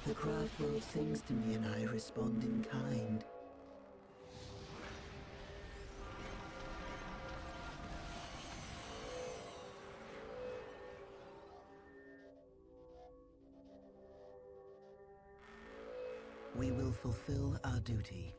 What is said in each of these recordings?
The craft world sings to me and I respond in kind. We will fulfill our duty.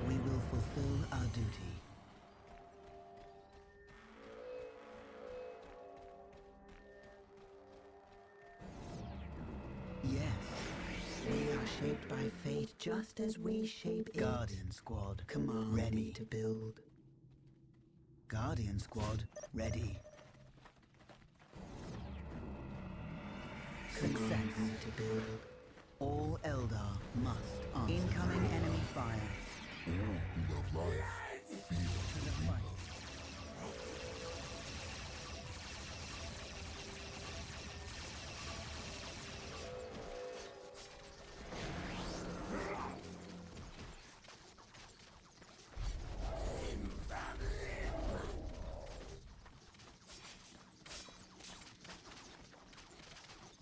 We will fulfill our duty. Yes. We are shaped by fate just as we shape it. Guardian Squad, command ready to build. Guardian Squad, ready. Success to build. All Eldar must answer. Incoming enemy fire. All who love life feel To the fight.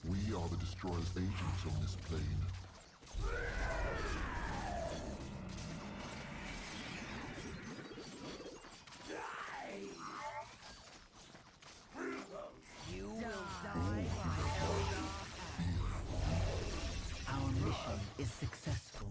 We are the Destroyer's agents on this plane. You will die by Eldar. Our mission is successful.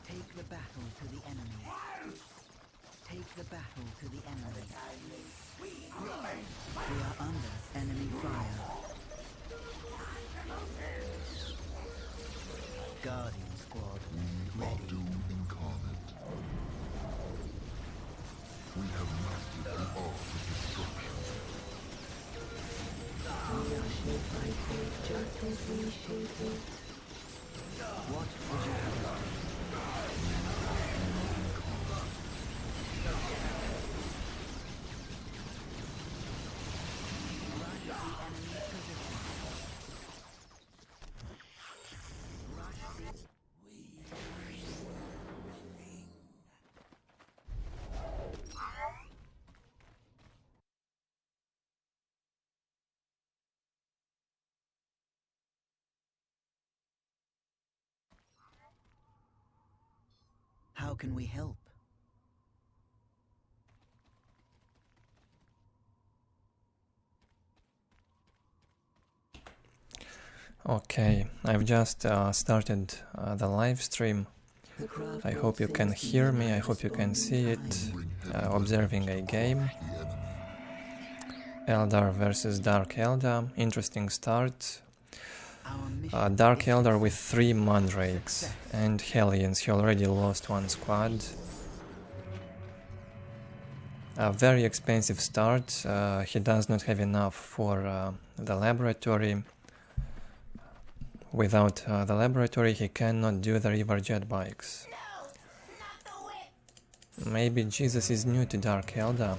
Take the battle to the enemy. Take the battle to the enemy. We are under enemy fire. Guardian Squad, We are ready. doom incarnate. We have mastered the art of destruction. We are shaped by fate just as we shape it. What would you have us do? Rush the enemy position. Rush the... How can we help? Okay, I've just started the live stream. The craft I world hope you can sings to me hear and me, I I hope you can respond see in it. kind. Observing a game. The enemy. Eldar versus Dark Eldar. Interesting start. Our mission Dark is Eldar with success. 3 Mandrakes and Hellions. He already lost 1 squad. A very expensive start. He does not have enough for the laboratory. Without the laboratory he cannot do the river jet bikes. Maybe Jesus is new to Dark Eldar.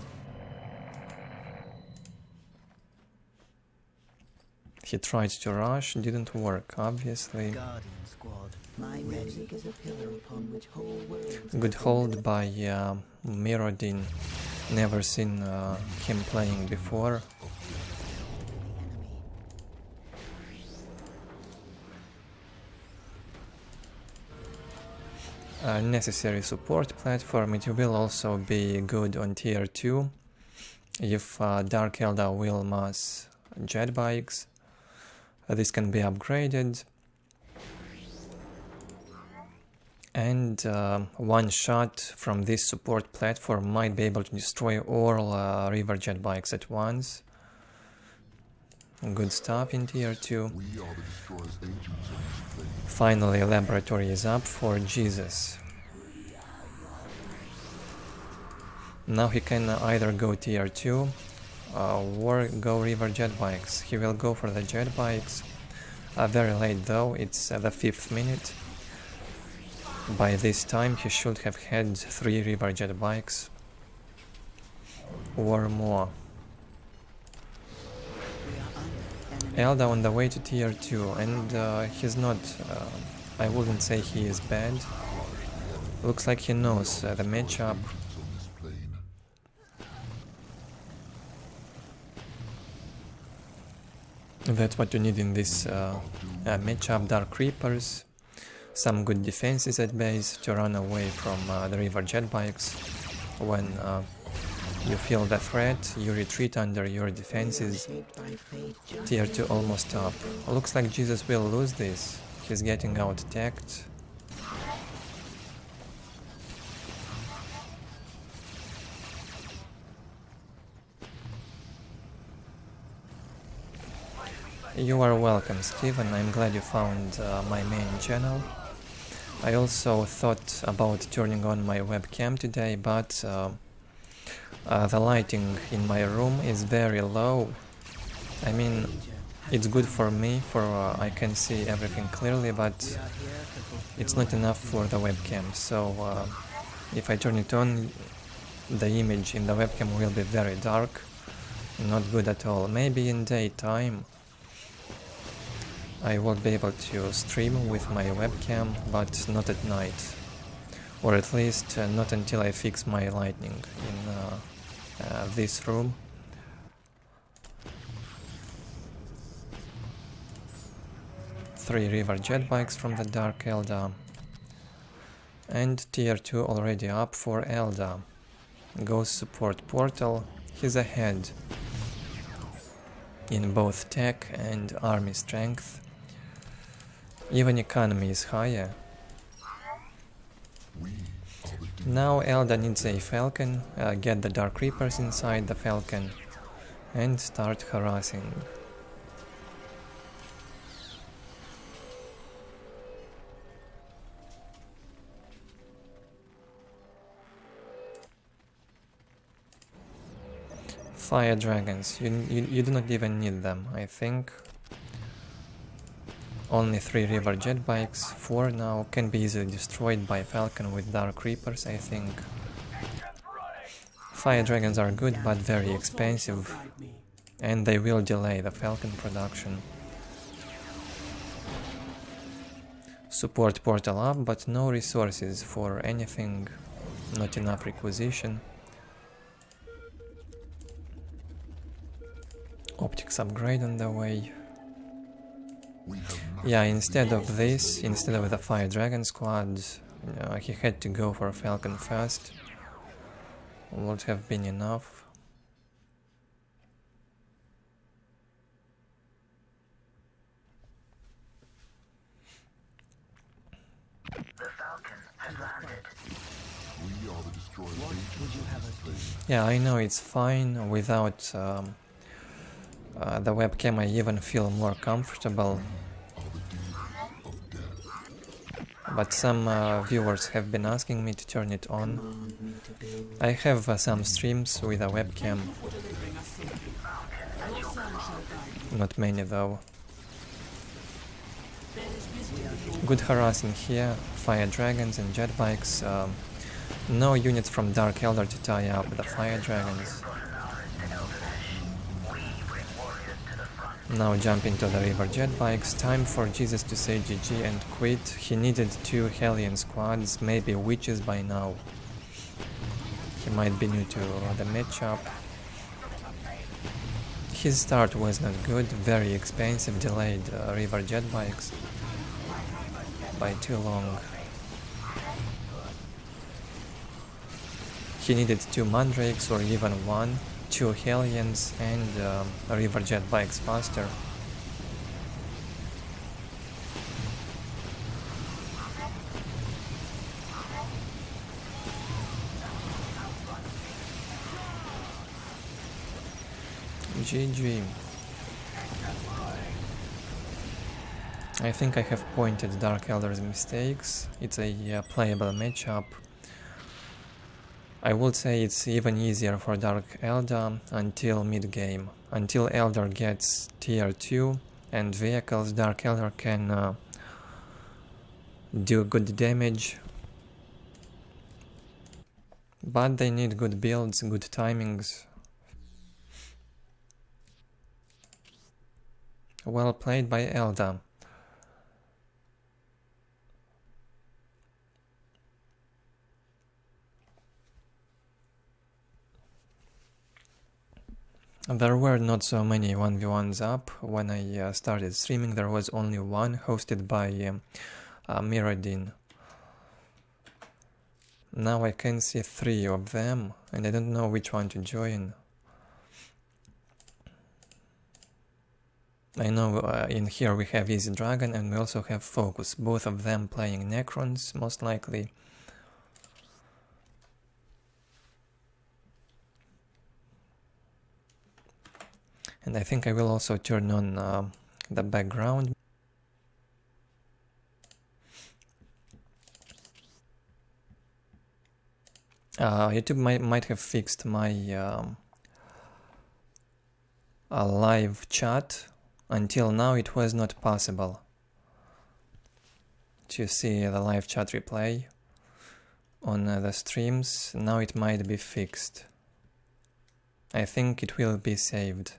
He tried to rush, didn't work, obviously. Guardian Squad, my music is a pillar upon which whole worlds are Good built. hold by Mirrodin. Never seen him playing before. Necessary support platform. It will also be good on tier 2 if Dark Eldar will mass jet bikes. This can be upgraded. And one shot from this support platform might be able to destroy all river jet bikes at once. Good stuff in tier 2. We are the Destroyer's agents on this plane. Finally, laboratory is up for Jesus. Now he can either go tier 2 or go river jet bikes. He will go for the jet bikes. Very late though, it's the 5th minute. By this time he should have had 3 river jet bikes or more. EvDE on the way to tier 2, and he's not, I wouldn't say he is bad. Looks like he knows the matchup. That's what you need in this matchup. Dark Reapers, some good defenses at base to run away from the river jet bikes. When you feel the threat, you retreat under your defenses. Tier 2 almost up. Looks like Jesus will lose this. He's getting out attacked. You are welcome, Steven. I'm glad you found my main channel. I also thought about turning on my webcam today, but the lighting in my room is very low. I mean, it's good for me, for I can see everything clearly, but it's not enough for the webcam. So if I turn it on, the image in the webcam will be very dark, not good at all. Maybe in daytime I will be able to stream with my webcam, but not at night, or at least not until I fix my lighting in this room. Three river jet bikes from the Dark EvDE, and tier 2 already up for EvDE. Goes support portal, he's ahead in both tech and army strength. Even economy is higher. Now EvDE needs a falcon, get the Dark Reapers inside the falcon and start harassing. Fire dragons, you do not even need them, I think. Only 3 river jet bikes, 4 now, can be easily destroyed by falcon with Dark Reapers, I think. Fire dragons are good but very expensive, and they will delay the falcon production. Support portal up, but no resources for anything, not enough requisition. Optics upgrade on the way. Yeah, instead of this, instead of the Fire Dragon squad, he had to go for Falcon first. Would have been enough. The Falcon has landed. We are the destroyer. What would you have us do? Yeah, I know it's fine without the webcam. I even feel more comfortable. But some viewers have been asking me to turn it on. I have some streams with a webcam. Not many though. Good harassing here, fire dragons and jet bikes. No units from Dark EvDE to tie up the fire dragons. Now jump into the river jet bikes. Time for Jesus to say GG and quit. He needed 2 Hellion squads, maybe witches by now. He might be new to the matchup. His start was not good, very expensive, delayed river jet bikes by too long. He needed 2 mandrakes or even 1. 2 Hellions and river jet bikes faster. GG. I think I have pointed Dark EvDE's mistakes. It's a playable matchup. I would say it's even easier for Dark EvDE until mid-game. Until EvDE gets tier 2 and vehicles, Dark EvDE can do good damage But they need good builds, good timings. Well played by EvDE. There were not so many 1v1s up. When I started streaming, there was only one, hosted by Mirrodin. Now I can see 3 of them, and I don't know which one to join. I know in here we have Easy Dragon and we also have Focus, both of them playing Necrons, most likely. And I think I will also turn on the background. YouTube might have fixed my live chat. Until now it was not possible to see the live chat replay on the streams. Now it might be fixed. I think it will be saved.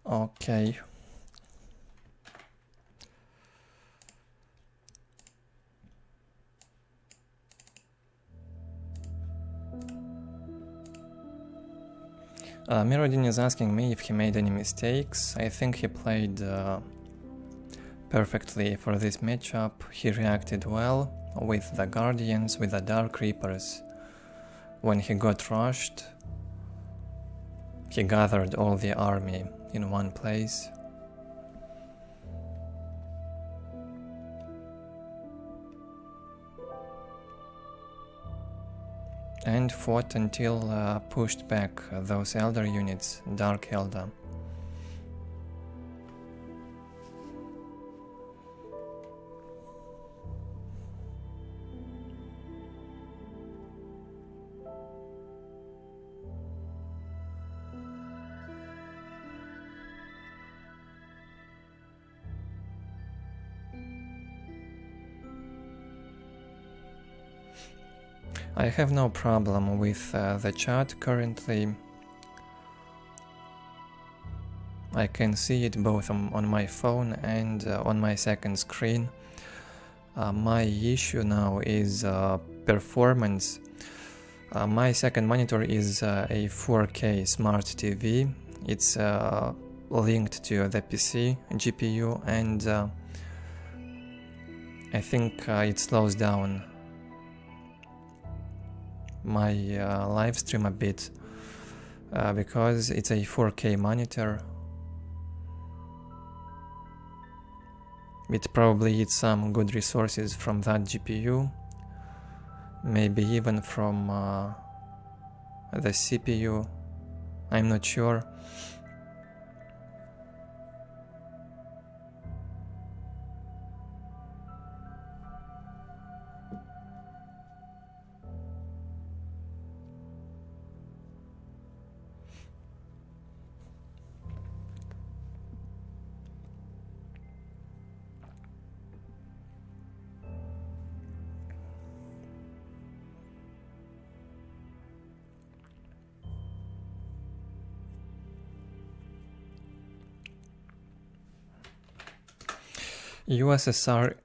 Okay. Mirrodin is asking me if he made any mistakes. I think he played perfectly for this matchup. He reacted well with the Guardians, with the Dark Reapers. When he got rushed, he gathered all the army in one place. And fought until pushed back those Elder units, Dark EvDE. I have no problem with the chat currently. I can see it both on my phone and on my second screen. My issue now is performance. My second monitor is a 4K smart TV. It's linked to the PC GPU, and I think it slows down my live stream a bit because it's a 4K monitor. It probably needs some good resources from that GPU, maybe even from the CPU, I'm not sure. USSRxAZ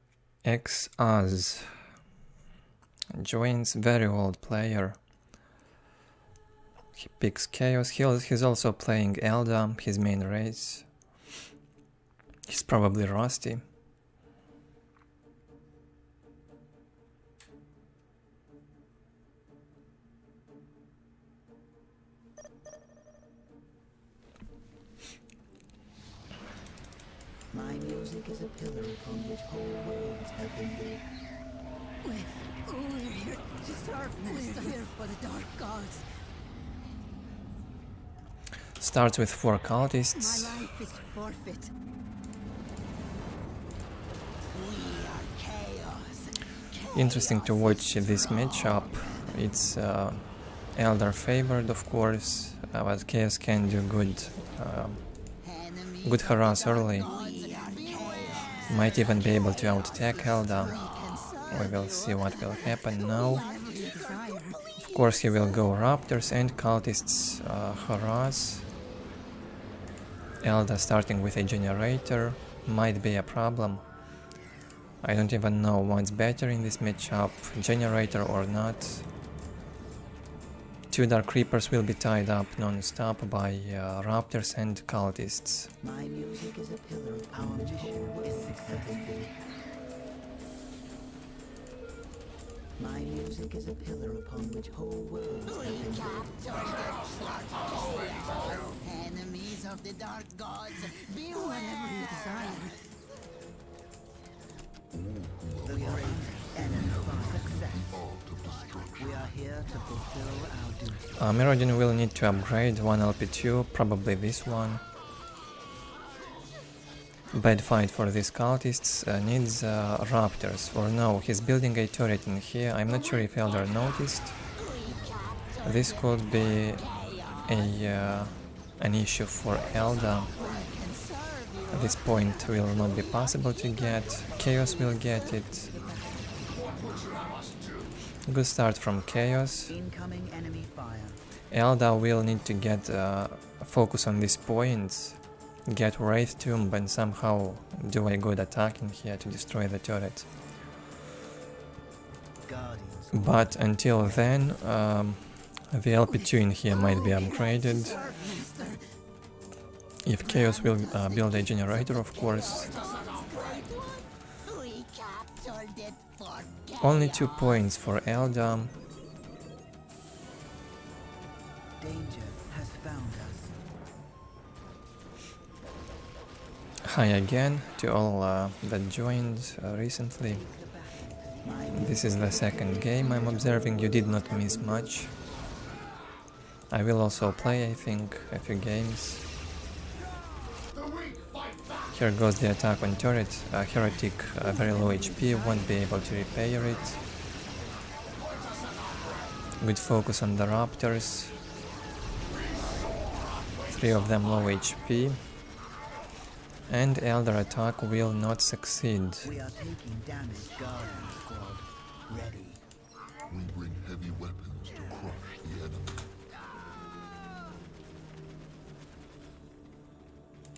joins very old player. He picks Chaos. He's also playing EvDE, his main race. He's probably rusty. My music is a pillar upon which whole worlds have been built. We're here to serve. We're here for the dark gods. Starts with 4 My cultists. life is forfeit. We are chaos. Interesting to watch this matchup. It's Elder favored, of course, but Chaos can do good harass early. Might even be able to out-attack Elder. We will see what will happen now. Of course he will go Raptors and cultists harass. Elder starting with a generator might be a problem. I don't even know what's better in this matchup, generator or not. 2 Dark Creepers will be tied up non-stop by Raptors and cultists. My music is a pillar of our mission is successful. My music is a pillar upon which whole worlds have been built. Enemies of the dark gods, be whatever you desire. We are enemy of success. We are here to fulfill our duty. Mirrodin will need to upgrade 1 LP2, probably this one. Bad fight for these cultists, needs Raptors, or no, he's building a turret in here. I'm not sure if Elder noticed. This could be an issue for Elder. At this point will not be possible to get. Chaos will get it. Good start from Chaos. Incoming enemy fire. Elder will need to get focus on these points, get Wraith Tomb and somehow do a good attack in here to destroy the turret. Guardians. But until then, the LP2 in here might be upgraded. If Chaos will build a generator, of course. We captured it for Only 2 points for Elder. Danger has found us. Hi again to all that joined recently. This is the 2nd game I'm observing, you did not miss much. I will also play, I think, a few games. Here goes the attack on turret. Heretic, very low HP, won't be able to repair it. Good focus on the Raptors. 3 of them low HP. And Elder attack will not succeed. We are taking damage, Guardian Squad. Ready. We bring heavy weapons to crush the enemy.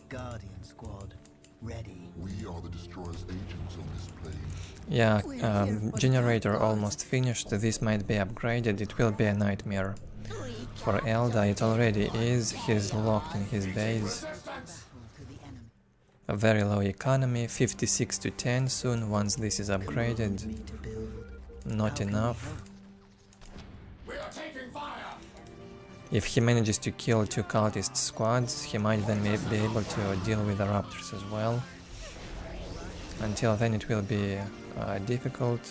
Guardian Squad. Ready. We are the Destroyer's agents on this plane. Yeah, generator almost finished. This might be upgraded. It will be a nightmare. For Elder it already is. He's locked in his base. A very low economy, 56 to 10 soon once this is upgraded. Not enough. If he manages to kill 2 cultist squads, he might then be able to deal with the Raptors as well. Until then it will be difficult.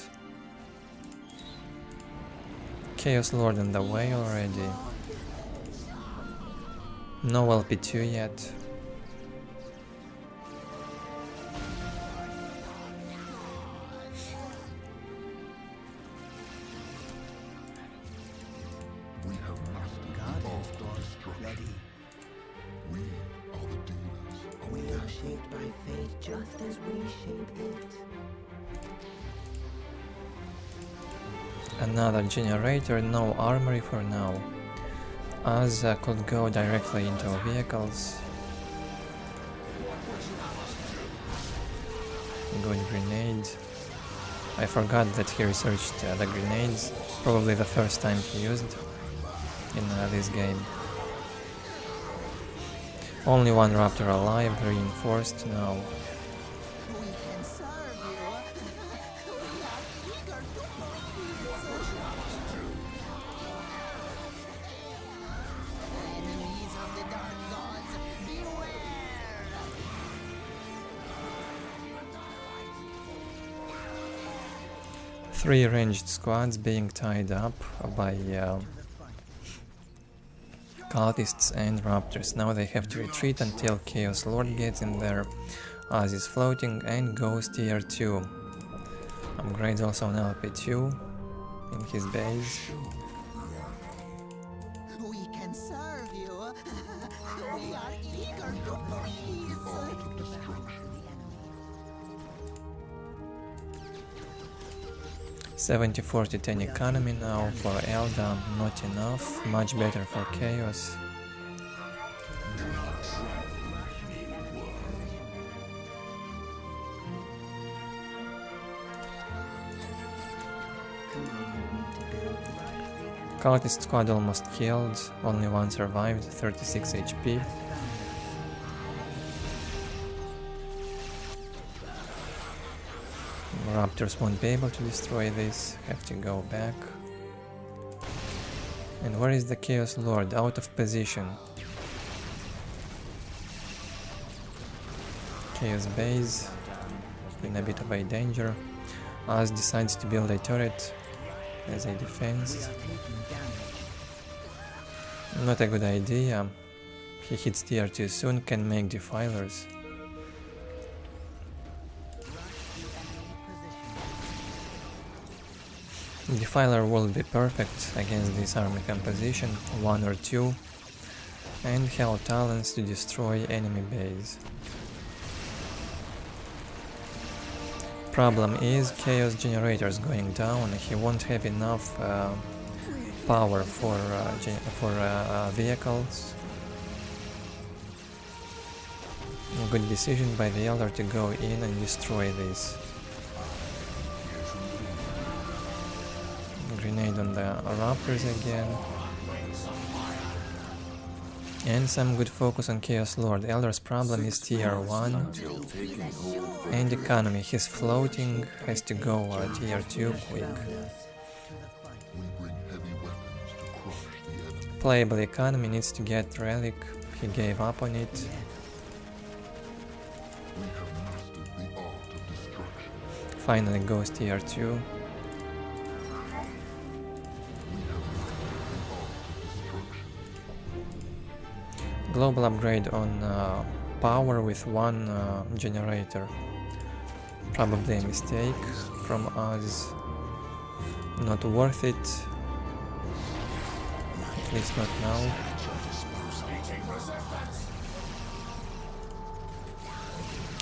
Chaos Lord on the way already. No LP2 yet. We have mastered the Guardian art of Squad. destruction. Ready. We are the dealers of We death. are shaped by fate just as we shape it. Another generator, no armory for now. As could go directly into vehicles. Good grenade. I forgot that he researched the grenades. Probably the first time he used in this game. Only one raptor alive, reinforced now. We can serve you. We are eager to please. Enemies of the dark gods, beware! 3 ranged squads being tied up by cultists and raptors. Now they have to retreat until Chaos Lord gets in there. Az is floating and goes tier 2. Upgrades also on LP2 in his base. We can serve you. We are eager to please. 70-40-10 economy now for EvDE, not enough, much better for Chaos. Cultist squad almost killed, only one survived, 36 HP. Raptors won't be able to destroy this, have to go back. And where is the Chaos Lord? Out of position. Chaos base in a bit of a danger. Az decides to build a turret as a defense. Not a good idea. He hits tier 2 soon, can make defilers. Defiler will be perfect against this army composition, 1 or 2, and have talents to destroy enemy base. Problem is, Chaos Generators going down, he won't have enough power for vehicles. A good decision by the Elder to go in and destroy this. Grenade on the Raptors again. And some good focus on Chaos Lord. Elder's problem is tier 1 and economy. He's floating, has to go tier 2 quick. Playable economy needs to get relic. He gave up on it. Finally goes tier 2. Global upgrade on power with 1 generator. Probably a mistake from us. Not worth it. At least not now.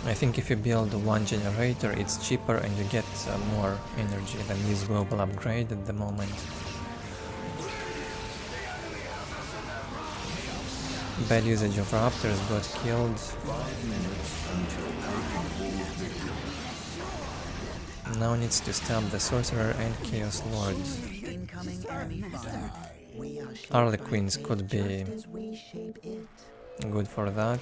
I think if you build 1 generator, it's cheaper and you get more energy than this global upgrade at the moment. Bad usage of raptors, got killed. Now needs to stop the sorcerer and chaos lord. Harlequins could be good for that.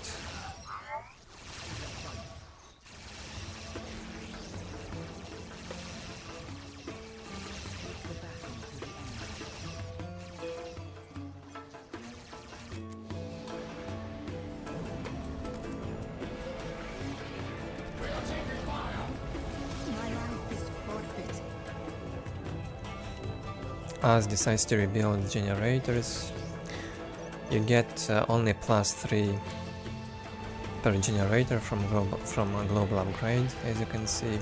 Az decides to rebuild generators. You get only +3 per generator from a global upgrade, as you can see.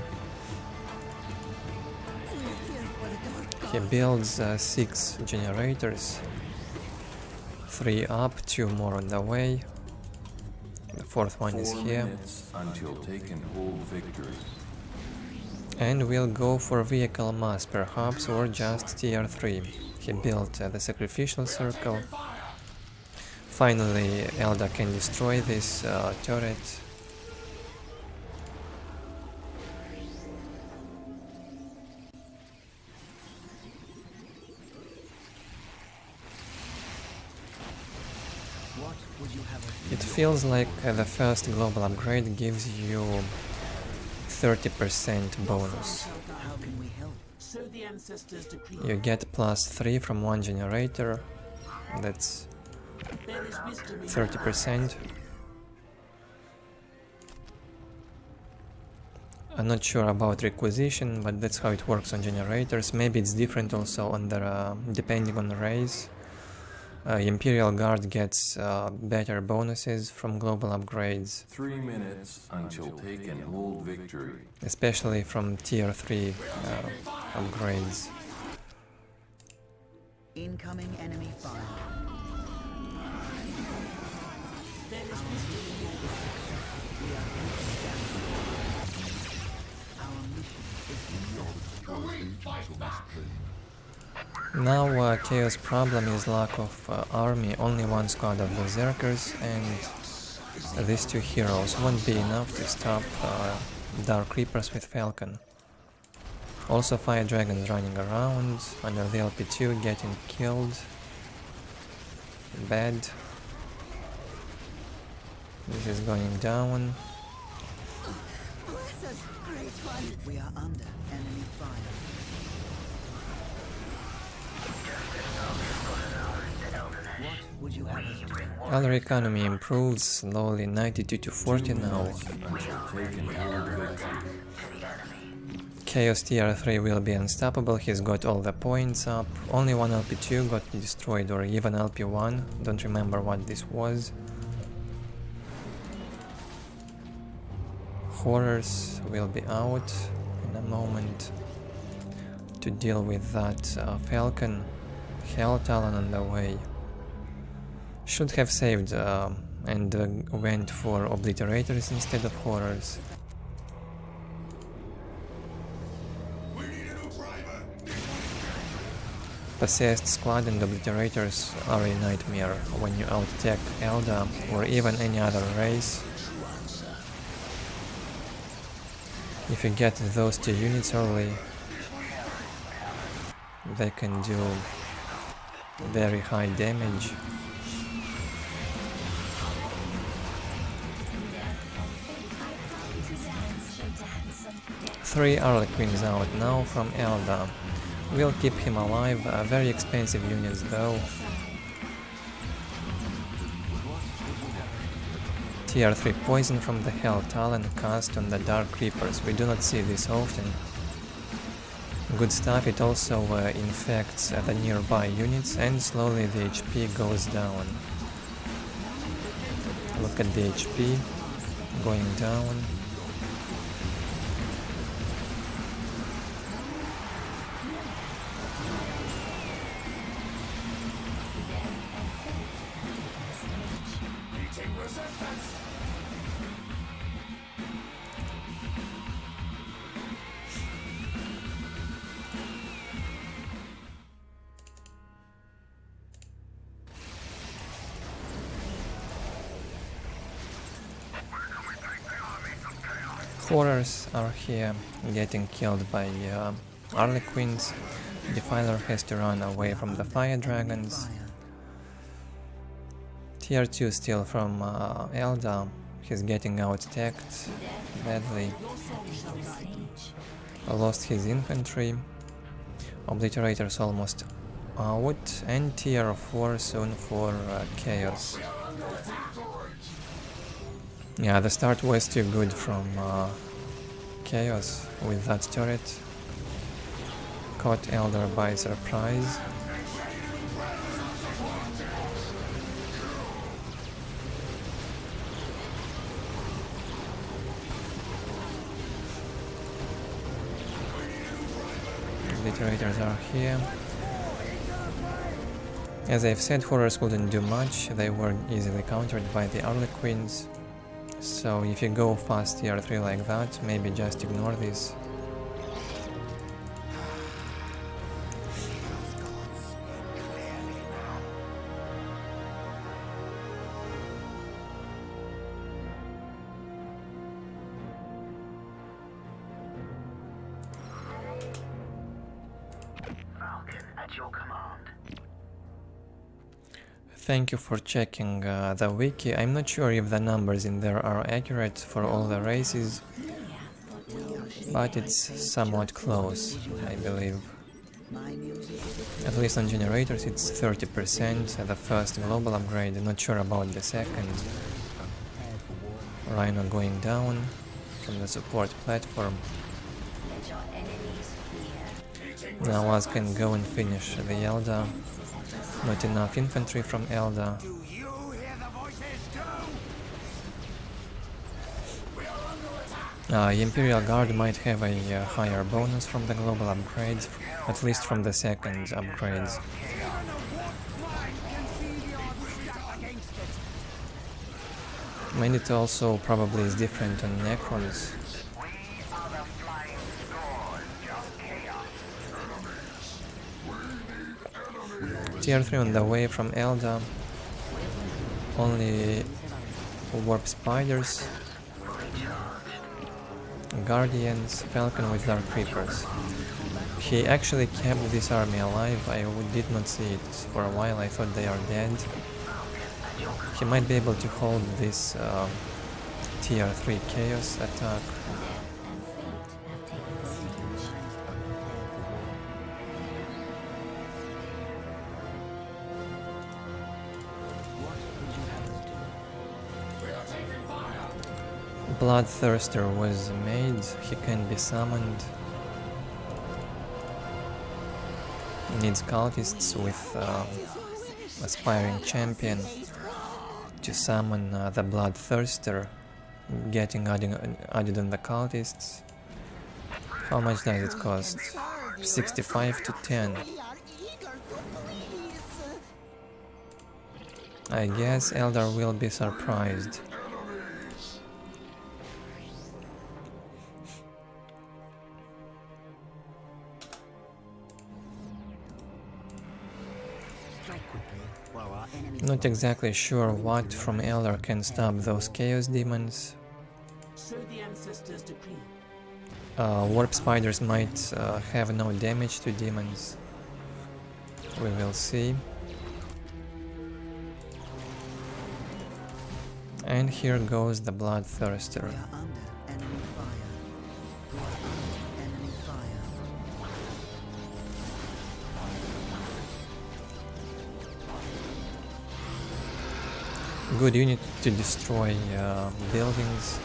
He builds 6 generators, 3 up, 2 more on the way. The 4th one is here. Until taken hold victory. And we'll go for vehicle mass perhaps, or just tier 3. He built the sacrificial circle. Finally EvDE can destroy this turret. What would you It feels like the first global upgrade gives you 30% bonus. How can we help? So the ancestors decree. You get +3 from one generator, that's There is wisdom in 30%. I'm not sure about requisition, but that's how it works on generators. Maybe it's different also on the depending on the race. Imperial Guard gets better bonuses from global upgrades, 3 minutes until take and hold victory. especially from tier 3 upgrades. Incoming enemy fire. There is wisdom in your We are hunting down. Our mission is Now Chaos' problem is lack of army, only one squad of berserkers, and these two heroes won't be enough to stop Dark Reapers with Falcon. Also Fire Dragons running around, under the LP2 getting killed. Bad. This is going down. Bless us, great one. We are under enemy fire. What would you have us do? Other economy improves slowly, 92 to 40 now. Until take and hold victory. Chaos tier 3 will be unstoppable, he's got all the points up. Only one LP2 got destroyed, or even LP1, don't remember what this was. Horrors will be out in a moment to deal with that Falcon. Hell Talon on the way. Should have saved and went for Obliterators instead of Horrors. Possessed Squad and Obliterators are a nightmare when you out-tech EvDE or even any other race. If you get those two units early, they can do very high damage. Three Harlequins out now from EvDE. We'll keep him alive, very expensive units though. Tier 3 poison from the Hell Talon cast on the Dark Reapers. We do not see this often. Good stuff, it also infects the nearby units and slowly the HP goes down. Look at the HP going down. Horrors are here, getting killed by Harlequins. Defiler has to run away from the Fire Dragons. Tier 2 still from EvDE. He's getting out-teched badly. Lost his infantry. Obliterators almost out. And tier 4 soon for Chaos. Yeah, the start was too good from Chaos with that turret. Caught Elder by surprise. Obliterators are here. As I've said, Horrors wouldn't do much, they were easily countered by the Harlequins. So if you go fast tier 3 like that, maybe just ignore this. Thank you for checking the wiki. I'm not sure if the numbers in there are accurate for all the races, but it's somewhat close, I believe. At least on generators it's 30%, the first global upgrade, not sure about the second. Rhino going down from the support platform. Now Oz can go and finish the EvDE. Not enough infantry from EvDE. Imperial Guard might have a higher bonus from the global upgrades, at least from the second upgrades. And it also probably is different on Necrons. Tier 3 on the way from EvDE. Only Warp Spiders, Guardians, Falcon with Dark Reapers. He actually kept this army alive. I did not see it for a while. I thought they are dead. He might be able to hold this tier 3 chaos attack. Bloodthirster was made, he can be summoned. Needs cultists with aspiring champion to summon the Bloodthirster, getting added on the cultists. How much does it cost? 65 to 10. I guess Eldar will be surprised. Not exactly sure what from Eldar can stop those Chaos Demons. So the ancestors decree. Warp Spiders might have no damage to demons. We will see. And here goes the Bloodthirster. Good unit to destroy buildings.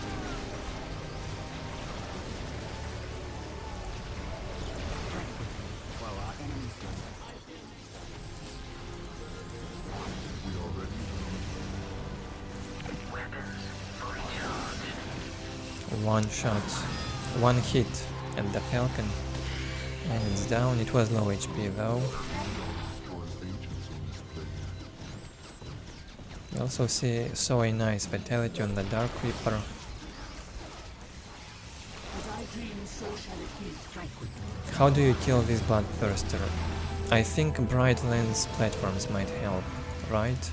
One shot, one hit at the Falcon, and it's down. It was low HP though. We also saw a nice fatality on the Dark Reaper. How do you kill this Bloodthirster? I think Bright Lens platforms might help, right?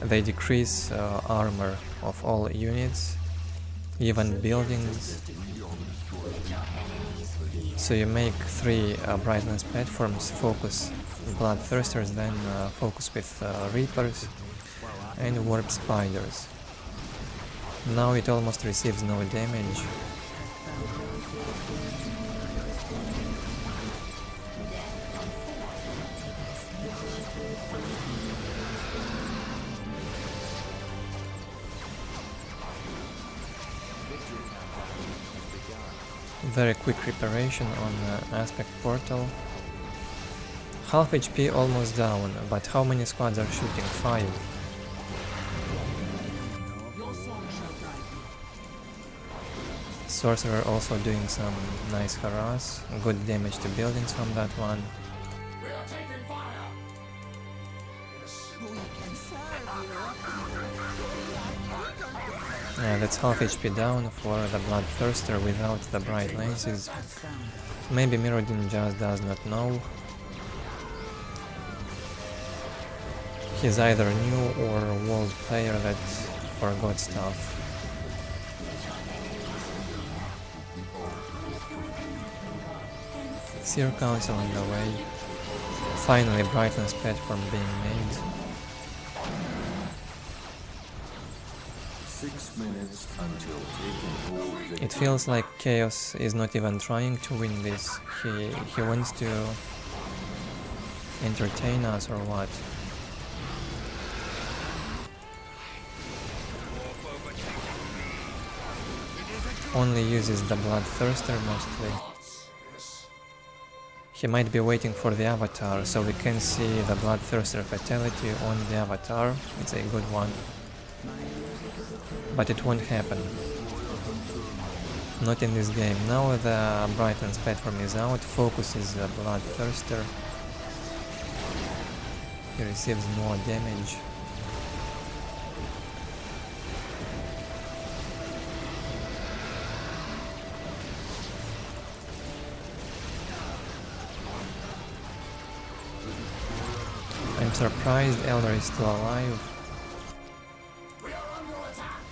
They decrease armor of all units, even buildings. So you make 3 Bright Lens platforms, focus Bloodthirsters, then focus with Reapers and Warp Spiders. Now it almost receives no damage. Very quick reparation on Aspect Portal. Half HP almost down, but how many squads are shooting? 5. Sorcerer also doing some nice harass, good damage to buildings from that one. That's half HP down for the Bloodthirster without the Bright Lenses. Maybe Mirrodin just does not know. He's either new or old player that forgot stuff. Seer Council on the way. Finally, Bright Lens platform being made. minutes until taking hold victory. It feels like Chaos is not even trying to win this. He wants to entertain us or what? Only uses the Bloodthirster mostly. He might be waiting for the avatar, so we can see the Bloodthirster fatality on the avatar. It's a good one. But it won't happen. Not in this game. Now the Brightlands platform is out, Focus is the Bloodthirster. He receives more damage. I'm surprised Elder is still alive.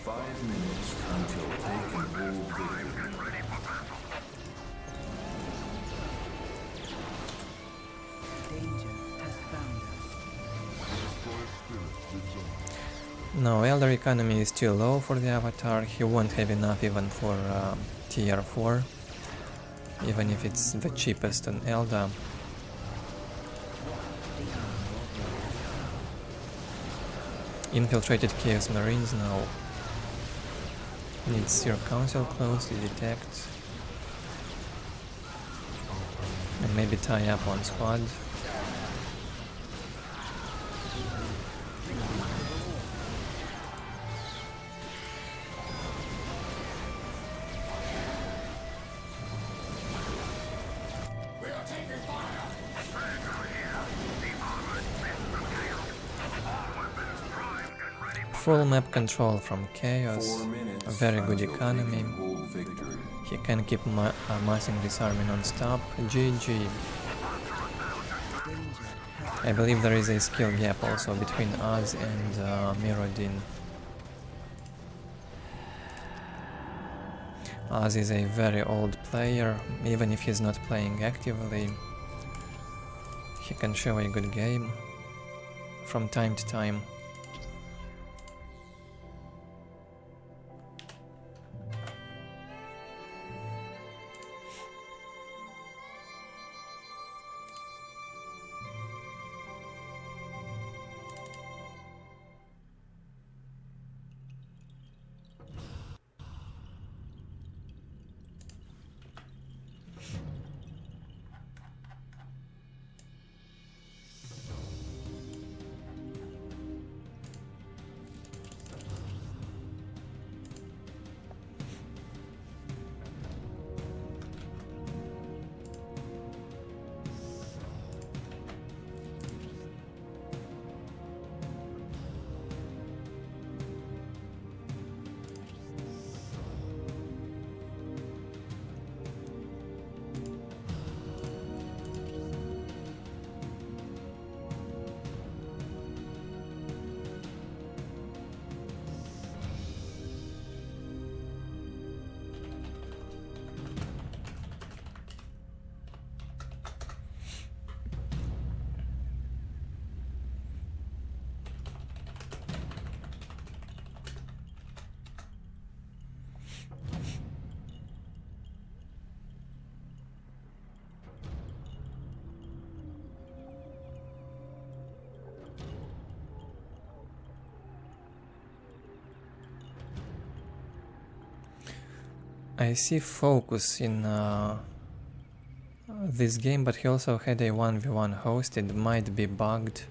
5 minutes until taking hold victory. Danger has found us. No, Elder economy is too low for the avatar. He won't have enough even for tier 4. Even if it's the cheapest on Elder. Infiltrated Chaos Marines now. Needs Seer Council close to detect. And maybe tie up one squad. Full map control from Chaos, 4 minutes a very good until economy. taking hold victory. He can keep massing this army non-stop. GG. I believe there is a skill gap also between us and Mirrodin. Az is a very old player, even if he's not playing actively. He can show a good game from time to time. I see Focus in this game, but he also had a 1v1 hosted, might be bugged.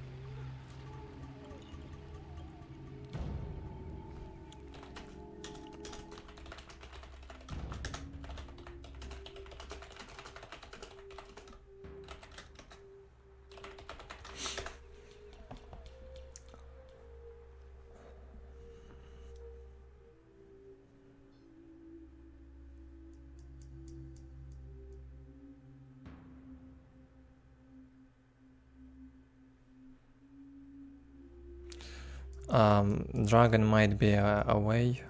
Dragon might be away.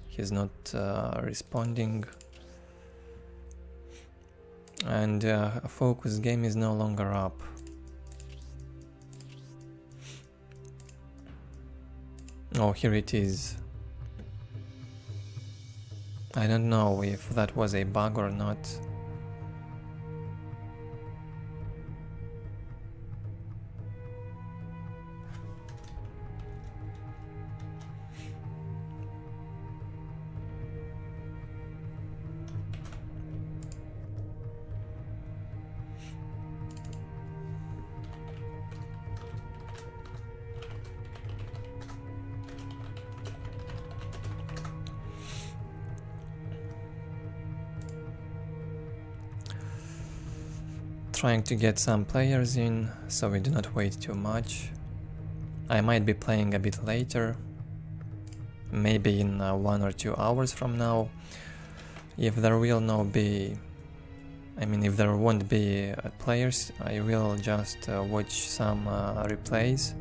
He's not responding. And Focus game is no longer up. Oh, here it is. I don't know if that was a bug or not. Trying to get some players in, so we do not wait too much. I might be playing a bit later, maybe in 1 or 2 hours from now. If there will not be, if there won't be players, I will just watch some replays.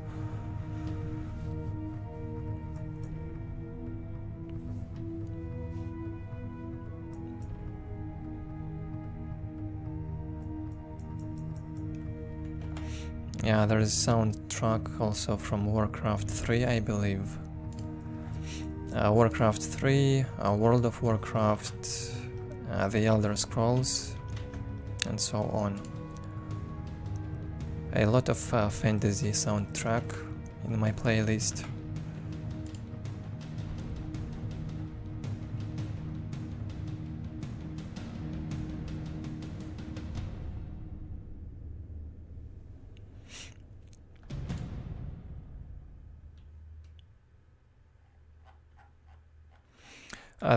Yeah, there is a soundtrack also from Warcraft 3, I believe. Warcraft 3, World of Warcraft, The Elder Scrolls, and so on. A lot of fantasy soundtrack in my playlist.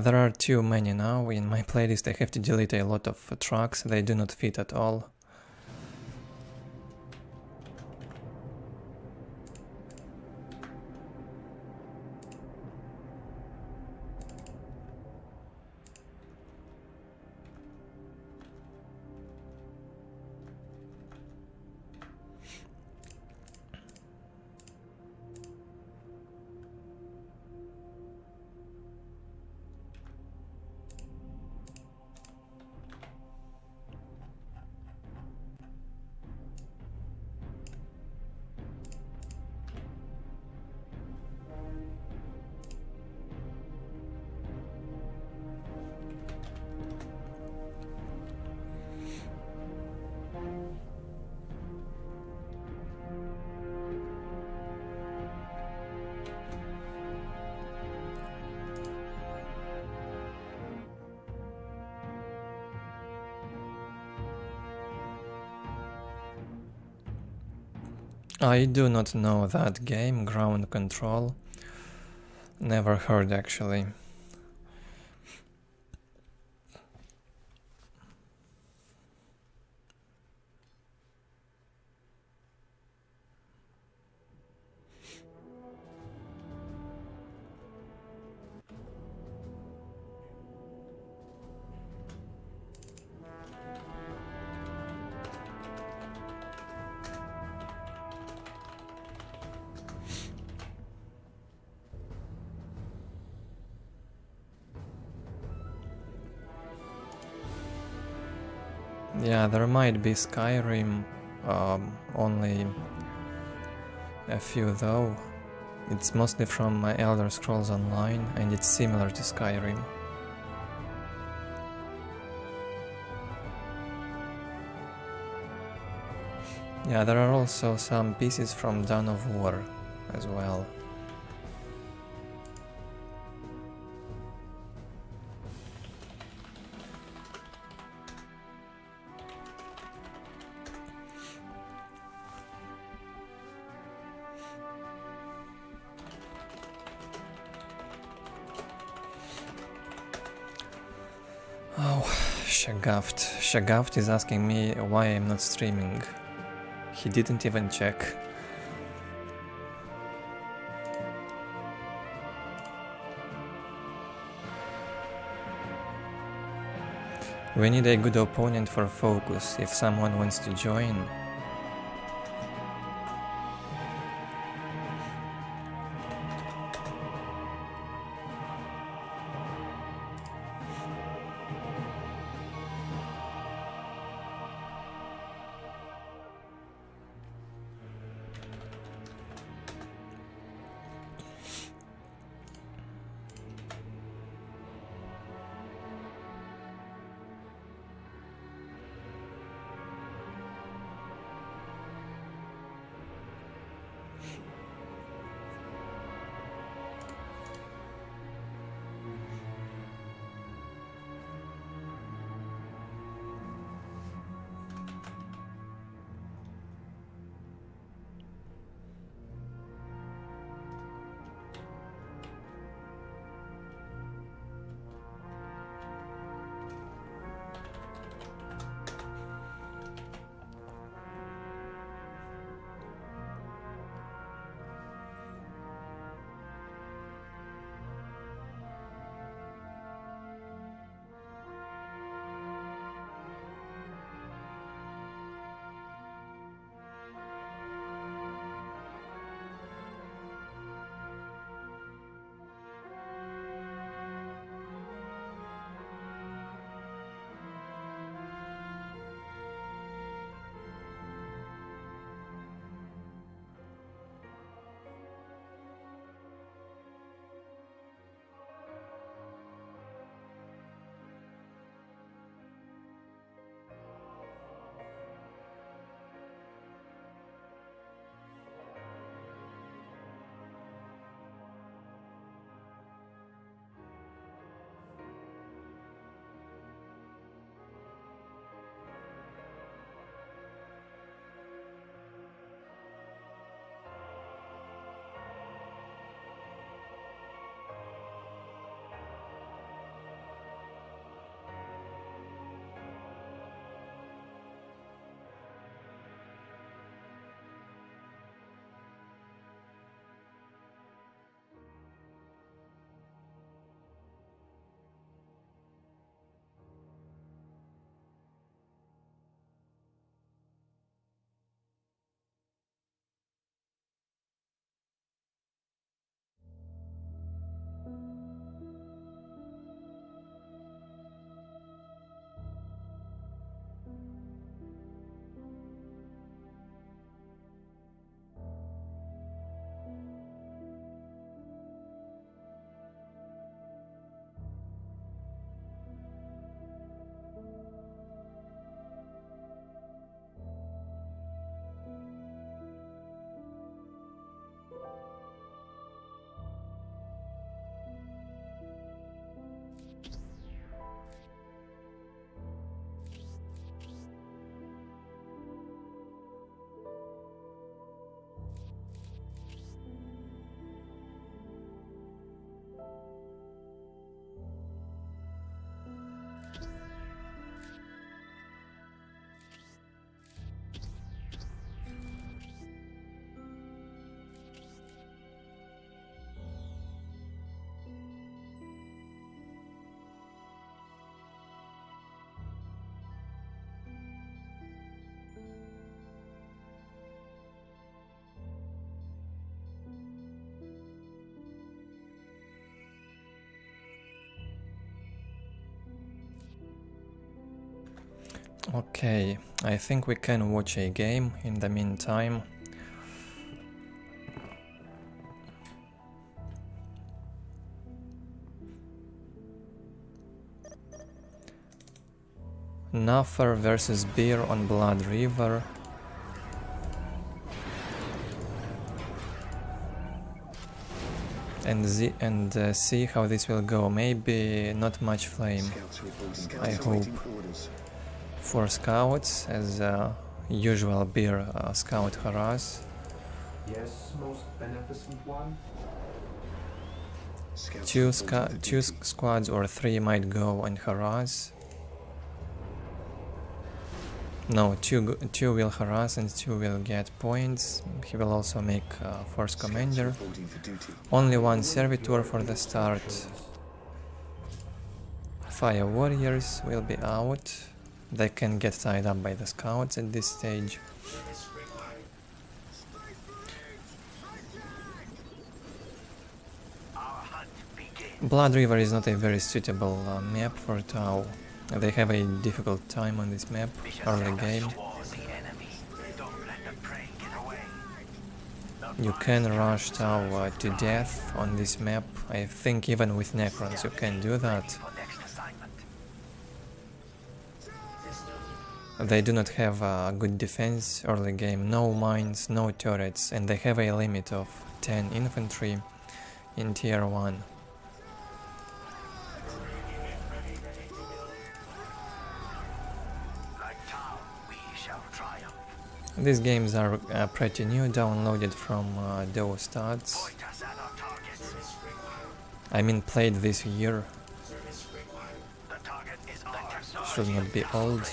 There are too many now in my playlist. I have to delete a lot of tracks, they do not fit at all. I do not know that game, Ground Control. Never heard actually. Yeah, there might be Skyrim, only a few though. It's mostly from Elder Scrolls Online and it's similar to Skyrim. Yeah, there are also some pieces from Dawn of War as well. Oh, Shagaft. Shagaft is asking me why I'm not streaming. He didn't even check. We need a good opponent for focus if someone wants to join. Okay, I think we can watch a game in the meantime. Nuffer versus Bear on Blood River. And see how this will go. Maybe not much flame, I hope. 4 scouts, as usual Bear scout harass. Yes, most beneficent one. Two squads or 3 might go and harass. No, two will harass and 2 will get points. He will also make force commander. Only 1 servitor for the start. Fire warriors will be out. They can get tied up by the scouts at this stage. Blood River is not a very suitable map for Tau. They have a difficult time on this map early game. You can rush Tau to death on this map. I think even with Necrons you can do that. They do not have a good defense early game, no mines, no turrets, and they have a limit of 10 infantry in tier 1. These games are pretty new, downloaded from those stats. I mean, played this year. Should not be old.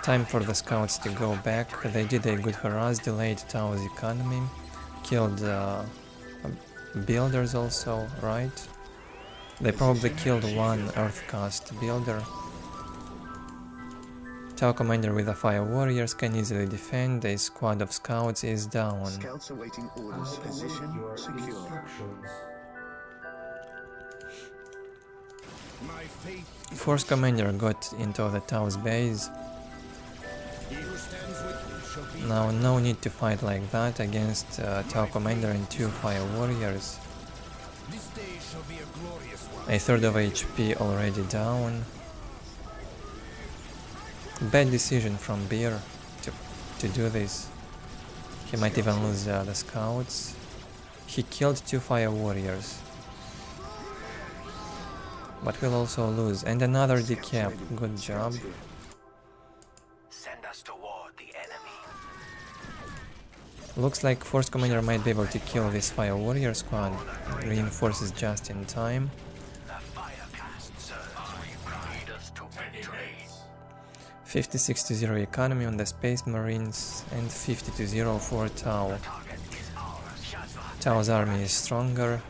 Time for the scouts to go back. They did a good harass, delayed Tau's economy, killed builders also, right? They probably killed 1 Earthcast builder. Tau commander with the fire warriors can easily defend. A squad of scouts is down. Scouts awaiting orders. Position secure. Force commander got into the Tau's base. Now no need to fight like that against Tau commander and 2 fire warriors. A third of HP already down. Bad decision from Bear to do this. He might even lose the scouts. He killed 2 fire warriors. But will also lose. And another decap. Good job. Send us toward the enemy. Looks like Force Commander might be able to kill this fire warrior squad. Reinforces just in time. 56-0 economy on the Space Marines and 50-0 for Tau. Tau's army is stronger.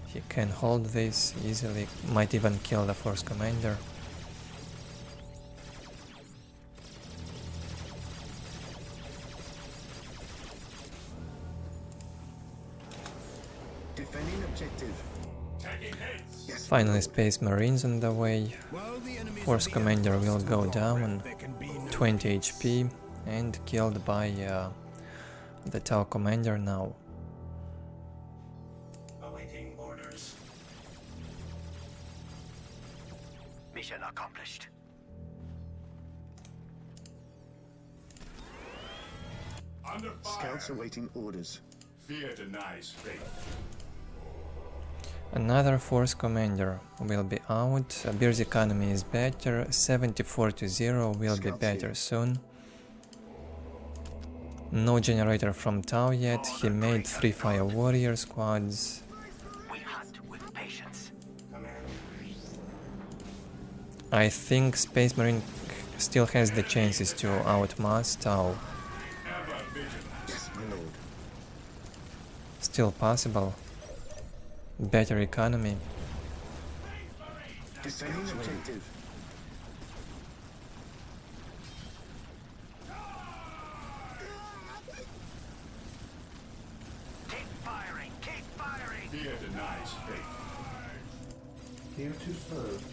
He can hold this easily, might even kill the Force Commander. Defending objective. Finally, Space Marines on the way. Force Commander will go down, 20 HP, and killed by the Tau Commander now. Awaiting orders. Mission accomplished. Under fire. Scouts awaiting orders. Fear denies faith. Another Force Commander will be out. Bear's economy is better. 74-0 will be better soon. No generator from Tau yet. He made 3 Fire Warrior squads. We hunt with patience. I think Space Marine still has the chances to outmass Tau. Yes, my lord. Still possible. Better economy. Defending objective. Keep firing, keep firing. Fear denies faith. Here to serve.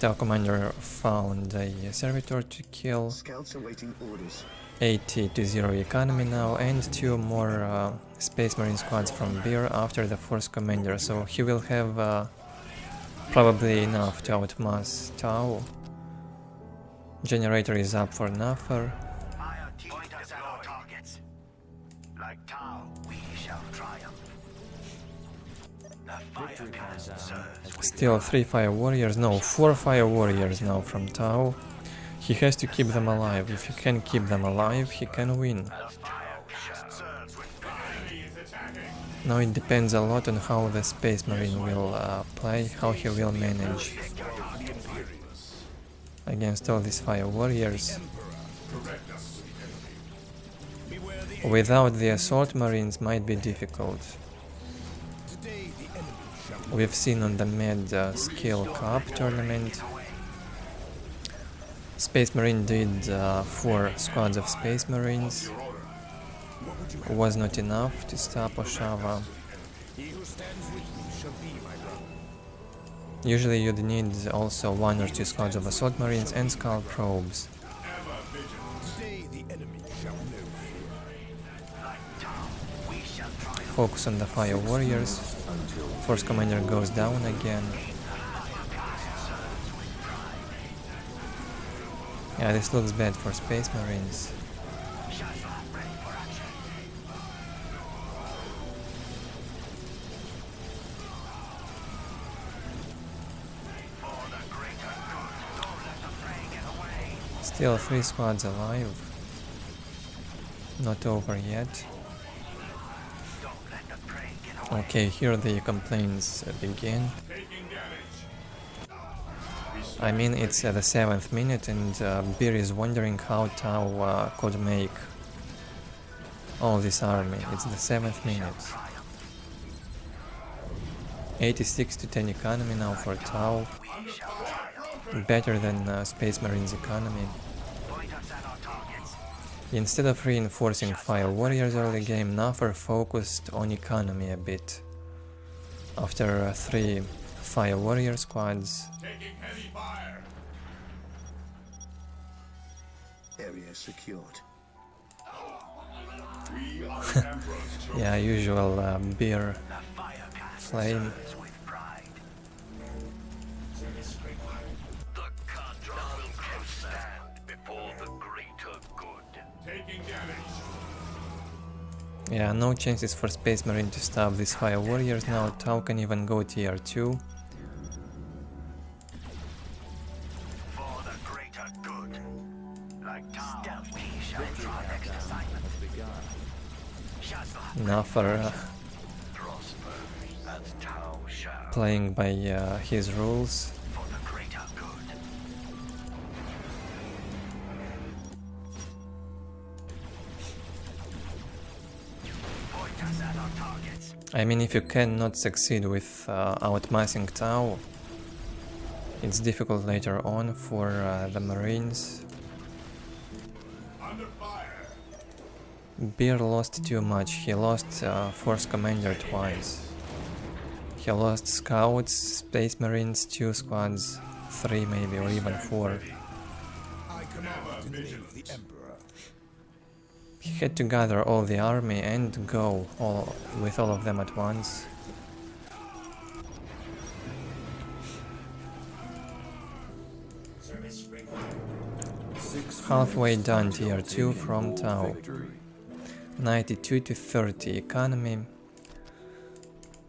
Tau commander found a servitor to kill. Scouts awaiting orders. 80 to 0 economy now, and 2 more Space Marine squads from Beer after the Force Commander, so he will have probably enough to outmass Tau. Generator is up for Nuffer. Point us at our targets. Like Tau, we shall triumph. The fire cast serves with Still 3 Fire Warriors, no, 4 Fire Warriors now from Tau. He has to keep them alive. If he can keep them alive, he can win. Now it depends a lot on how the Space Marine will play, how he will manage against all these Fire Warriors. Without the Assault Marines might be difficult. We've seen on the Med Skill Cup tournament, Space Marine did 4 squads of Space Marines. Was not enough to stop Oshava. Usually you'd need also 1 or 2 squads of Assault Marines and Skull Probes. Focus on the Fire Warriors. Force Commander goes down again. Yeah, this looks bad for Space Marines. Still 3 squads alive. Not over yet. Okay, here the complaints begin. I mean, it's the 7th minute and Beer is wondering how Tau could make all this army. It's the 7th minute. 86 to 10 economy now for Tau. Better than Space Marines economy. Instead of reinforcing Fire Warriors early game, Nuffer focused on economy a bit. After 3 Fire Warrior squads. Area secured. Yeah, usual Beer flame. Yeah, no chances for Space Marine to stop these Fire Warriors now. Tau can even go tier 2. Nuffer playing by his rules. I mean, if you cannot succeed with outmassing Tau, it's difficult later on for the Marines. Beer lost too much. He lost Force Commander twice. He lost Scouts, Space Marines, 2 squads, 3 maybe, or even 4. He had to gather all the army and go with all of them at once. Halfway done tier 2 from Tau. 92 to 30 economy.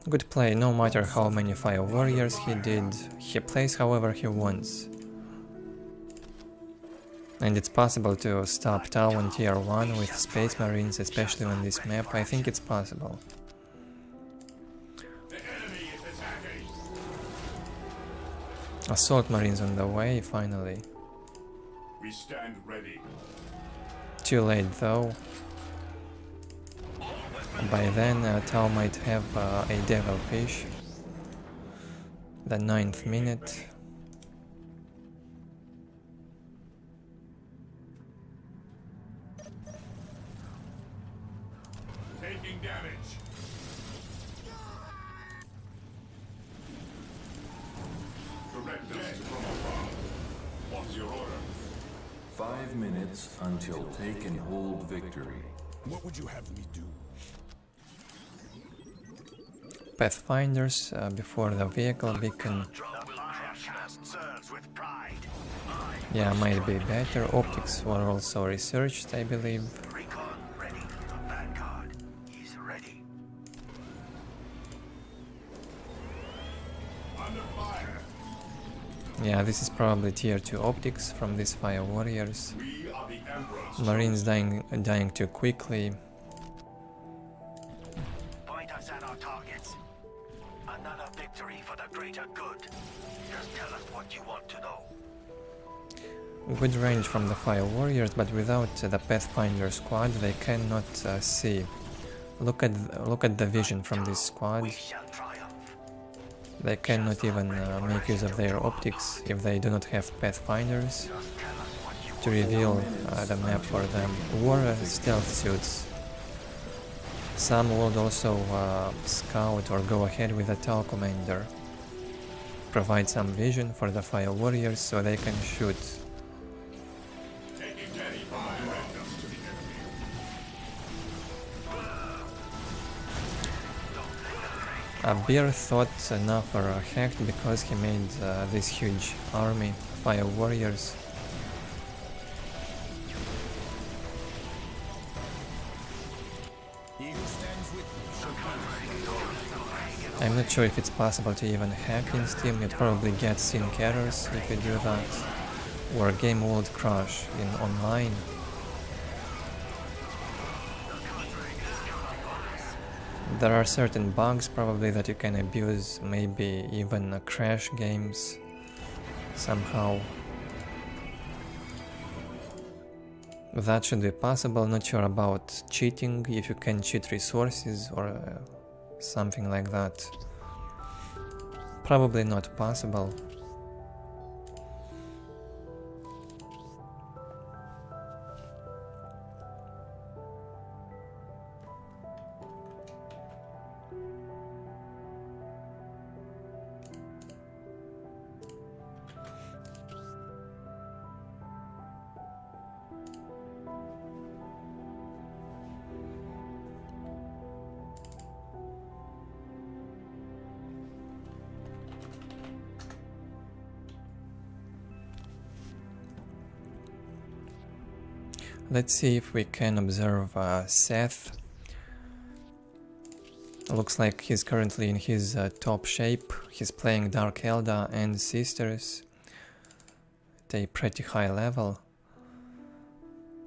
Good play, no matter how many Fire Warriors he did. He plays however he wants. And it's possible to stop Tau on tier 1 with Space Marines, especially on this map. I think it's possible. Assault Marines on the way, finally. We stand ready. Too late though. By then Tau might have a Devilfish. The 9th minute. Taking damage. minutes until take and hold victory. What would you have me do? Pathfinders before the vehicle beacon. Yeah, might be better. Optics were also researched, I believe. Recon ready. Vanguard. He's ready. Under fire. Yeah, this is probably tier 2 optics from these fire warriors. We are the Emperor's Marines dying too quickly. Point us at our targets. Another victory for the greater good. Just tell us what you want to know. Good range from the fire warriors, but without the Pathfinder squad they cannot see. Look at the vision from this squad. We shall triumph. They cannot even make use of their optics if they do not have Pathfinders Just tell us what you to reveal the map for them. War stealth suits. Some would also scout or go ahead with a Tau commander. Provide some vision for the fire warriors so they can shoot. taking heavy fire and us to the enemy. Beer thought Nuffer hacked because he made this huge army, fire warriors. He who stands with you shall I'm not sure if it's possible to even hack in Steam. You'd probably get sync errors if you do that, or game would crash in online. There are certain bugs probably that you can abuse, maybe even crash games somehow. That should be possible. Not sure about cheating, if you can cheat resources or something like that. Probably not possible. Let's see if we can observe Seth. Looks like he's currently in his top shape. He's playing Dark Eldar and Sisters at a pretty high level.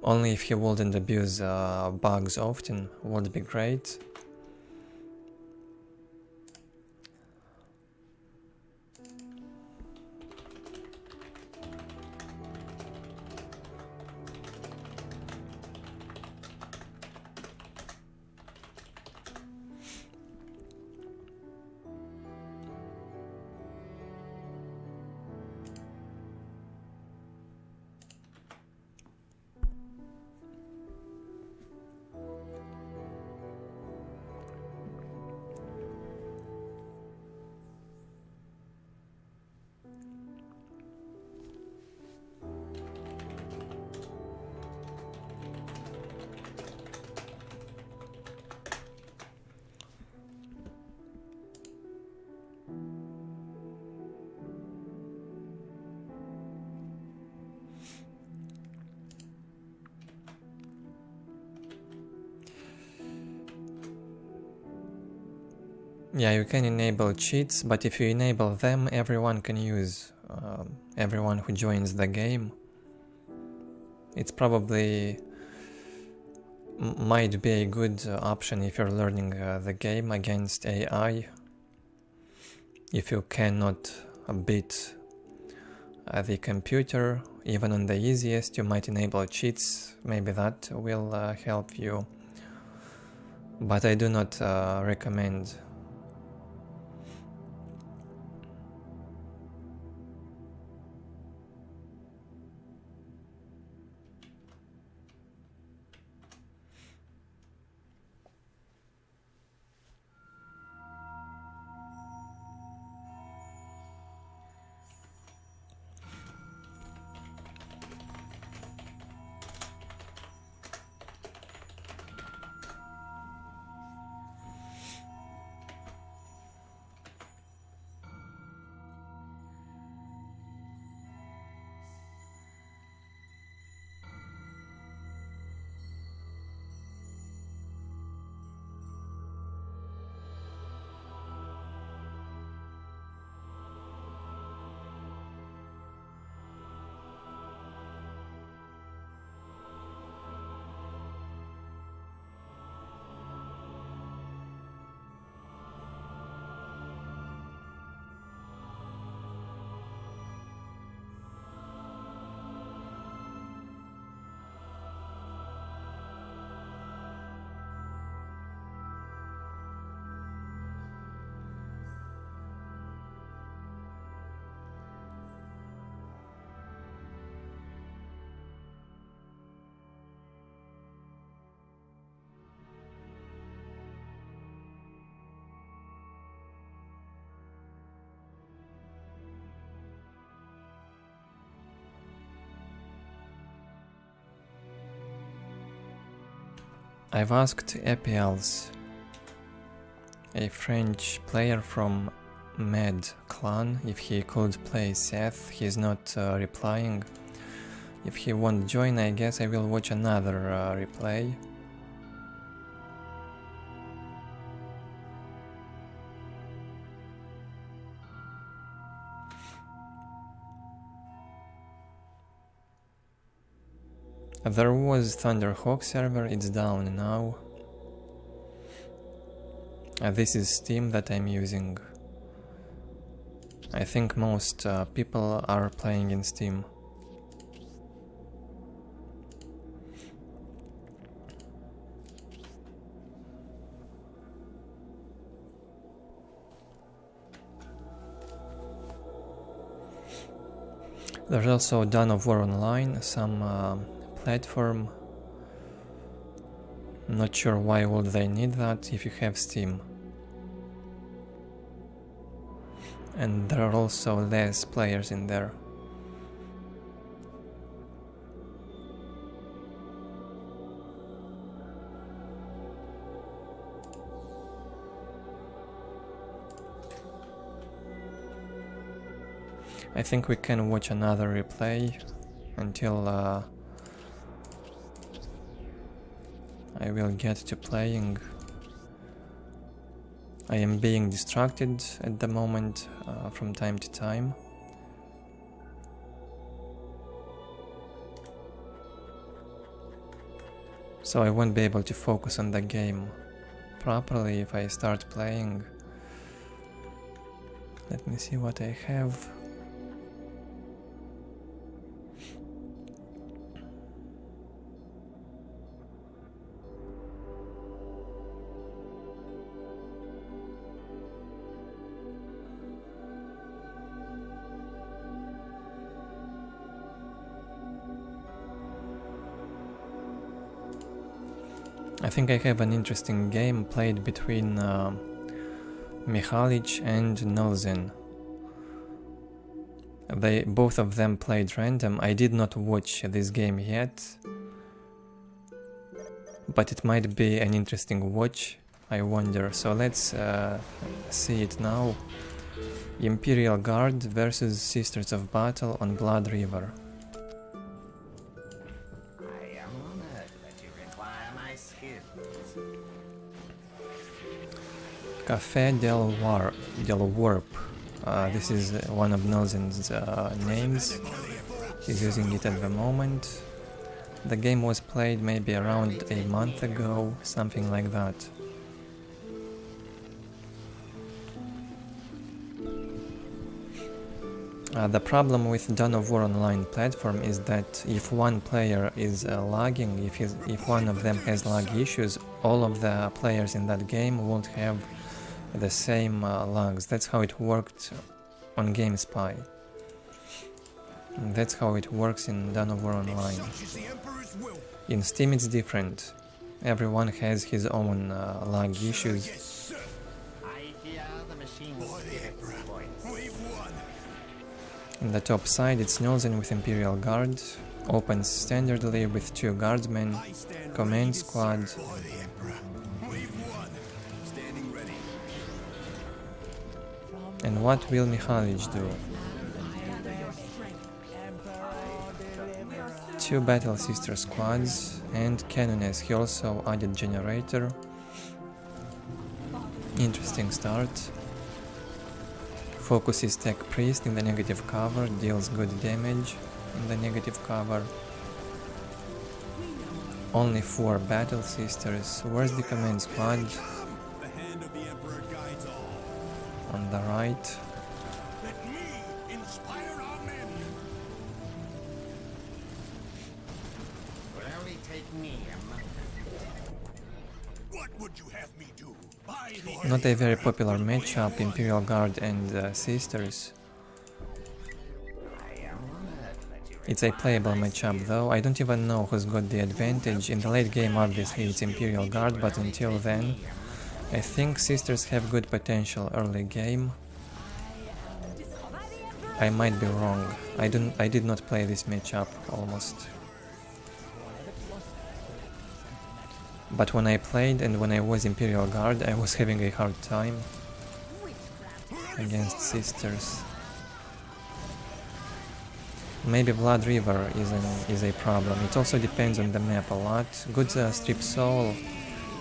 Only if he wouldn't abuse bugs often would be great. Yeah, you can enable cheats, but if you enable them, everyone can use, everyone who joins the game. It's probably might be a good option if you're learning the game against AI. If you cannot beat the computer, even on the easiest, you might enable cheats. Maybe that will help you. But I do not recommend. I've asked Epials, a French player from Med clan, if he could play Seth. He's not replying. If he won't join, I guess I will watch another replay. There was Thunderhawk server, it's down now. This is Steam that I'm using. I think most people are playing in Steam. There's also Dawn of War Online, some platform. Not sure why would they need that if you have Steam. And there are also less players in there. I think we can watch another replay until I will get to playing. I am being distracted at the moment from time to time. So I won't be able to focus on the game properly if I start playing. Let me see what I have. I think I have an interesting game played between Mixalich and Nulzen. Both of them played random. I did not watch this game yet, but it might be an interesting watch, I wonder. So let's see it now. Imperial Guard versus Sisters of Battle on Blood River. Café del Warp. This is one of Nulzen's names. He's using it at the moment. The game was played maybe around a month ago, something like that. The problem with Dawn of War Online platform is that if one player is lagging, if one of them has lag issues, all of the players in that game won't have the same lags. That's how it worked on GameSpy. That's how it works in Dawn of War Online. In Steam it's different. Everyone has his own lag issues. In the top side it's Nulzen with Imperial Guard, opens standardly with 2 guardsmen, command squad. And what will Mixalich do? 2 Battle Sister squads and Cannoness. He also added generator. Interesting start. Focuses Tech Priest in the negative cover, deals good damage in the negative cover. Only 4 Battle Sisters. Where's the command squad? On the right. Not a very popular matchup, Imperial Guard and Sisters. It's a playable matchup though. I don't even know who's got the advantage. In the late game obviously it's Imperial Guard, but until then I think Sisters have good potential early game. I might be wrong. I did not play this matchup almost. But when I played and when I was Imperial Guard, I was having a hard time against Sisters. Maybe Blood River is a problem. It also depends on the map a lot. Good Strip Soul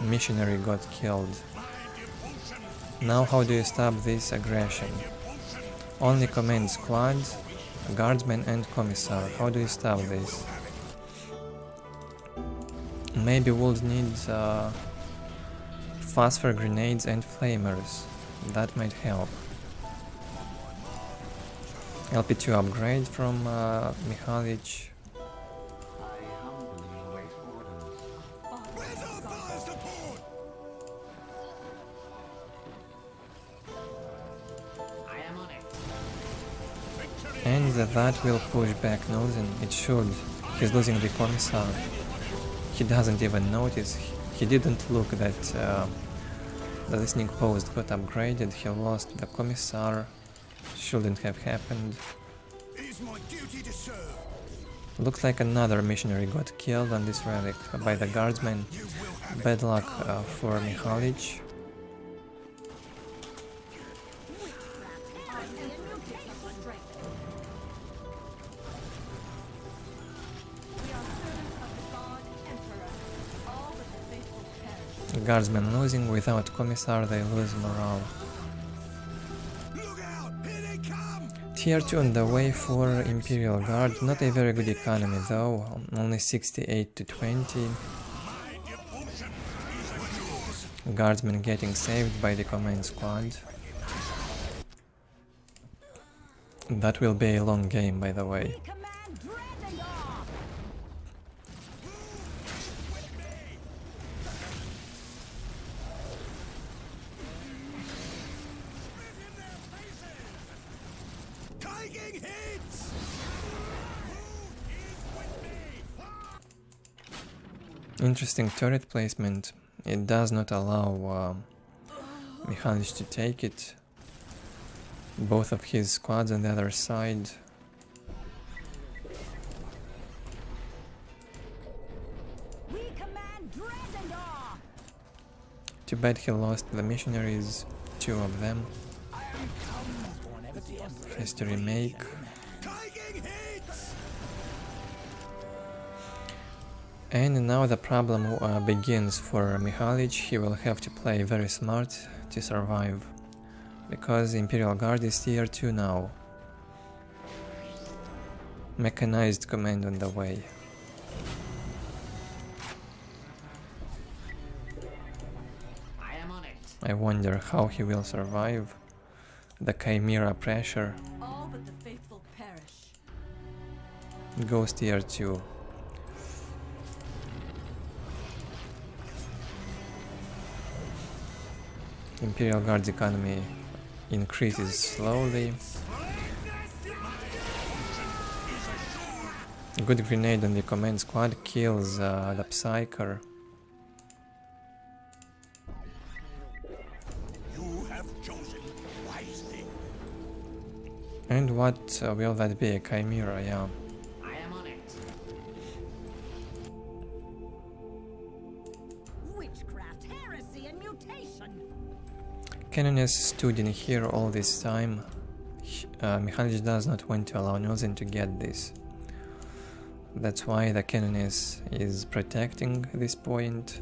missionary got killed. Now how do you stop this aggression? Only command squad, guardsman and commissar. How do you stop this? Maybe we'll need phosphor grenades and flamers. That might help. LP2 upgrade from Mixalich. And that will push back Nulzen. It should. He's losing the commissar. He doesn't even notice. He didn't look that the listening post got upgraded. He lost the commissar. Shouldn't have happened. Looks like another missionary got killed on this relic by the guardsman. Bad luck for Mixalich. Guardsmen losing. Without commissar they lose morale. Tier 2 on the way for Imperial Guard. Not a very good economy though, only 68 to 20. Guardsmen getting saved by the command squad. That will be a long game, by the way. Interesting turret placement. It does not allow Mixalich to take it. Both of his squads on the other side. Too bad he lost the missionaries, 2 of them. Has to remake. And now the problem begins for Mixalich. He will have to play very smart to survive, because Imperial Guard is tier 2 now. Mechanized command on the way. I wonder how he will survive the Chimera pressure. All but the faithful perish. Goes tier 2. Imperial Guard's economy increases slowly. Good grenade on the command squad kills the Psyker. And what will that be? A Chimera, yeah. Canoness stood in here all this time. Mixalich does not want to allow Nulzen to get this. That's why the Canoness is protecting this point.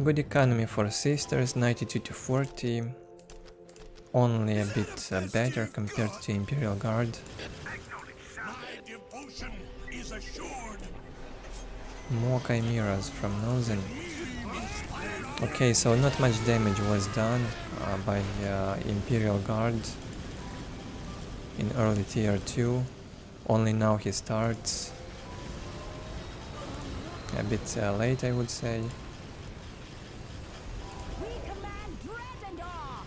Good economy for Sisters, 92 to 40. Only a bit better compared to Imperial Guard. More Chimeras from Nulzen. Okay, so not much damage was done by Imperial Guard in early tier 2. Only now he starts. A bit late, I would say. We command dread and awe.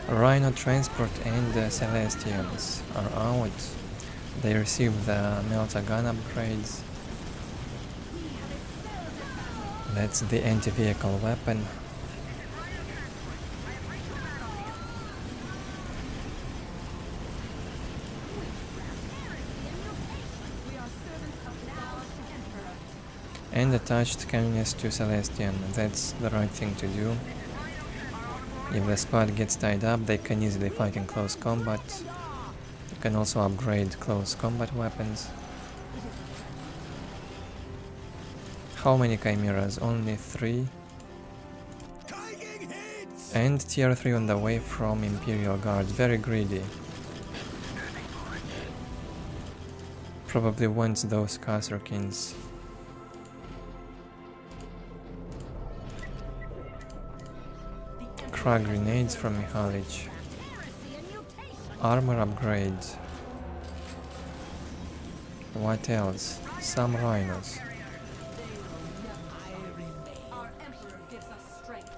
Rhino Transport and Celestians are out. They receive the Melta gun upgrades. That's the anti-vehicle weapon. And attached cannons to Celestian. That's the right thing to do. If the squad gets tied up, they can easily fight in close combat. You can also upgrade close combat weapons. How many chimeras? Only 3. And tier 3 on the way from Imperial Guard. Very greedy. Probably wants those Kasrkins. Crack grenades from Mixalich. Armor upgrades. What else? Some rhinos. Our Emperor gives us strength.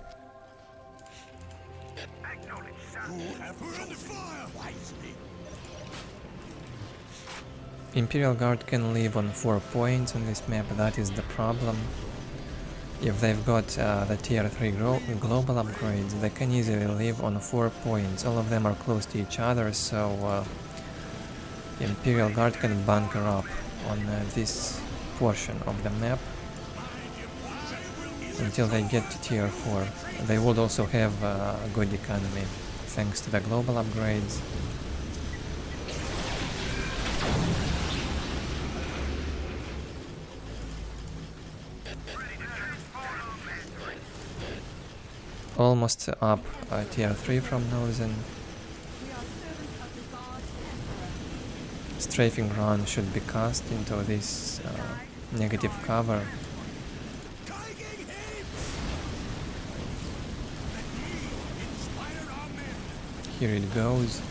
Imperial Guard can live on 4 points on this map, that is the problem. If they've got the tier 3 global upgrades, they can easily live on 4 points. All of them are close to each other, so Imperial Guard can bunker up on this portion of the map until they get to tier 4. They would also have a good economy thanks to the global upgrades. Almost up tier 3 from Nulzen. Strafing run should be cast into this negative cover. Here it goes.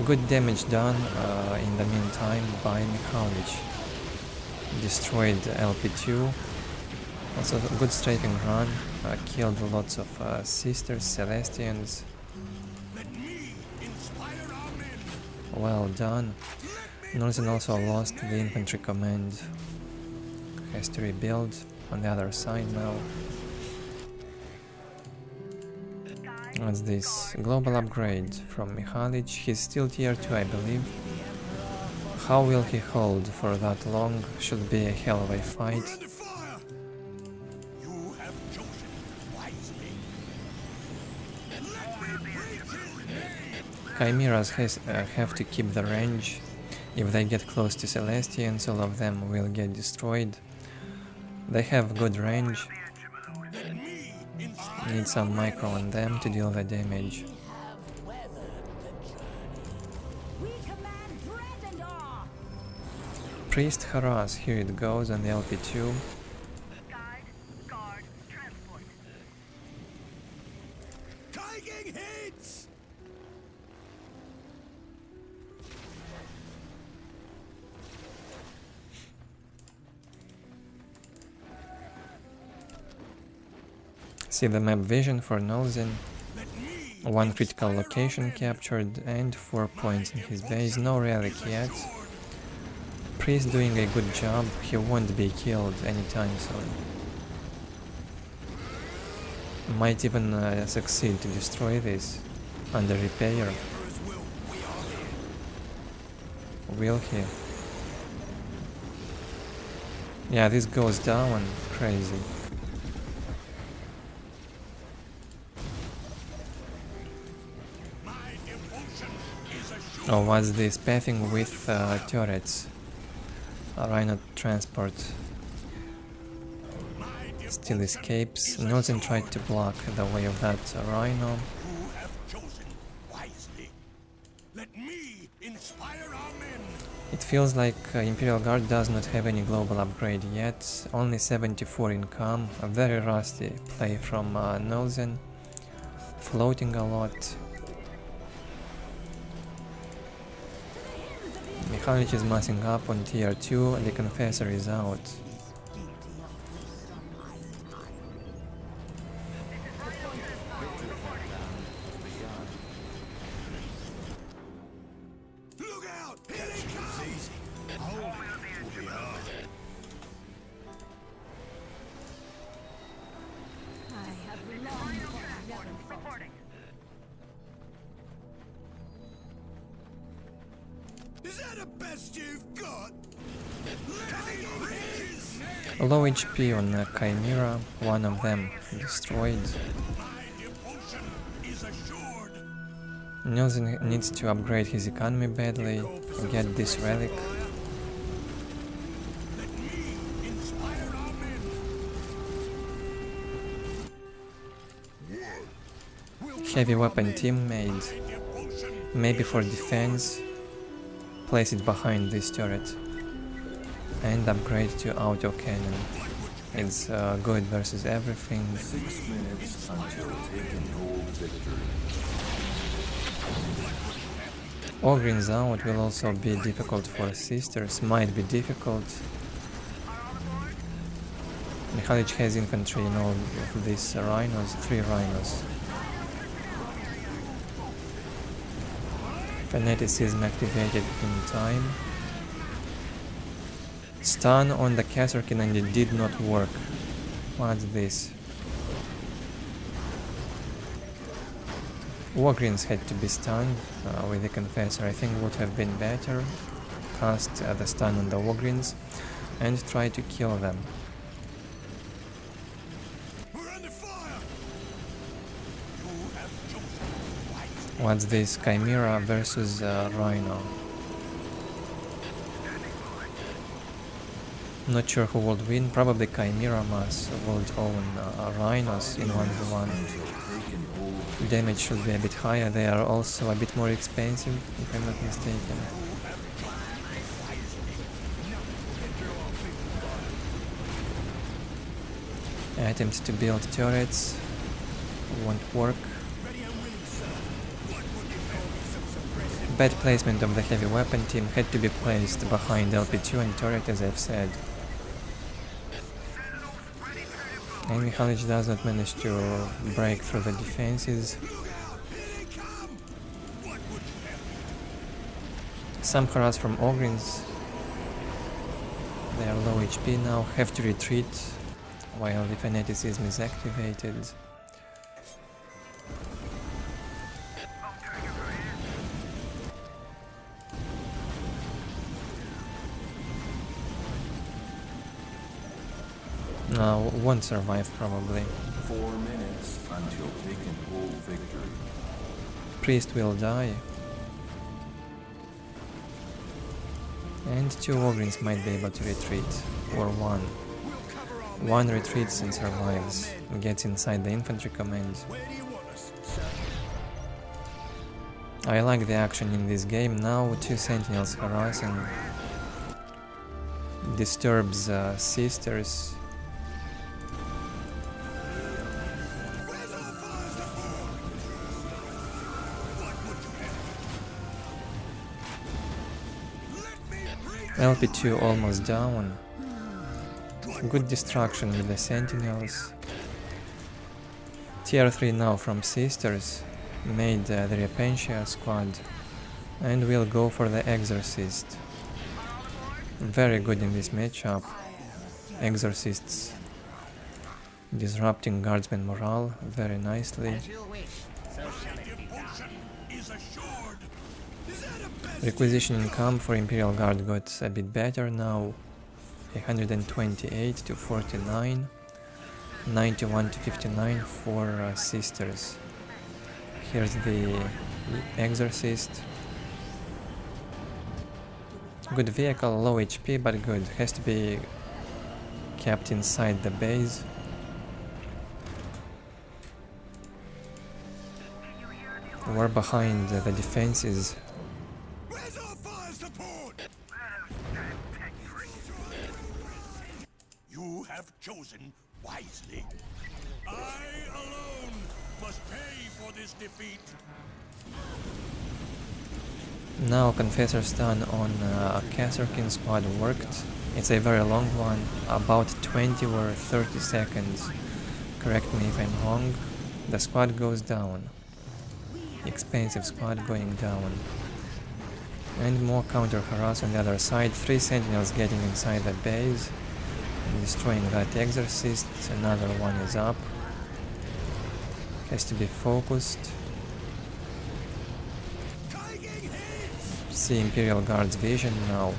Good damage done in the meantime by Mixalich. Destroyed LP2. Also good strafing run, killed lots of sisters, Celestians. Well done. Nulzen also lost the infantry command. Has to rebuild on the other side now. What's this? Global upgrade from Mixalich. He's still tier 2, I believe. How will he hold for that long? Should be a hell of a fight. Chimeras have to keep the range. If they get close to Celestians, all of them will get destroyed. They have good range. Need some micro on them to deal the damage. Priest harass, here it goes on the LP2. See the map vision for Nulzen. 1 critical location captured and 4 points in his base, no relic yet. Priest doing a good job, he won't be killed anytime soon. Might even succeed to destroy this under repair. Will he? Yeah, this goes down crazy. Oh, what's this? Pathing with turrets. Rhino transport. Still escapes. Nulzen tried to block the way of that Rhino. It feels like Imperial Guard does not have any global upgrade yet. Only 74 income. A very rusty play from Nulzen. floating a lot. Mixalich is massing up on tier 2, the Confessor is out. Low HP on Chimera, one of them destroyed. Nulzen needs to upgrade his economy badly, get this relic. Heavy weapon team made, maybe for defense, place it behind this turret. And upgrade to auto cannon. It's good versus everything. 6 minutes until taking hold victory. Ogrin's out will also be difficult for sisters, might be difficult. Mixalich has infantry in all of these rhinos, 3 rhinos. Fanaticism activated in time. Stun on the Casterkin and it did not work. What's this? Wargreens had to be stunned with the Confessor. I think would have been better. Cast the stun on the Wargreens and try to kill them. What's this? Chimera versus Rhino. Not sure who would win, probably Chimera Mass would own Rhinos in 1v1. Damage should be a bit higher, they are also a bit more expensive, if I'm not mistaken. Attempts to build turrets won't work. Bad placement of the heavy weapon team, had to be placed behind LP2 and turret, as I've said. And Mixalich does not manage to break through the defenses. Some harass from Ogryns. They are low HP now, have to retreat while the Fanaticism is activated. Won't survive probably. 4 minutes until taking hold victory. Priest will die. And 2 Ogryns might be able to retreat. Or 1. 1 retreats and survives. Gets inside the infantry command. I like the action in this game. Now 2 sentinels harassing. Disturbs sisters. LP2 almost down. Good destruction with the sentinels. Tier 3 now from sisters. Made the Repentia squad. And we'll go for the Exorcist. Very good in this matchup. Exorcists disrupting guardsman morale very nicely. Requisition income for Imperial Guard got a bit better now. 128 to 49, 91 to 59 for sisters. Here's the Exorcist. Good vehicle, low HP, but good. Has to be kept inside the base. We're behind the defenses. You have chosen wisely. I alone must pay for this defeat. Now Confessor stun on Kasserkin squad worked. It's a very long one, about 20 or 30 seconds. Correct me if I'm wrong. The squad goes down. Expensive squad going down. And more counter harass on the other side. 3 sentinels getting inside the base. Destroying that exorcist. Another one is up. Has to be focused. See Imperial Guard's vision now.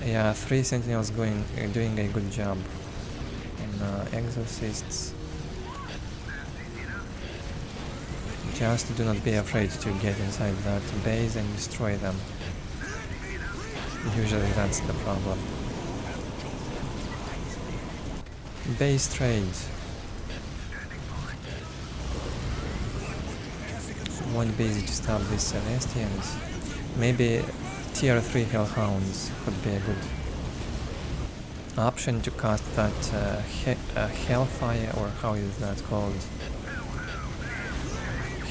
Yeah, 3 sentinels doing a good job. And exorcists. Just do not be afraid to get inside that base and destroy them. Usually that's the problem. Base trade. Won't be easy to stop these Celestians. Maybe tier 3 Hellhounds could be a good option to cast that Hellfire, or how is that called?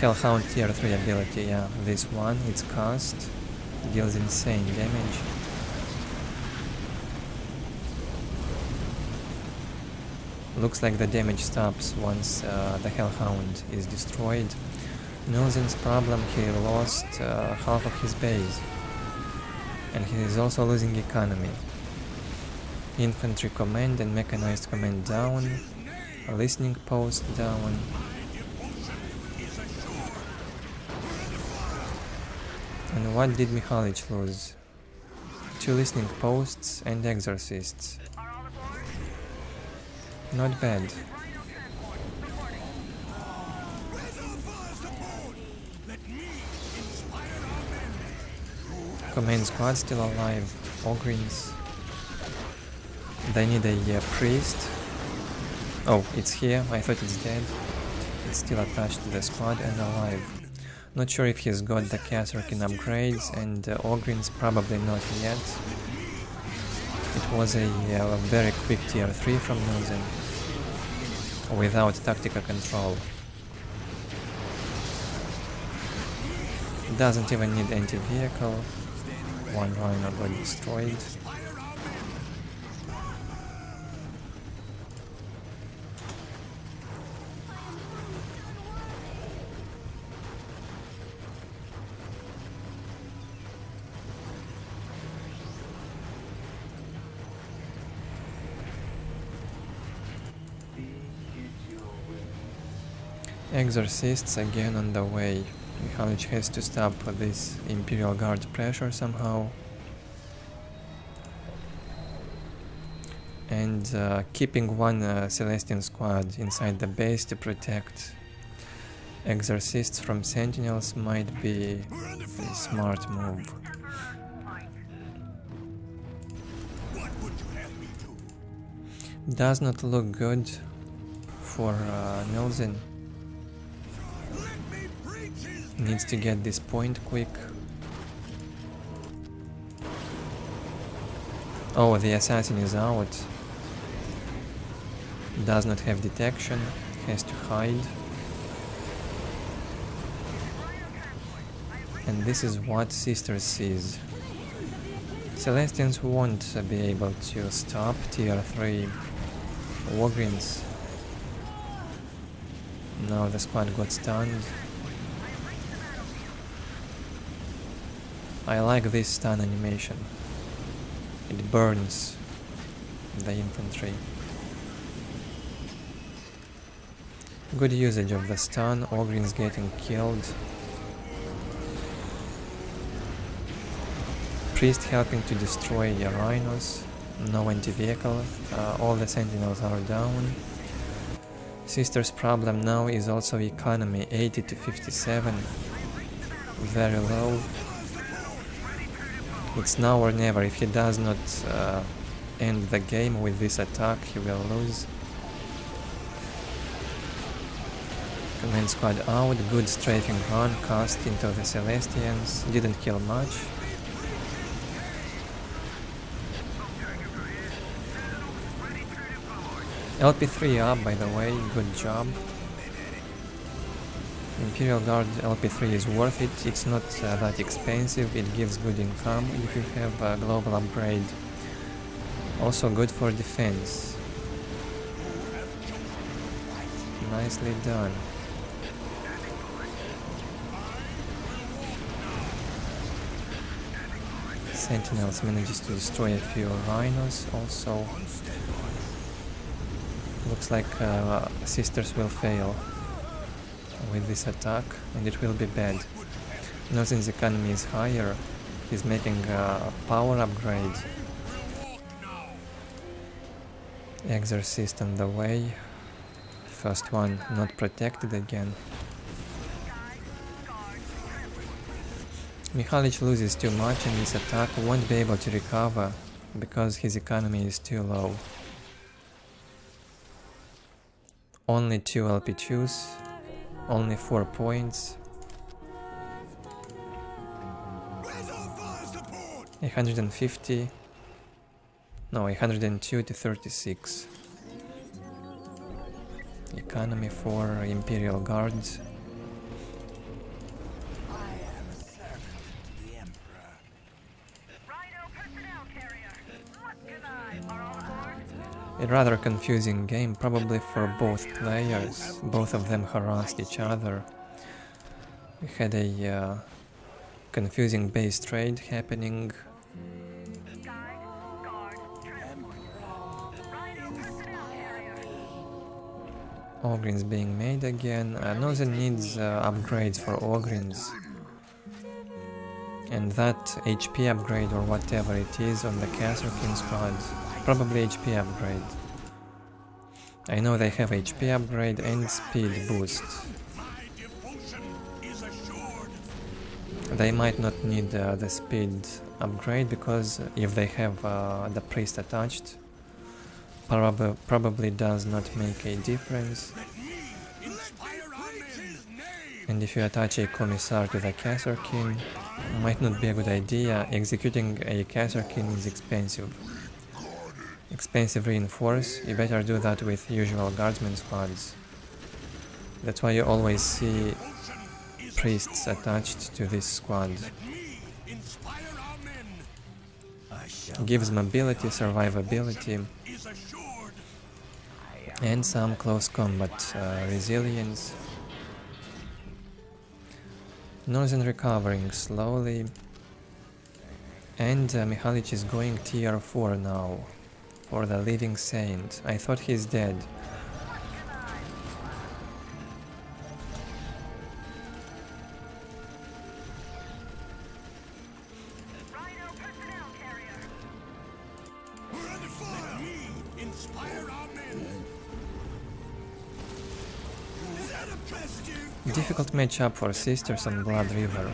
Hellhound tier 3 ability, yeah, this one, it's cast, deals insane damage. Looks like the damage stops once the Hellhound is destroyed. Nulzen's problem, he lost half of his base. And he is also losing economy. Infantry command and mechanized command down. A listening post down. And what did Mixalich lose? 2 listening posts and exorcists. Not bad. Command squad still alive. Ogrins. They need a priest. Oh, it's here. I thought it's dead. It's still attached to the squad and alive. Not sure if he's got the Kasserkin upgrades, and Ogrins probably not yet. It was a very quick tier 3 from Nulzen, without tactical control. Doesn't even need anti-vehicle. One rhino got destroyed. Exorcists again on the way. Mixalich has to stop this Imperial Guard pressure somehow. And keeping one Celestian squad inside the base to protect Exorcists from Sentinels might be a smart move. Does not look good for Nulzen. Needs to get this point quick. Oh, the assassin is out. Does not have detection. Has to hide. And this is what Sister sees. Celestians won't be able to stop tier 3 Ogrins. Now the squad got stunned. I like this stun animation. It burns the infantry. Good usage of the stun, Ogrins getting killed. Priest helping to destroy the rhinos. No anti-vehicle, all the sentinels are down. Sister's problem now is also economy, 80 to 57. Very low. It's now or never. If he does not end the game with this attack, he will lose. Command squad out, good strafing run, cast into the Celestians, didn't kill much. LP3 up, by the way, good job. Imperial Guard LP3 is worth it, it's not that expensive, it gives good income if you have a global upgrade. Also good for defense. Nicely done. Sentinels manages to destroy a few rhinos also. Looks like Sisters will fail with this attack, and it will be bad. Nulzen's economy is higher, he's making a power upgrade. Exorcist on the way. First one not protected again. Mixalich loses too much in this attack, won't be able to recover because his economy is too low. Only 2 LP2s, only 4 points. 150. No, 102 to 36. Economy for Imperial Guards. A rather confusing game, probably for both players. Both of them harassed each other. We had a confusing base trade happening. Ogrins being made again. Nulzen needs upgrades for Ogrins. And that HP upgrade or whatever it is on the Kasrkin squad. Probably HP upgrade. I know they have HP upgrade and speed boost. They might not need the speed upgrade because if they have the priest attached, probably does not make a difference. And if you attach a commissar to the Kasrkin, might not be a good idea. Executing a Kasrkin is expensive. Expensive reinforce, you better do that with usual guardsman squads. That's why you always see priests attached to this squad. Gives mobility, survivability, and some close combat resilience. Nulzen recovering slowly, and Mixalich is going tier 4 now. For the living saint. I thought he's dead. Difficult matchup for Sisters on Blood River.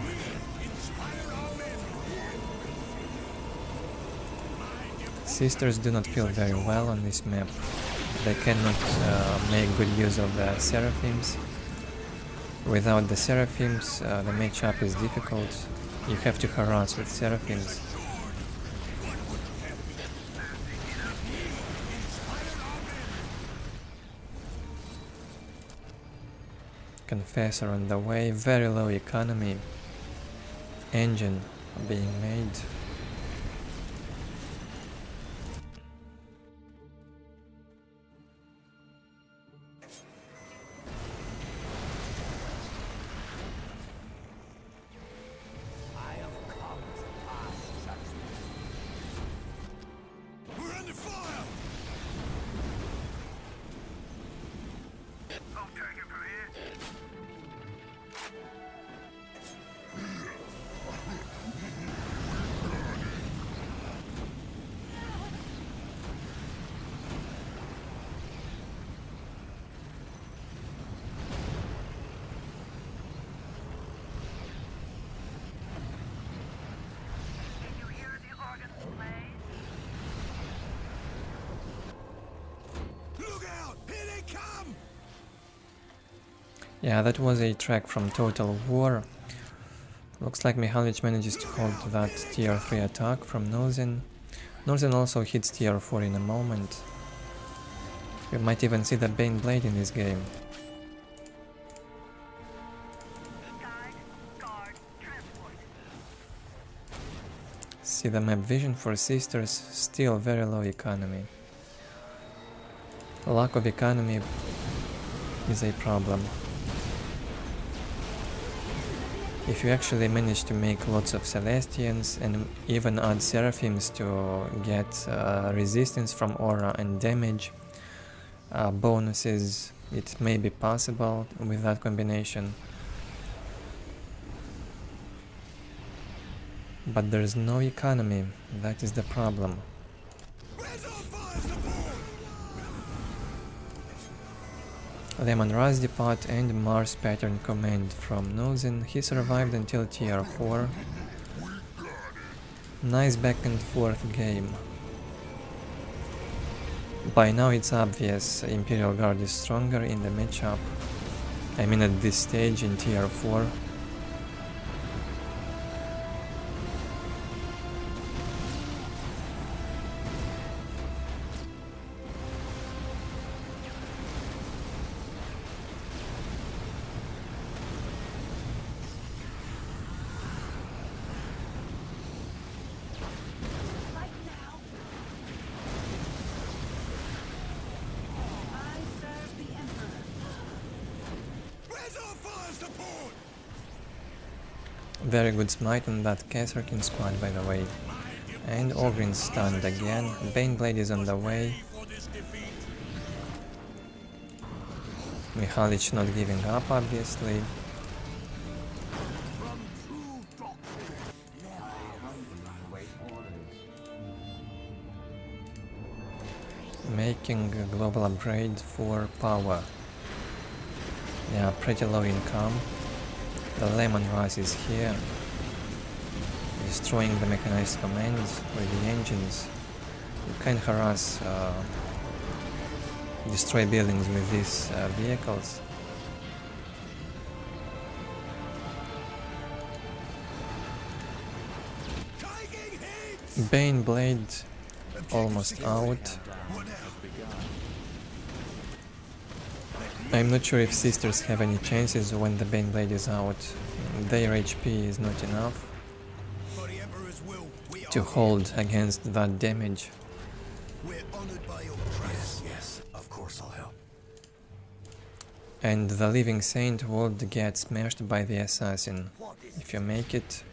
Sisters do not feel very well on this map. They cannot make good use of the Seraphims. Without the Seraphims, the matchup is difficult. You have to harass with Seraphims. Confessor on the way, very low economy. Engine being made. Yeah, that was a track from Total War. Looks like Mixalich manages to hold that tier 3 attack from Nulzen. Nulzen also hits tier 4 in a moment. We might even see the Bane Blade in this game. See the map vision for Sisters, still very low economy. Lack of economy is a problem. If you actually manage to make lots of Celestians and even add Seraphims to get resistance from aura and damage bonuses, it may be possible with that combination. But there's no economy, that is the problem. Lemon Raz Depot and Mars Pattern Command from Nulzen. He survived until tier 4. Nice back and forth game. By now it's obvious Imperial Guard is stronger in the matchup. I mean at this stage in tier 4. Very good smite on that Kasserkin squad, by the way. And Ogryn stunned again. Baneblade is on the way. Mixalich not giving up, obviously. Making a global upgrade for power. Yeah, pretty low income. The Lemon Rise is here, destroying the mechanized commands with the engines. You can harass, destroy buildings with these vehicles. Bane Blade almost out. I'm not sure if Sisters have any chances when the Bane Blade is out. Their HP is not enough to hold against that damage. Yes, of course I'll help. And the Living Saint would get smashed by the Assassin. If you make it,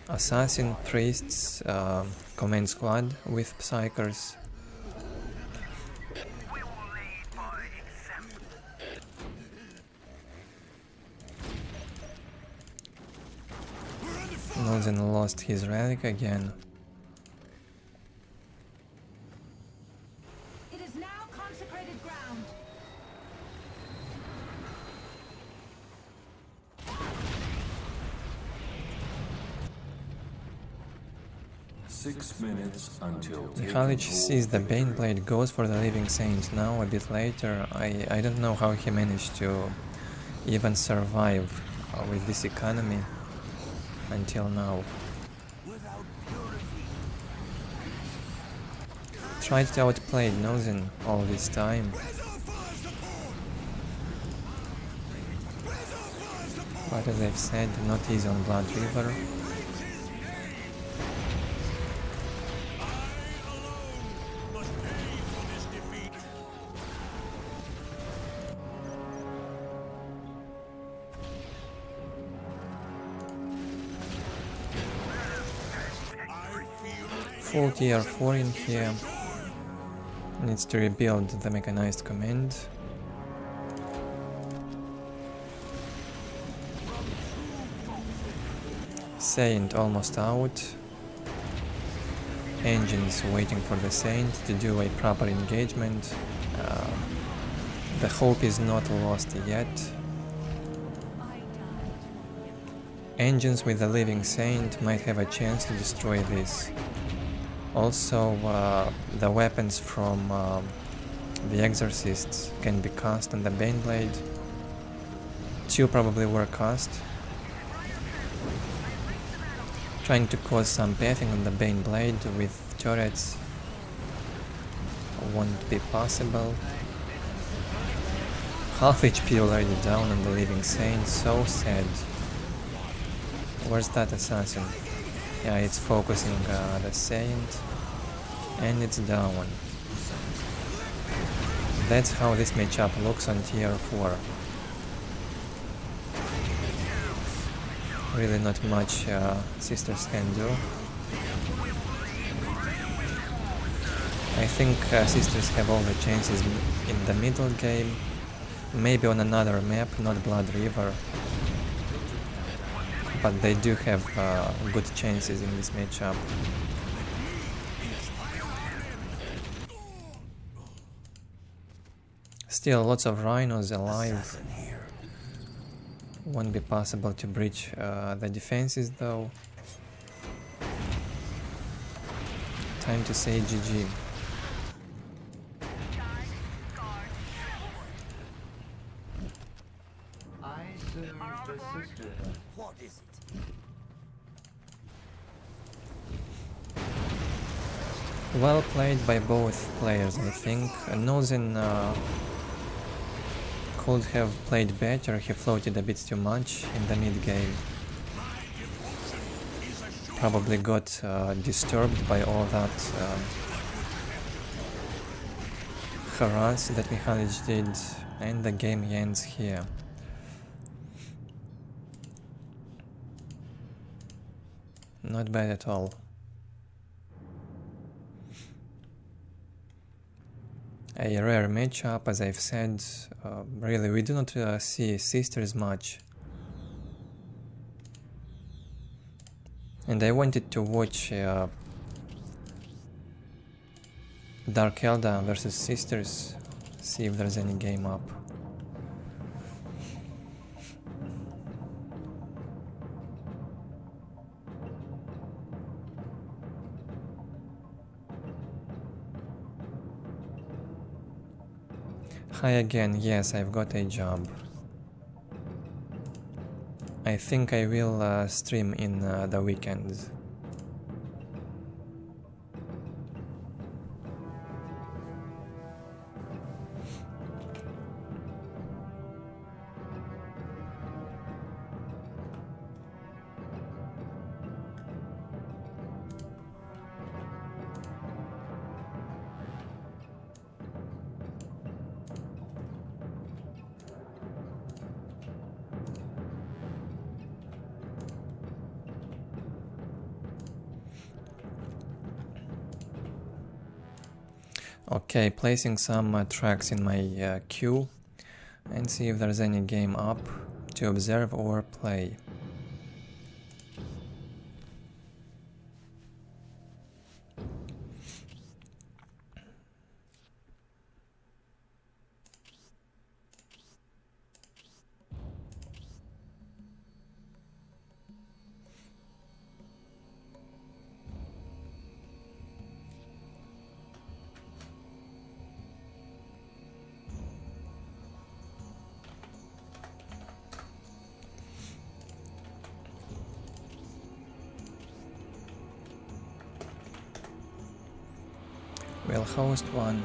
Assassin, Priests, Command Squad with Psychers. Nulzen lost his relic again. It is now consecrated ground. Six minutes until Mixalich sees the Baneblade, goes for the Living Saint now a bit later. I don't know how he managed to even survive with this economy until now. Tried to outplay Nulzen all this time. But as I've said, not easy on Blood River. Full tier 4 in here. Needs to rebuild the mechanized command. Saint almost out. Engines waiting for the Saint to do a proper engagement. The hope is not lost yet. Engines with the Living Saint might have a chance to destroy this. Also, the weapons from the Exorcists can be cast on the Baneblade. 2 probably were cast. Trying to cause some pathing on the Baneblade with turrets. won't be possible. Half HP already down on the Living Saint, so sad. Where's that assassin? Yeah, it's focusing the Saint, and it's down. That's how this matchup looks on tier 4. Really not much sisters can do. I think sisters have all the chances in the middle game. Maybe on another map, not Blood River. But they do have good chances in this matchup. Still lots of rhinos alive. Won't be possible to breach the defenses though. Time to say GG. I serve the sisterhood. What is it? Well played by both players, I think. Nulzen could have played better, he floated a bit too much in the mid game. Probably got disturbed by all that harass that Mixalich did, and the game ends here. Not bad at all. A rare matchup, as I've said. Really, we do not see sisters much. And I wanted to watch Dark Eldar versus sisters, see if there's any game up. Hi again, yes, I've got a job. I think I will stream in the weekends. Okay, placing some tracks in my queue and see if there's any game up to observe or play. We'll host one.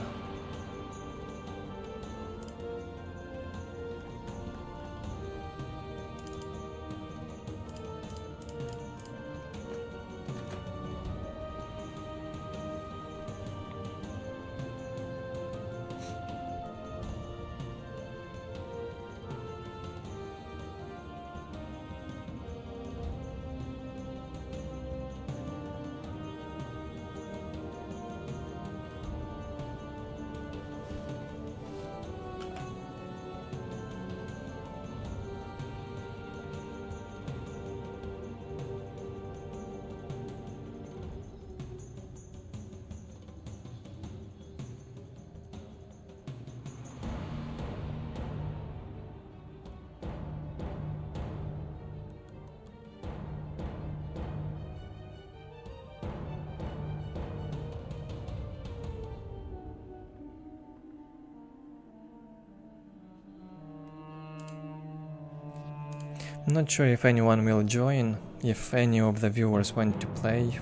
Not sure if anyone will join. If any of the viewers want to play,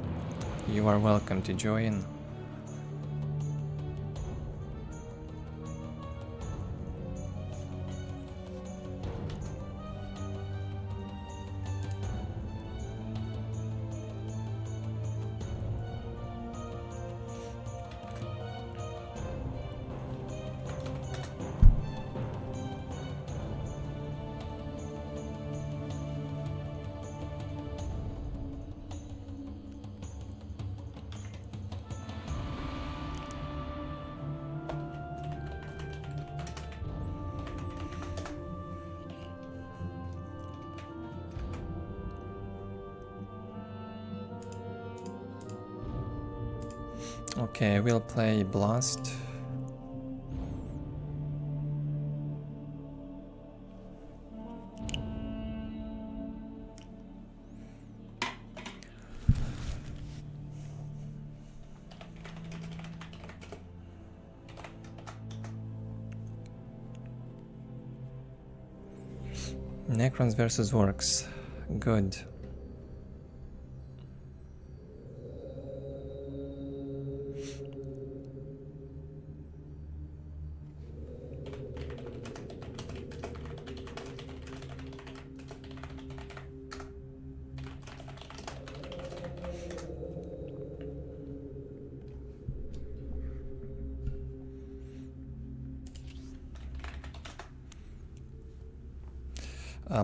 you are welcome to join. Okay, I will play Blast. Necrons versus Orcs. Good.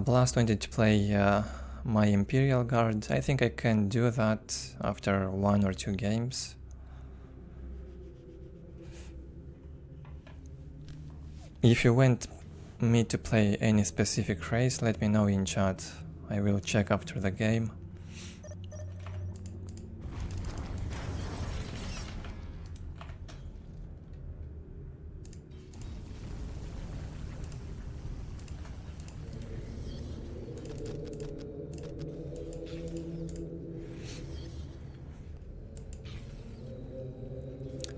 Blast wanted to play my Imperial Guard. I think I can do that after 1 or 2 games. If you want me to play any specific race, let me know in chat. I will check after the game.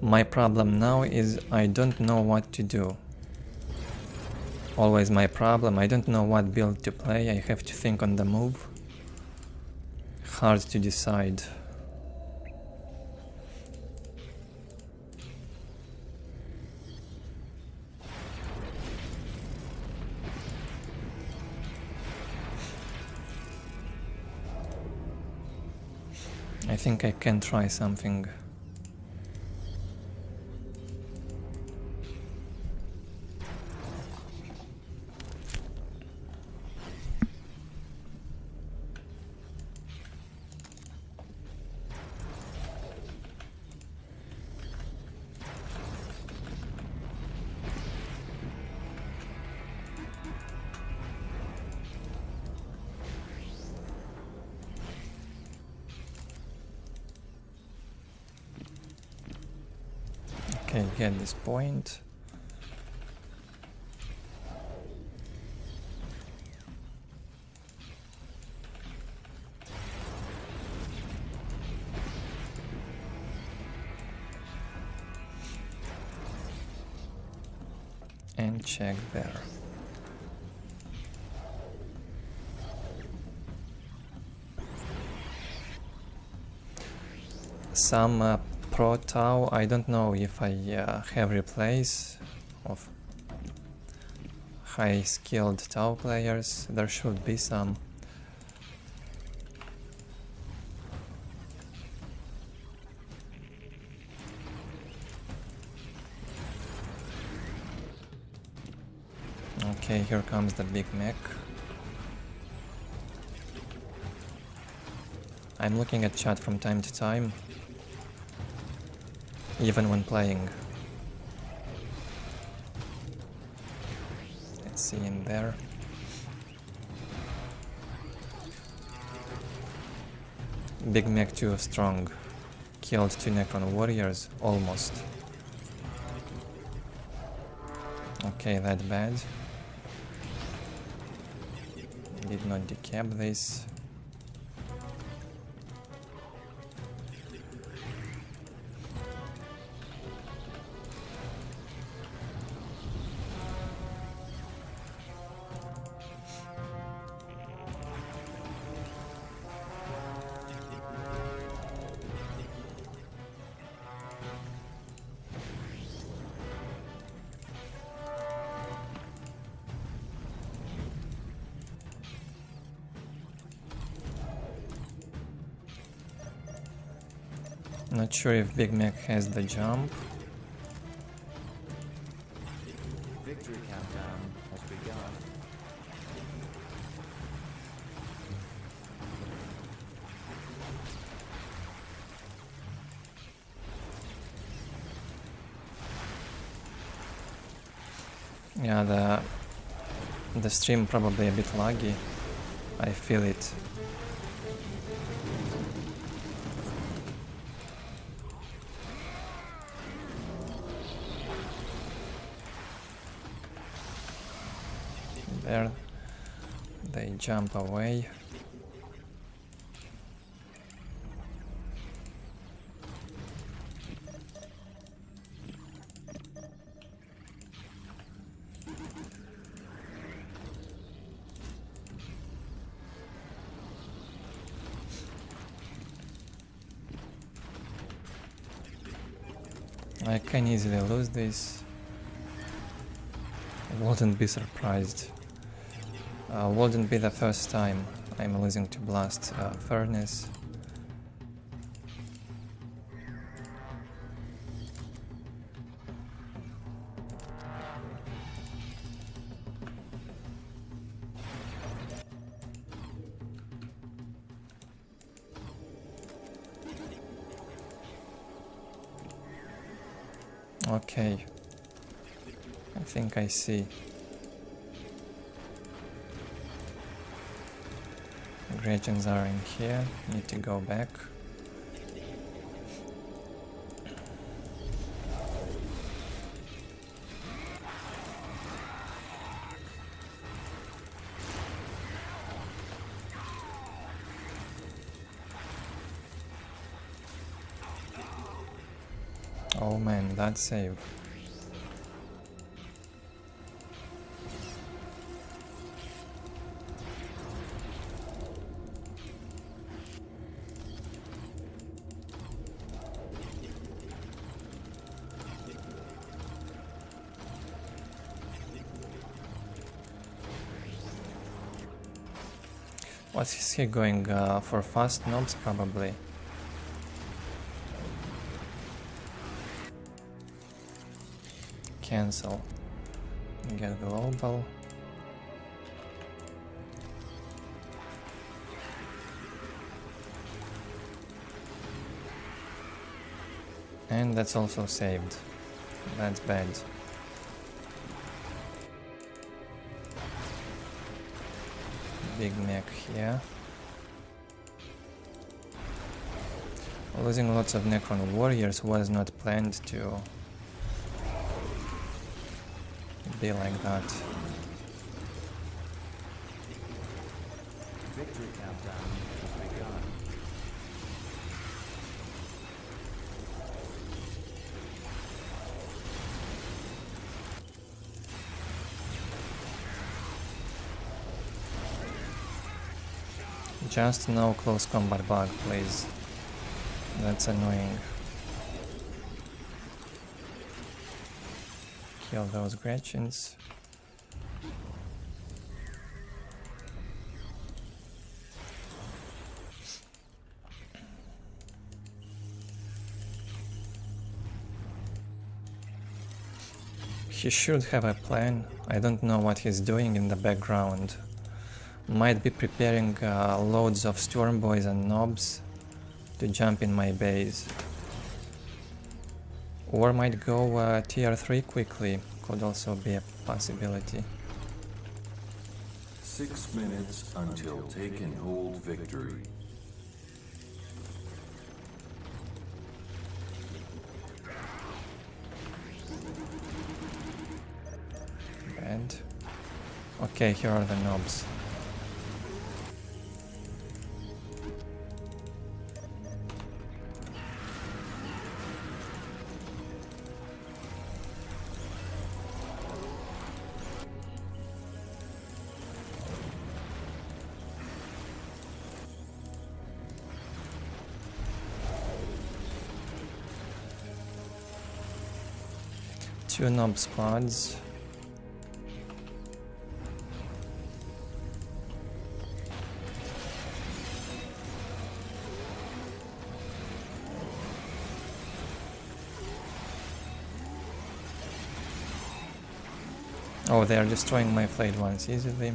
My problem now is I don't know what to do. Always my problem, I don't know what build to play, I have to think on the move. Hard to decide. I think I can try something. Okay, get this point. And check there. Some Pro Tau, I don't know if I have replays of high skilled Tau players, there should be some. Okay, here comes the big mech. I'm looking at chat from time to time, even when playing. Let's see in there. Big mech too strong. Killed 2 Necron warriors, almost. Okay, that bad. Did not decap this. Not sure if Big Mac has the jump. Victory countdown has begun. Yeah, the stream probably a bit laggy. I feel it. There, they jump away. I can easily lose this. Wouldn't be surprised. Wouldn't be the first time I'm losing to TheBlastFurnace. Okay, I think I see. Gretchens are in here, need to go back. Oh man, that save. What is he going for? Fast knobs probably. Cancel. Get global. And that's also saved. That's bad. Big mech here. Losing lots of Necron warriors was not planned to be like that. Victory countdown has begun. Just no close combat bug, please. That's annoying. Kill those Gretchens. He should have a plan. I don't know what he's doing in the background. Might be preparing loads of Storm Boys and Nobs to jump in my base. Or might go tier 3 quickly, could also be a possibility. 6 minutes until take and hold victory. Bad. Okay, here are the Nobs. Two Nob squads. Oh, they are destroying my flayed ones easily.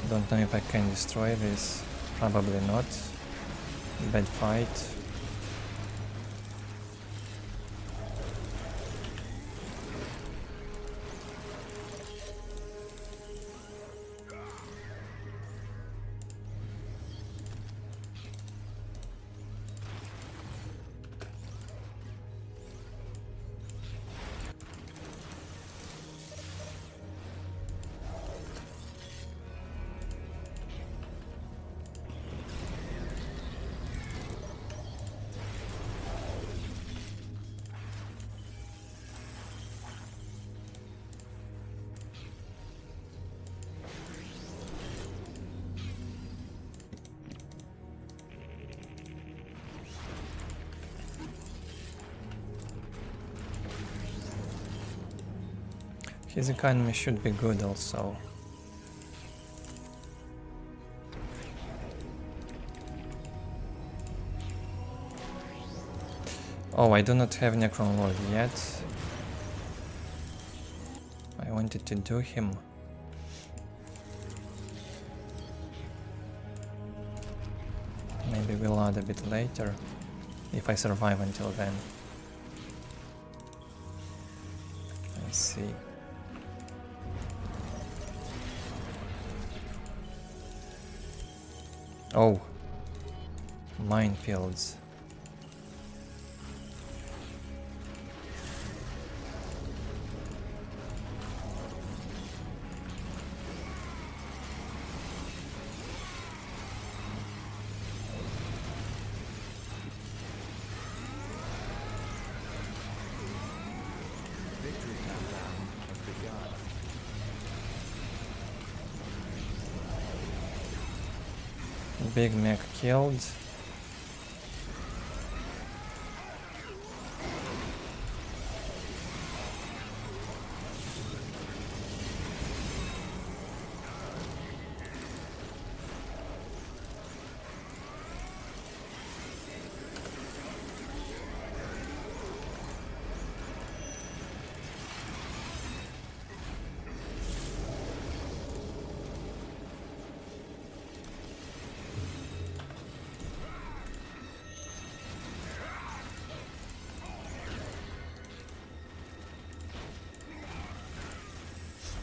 Don't know if I can destroy this. Probably not. Bad fight. His economy should be good also. Oh, I do not have Necron Lord yet. I wanted to do him. Maybe we'll add a bit later, if I survive until then. Let's see. Oh, minefields. Big mech killed.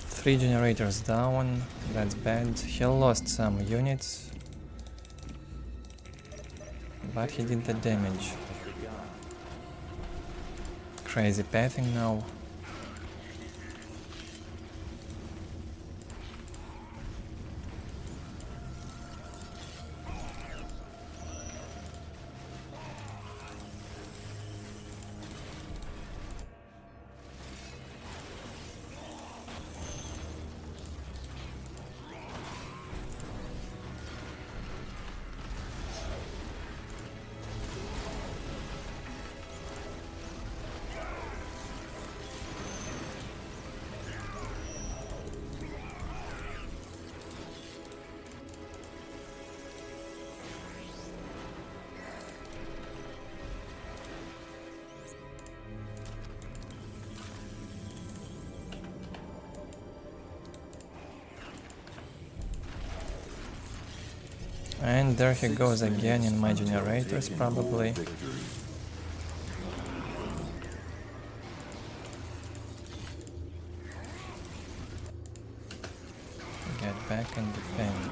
Three generators down, that's bad. He lost some units, but he did the damage. Crazy pathing now. And there he goes again in my generators, probably. Get back and defend.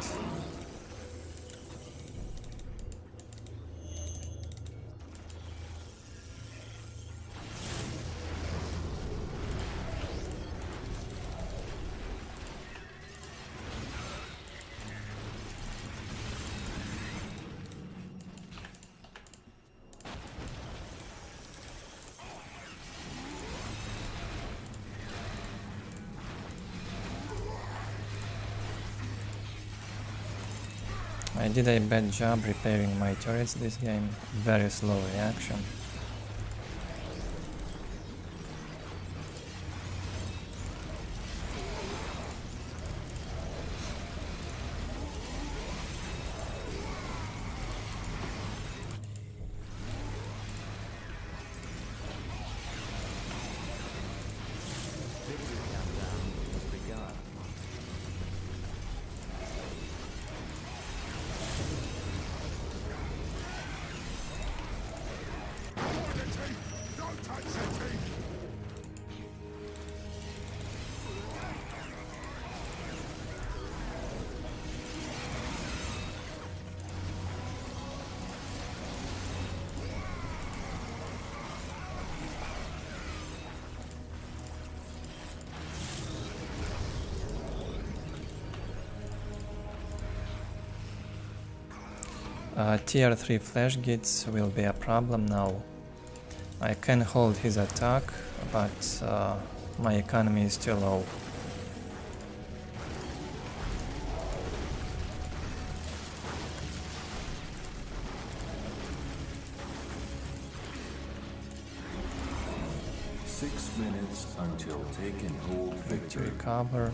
I did a bad job repairing my turrets this game, very slow reaction. Tier 3 flash gits will be a problem now. I can hold his attack, but my economy is too low. 6 minutes until take and hold To victory. recover.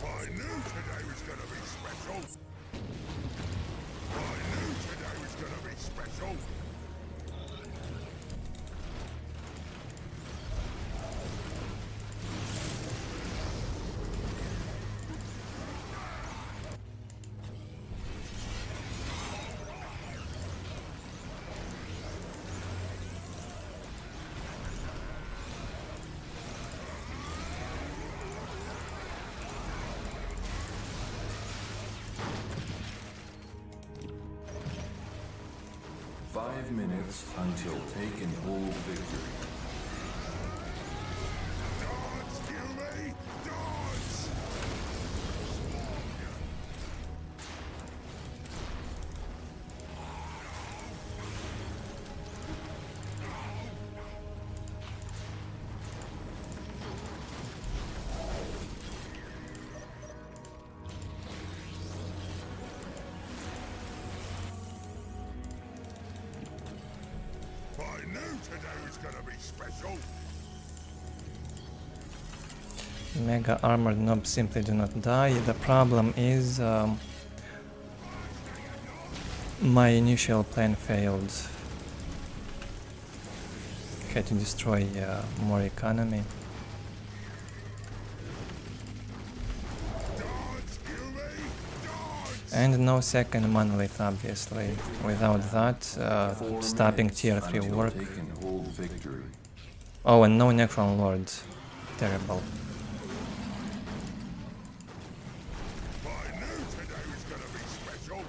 I knew today was gonna be special. I knew today was gonna be special. Five minutes until take and hold victory. Dodge, kill me! Dodge! I knew today was gonna be special. Mega armored knobs simply do not die. The problem is my initial plan failed. Had to destroy more economy. Dodge, kill me! Dodge! And no second monolith, obviously. Without that, 4 stopping minutes tier 3 until work. take and hold victory. Oh, and no Necron Lord. Terrible. I knew today was gonna be special.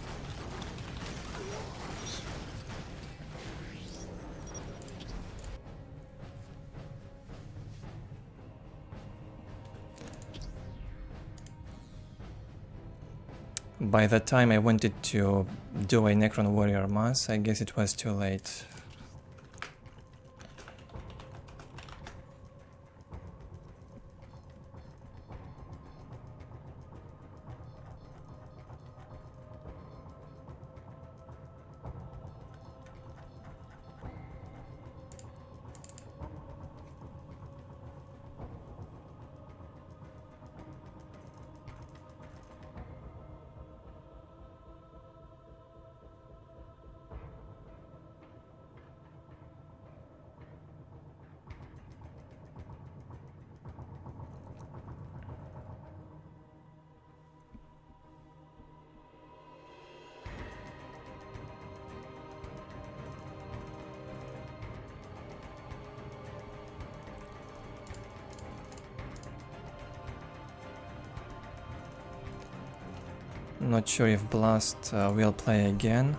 By the time I wanted to do a Necron Warrior mass, I guess it was too late. Not sure if Blast will play again.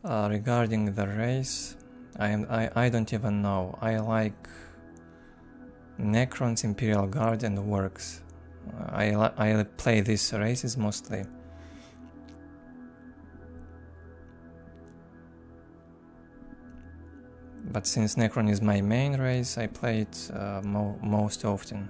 Regarding the race, I don't even know. I like Necrons, Imperial Guard and Works. I play these races mostly. But since Necron is my main race, I play it most often.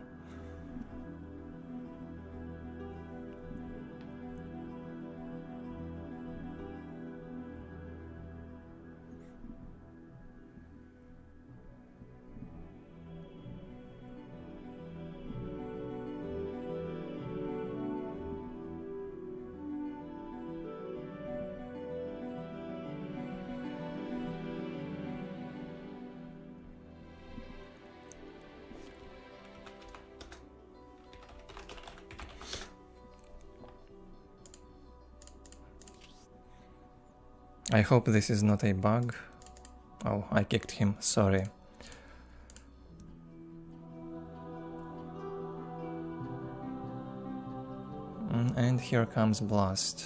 I hope this is not a bug. Oh, I kicked him, sorry. And here comes Blast.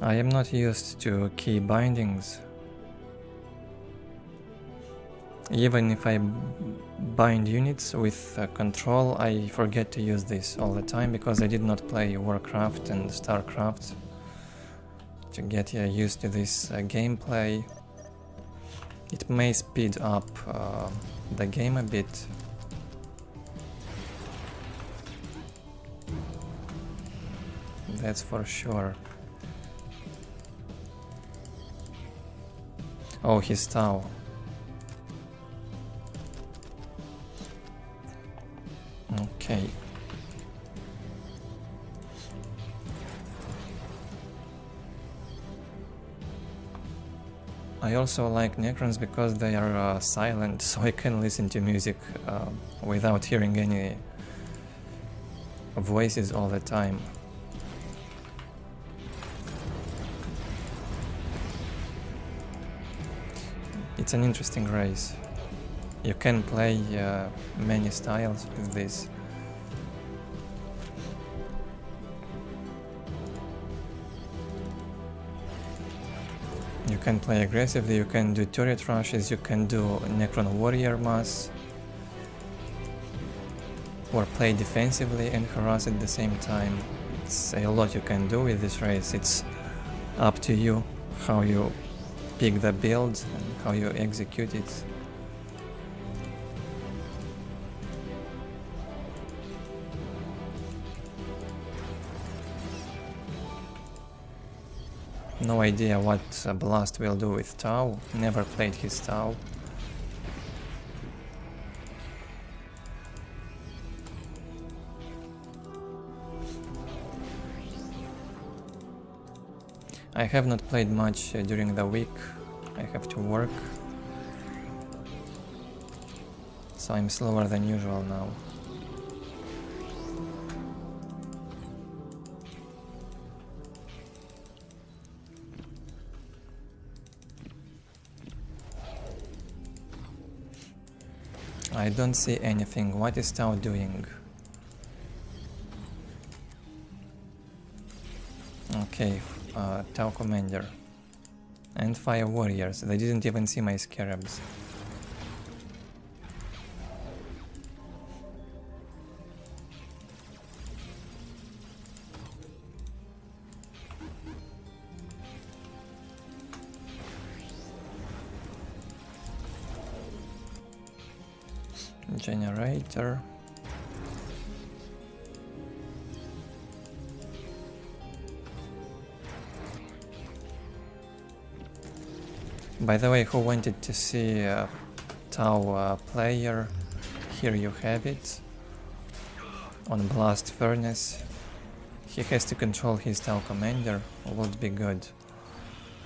I am not used to key bindings. Even if I bind units with control, I forget to use this all the time because I did not play Warcraft and Starcraft to get used to this gameplay. It may speed up the game a bit. That's for sure. Oh, he's Tau. Okay. I also like Necrons because they are silent, so I can listen to music without hearing any voices all the time. It's an interesting race. You can play many styles with this. You can play aggressively, you can do turret rushes, you can do Necron warrior mass, or play defensively and harass at the same time. It's a lot you can do with this race. It's up to you how you pick the build and how you execute it. No idea what Blast will do with Tau, never played his Tau. I have not played much during the week, I have to work, so I'm slower than usual now. I don't see anything. What is Tau doing? Okay, Tau Commander. And Fire Warriors. They didn't even see my Scarabs. Generator. By the way, who wanted to see Tau player, here you have it. On TheBlastFurnace. He has to control his Tau commander, would be good.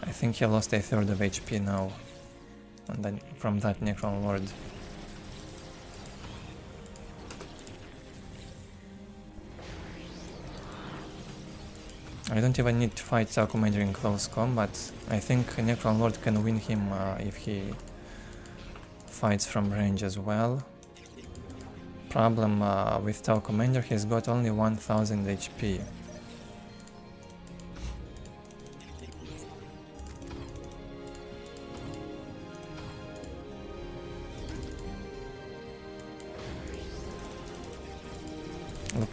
I think he lost a third of HP now, and then from that Necron Lord. I don't even need to fight Tau Commander in close combat. I think Necron Lord can win him if he fights from range as well. Problem with Tau Commander, he's got only 1000 HP.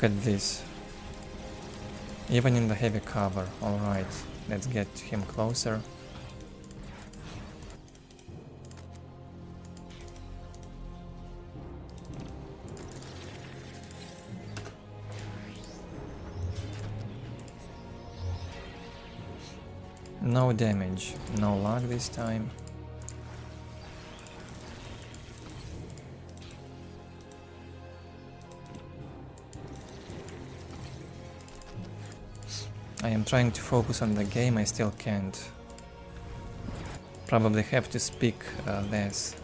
Look at this. Even in the heavy cover. Alright, let's get him closer. No damage, no lag this time. I am trying to focus on the game, I still can't. Probably have to speak less.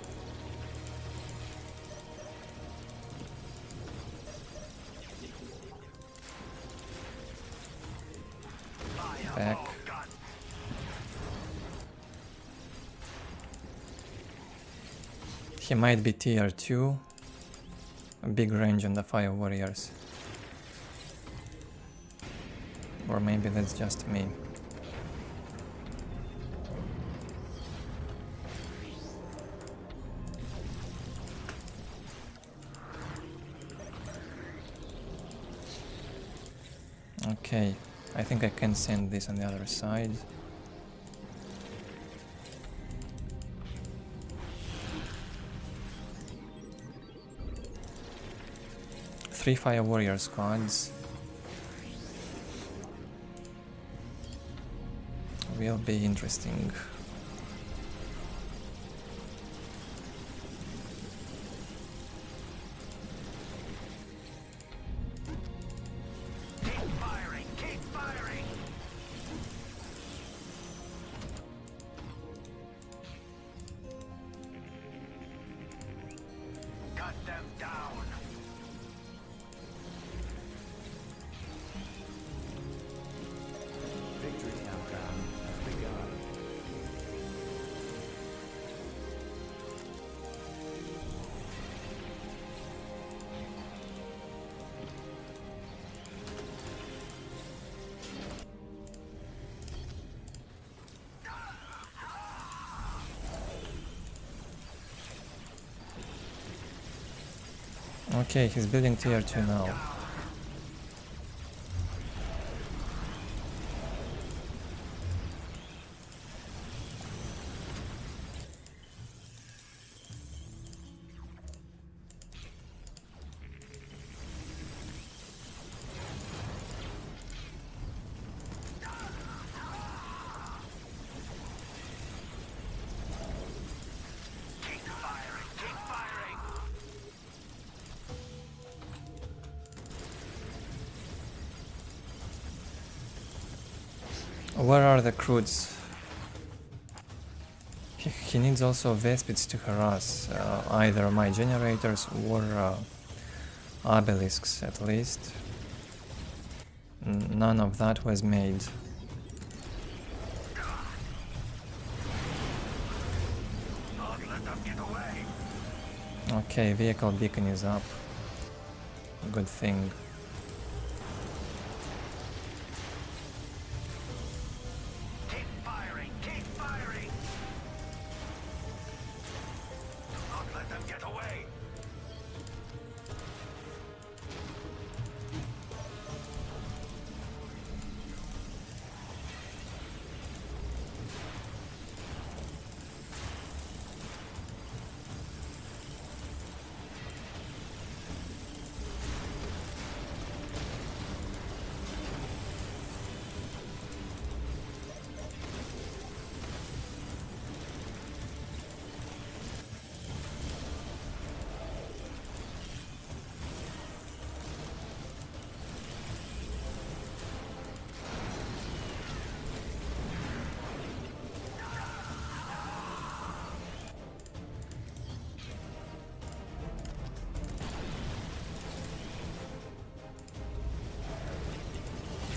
Back. He might be tier 2. A big range on the fire warriors. Or maybe that's just me. Okay, I think I can send this on the other side. Three fire warrior squads. Will be interesting. Keep firing, keep firing. Cut them down. Victory countdown has begun. Okay, he's building tier 2 now. Keep firing, keep firing. Where are the crudes? He needs also Vespids to harass either my generators or obelisks at least. None of that was made. Don't let them get away. Okay, vehicle beacon is up. Good thing. Keep firing, keep firing. Don't let them get away.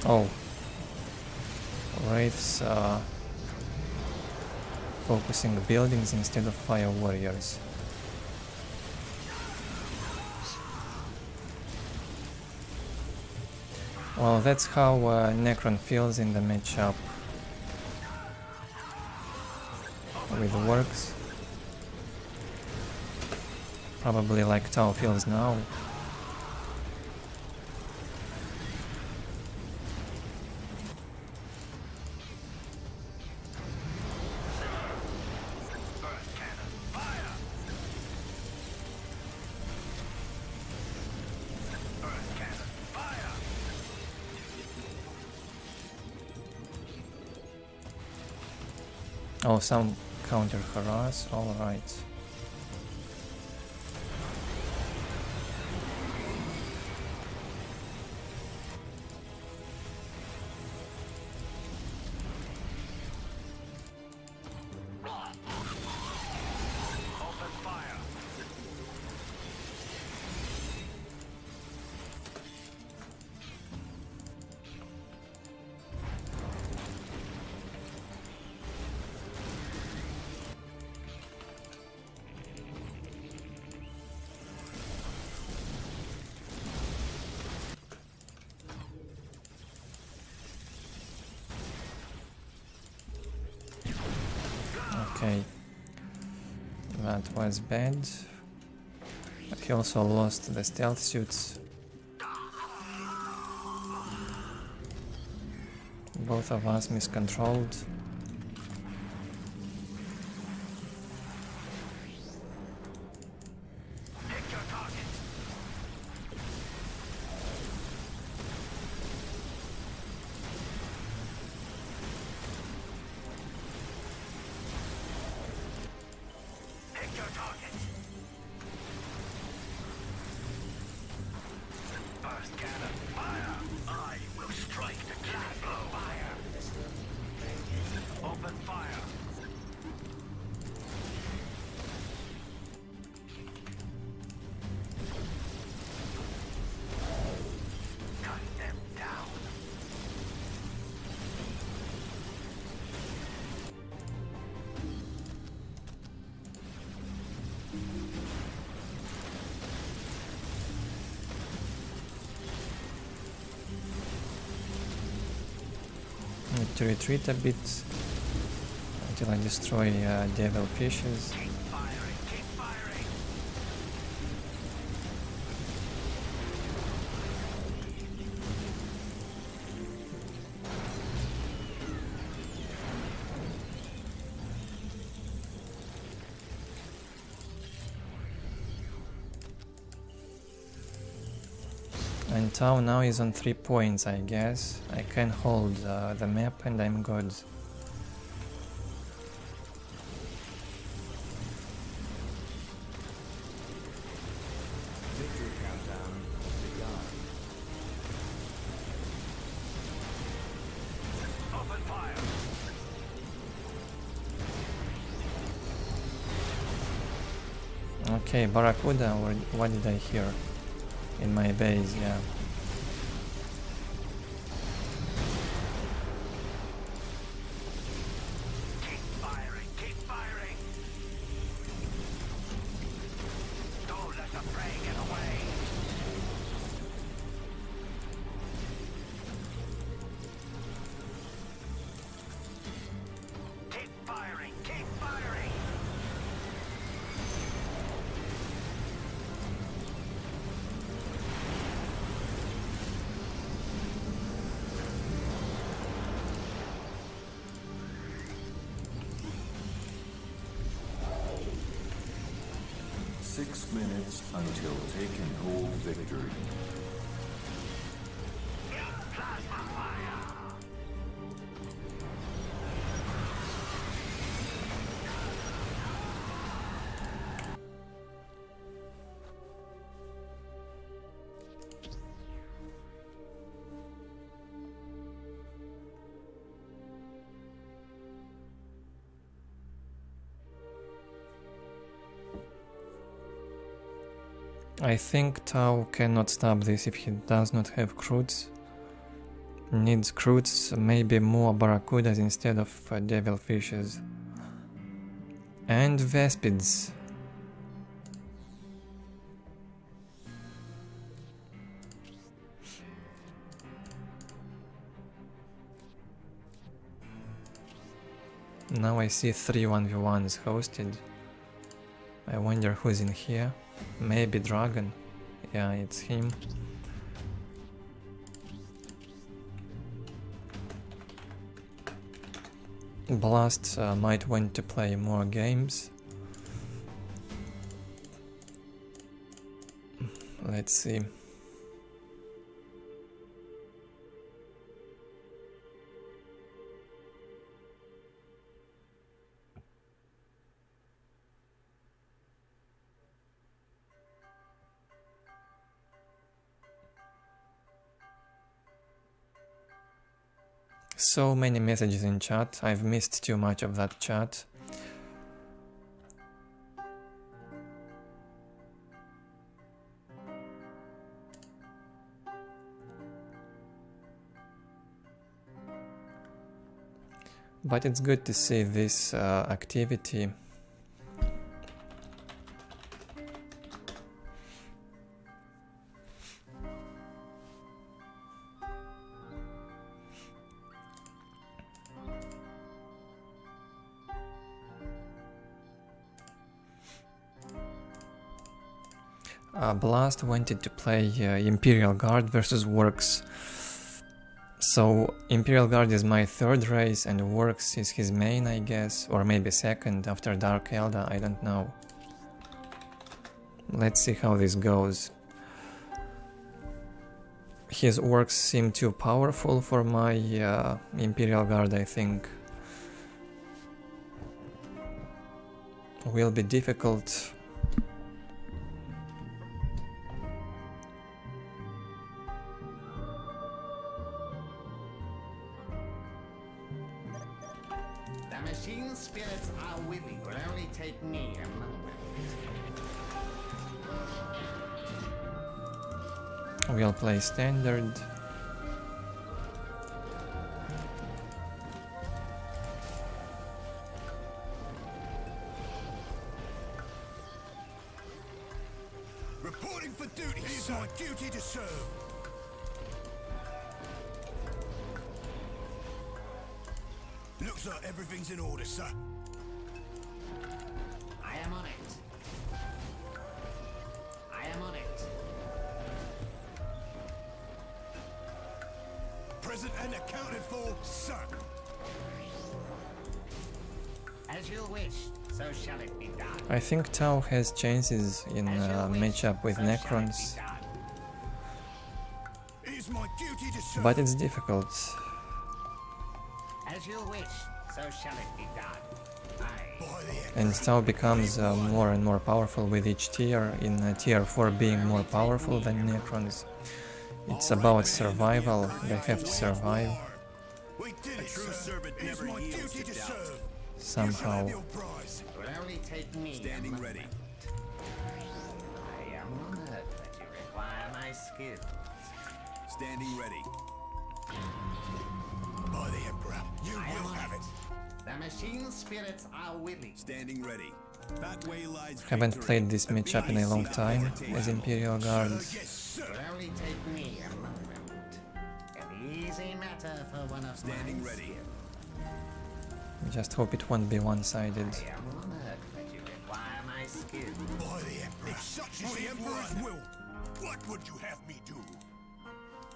Oh. Wraiths focusing buildings instead of fire warriors. Well, that's how Necron feels in the matchup with Works. Probably like Tau feels now. Oh, some counter harass, alright. Okay, that was bad. But he also lost the stealth suits. Both of us miscontrolled. Need to retreat a bit until I destroy devil fishes. And Tau now is on 3 points, I guess. I can hold the map and I'm good. Victory countdown begun. Open fire. Okay, Barracuda, or what did I hear? In my base, yeah. Keep firing, keep firing. Don't let the prey get away. Keep firing, keep firing. Six minutes until taken hold victory. Plasma fire. I think Tau cannot stop this if he does not have Croods. Needs Croods, maybe more Barracudas instead of devil fishes. And Vespids. Now I see 3 1v1s hosted. I wonder who's in here. Maybe Dragon. Yeah, it's him. Blast might want to play more games. Let's see. So many messages in chat, I've missed too much of that chat. But it's good to see this activity. Blast wanted to play Imperial Guard versus Works. So Imperial Guard is my third race and Works is his main, I guess, or maybe second after Dark Eldar, I don't know. Let's see how this goes. His Works seem too powerful for my Imperial Guard, I think. Will be difficult. Machine spirits are willing, will only take me a moment. We'll play standard. Reporting for duty. It is my duty to serve. Looks like everything's in order, sir. I am on it. I am on it. Present and accounted for, sir. As you wish, so shall it be done. I think Tau has chances in matchup with Necrons, It is my duty to serve. but it's difficult. As you wish, so shall it be done. By the end. And Tau becomes more and more powerful with each tier, in tier 4 being more powerful than Necrons. It's about survival, they have to survive We did it, true servant. It is my duty to serve. somehow. Your prize. Will only take me Standing a moment. ready. I am honored that you require my skills. Standing ready. By the Emperor, you will have it. The machine spirits are willing. Standing ready. That way lies Haven't victory. played this matchup in a long time as Imperial Guard. Yes, sir. Will only take me a moment. An easy matter for one of Standing my ready. skills. Just hope it won't be one-sided. I am honored that you require my skills. By the Emperor. If such is the Emperor's will, what would you have me do?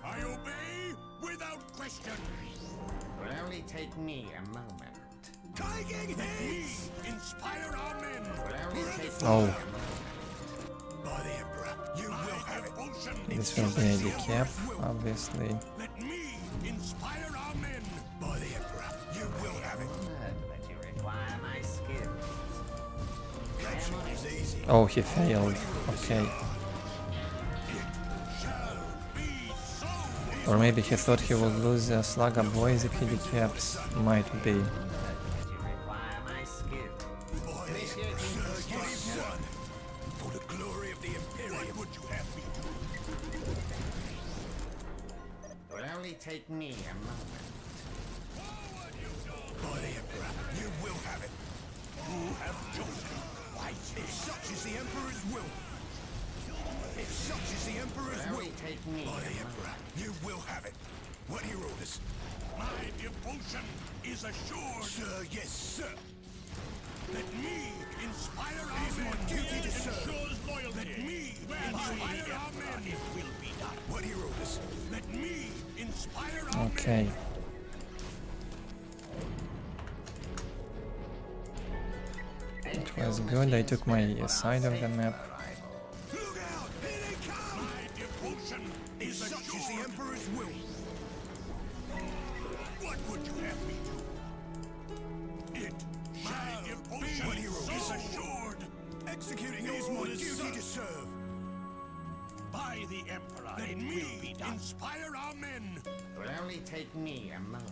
I obey without question. Will only take me a moment. Taking heed! Inspire our men! Will only take me Oh. a moment. By the Emperor, you will have it. Ocean. This will be a decap, obviously. Let me inspire our men. By the Emperor, you will have it. Honored that you require my skills. Capture is easy. Oh, he failed. Okay. Shall be so. Or maybe he thought he would lose Slugger Boys if he decaps. Might be. That you require my skills. By the Emperor, sir, yes, son. For the glory of the Imperium, what would you have me do? Will only take me a moment. By the Emperor, you will have it. You have chosen. If such is the Emperor's will. If such is the Emperor's Will will. only take me By a the moment. Emperor, you will have it. What are your orders? My devotion is assured. Sir, yes, sir. Let me inspire our men. My duty to serve. Let me inspire our men. It will be done. What are your orders? Let me inspire our Okay. men. It was good, I took my side of the map. Look out! Here they come! My devotion is such as the Emperor's will. What would you have me do? It shall be so assured. Executing is my duty to serve. By the Emperor, let me inspire our men. Will only take me a moment.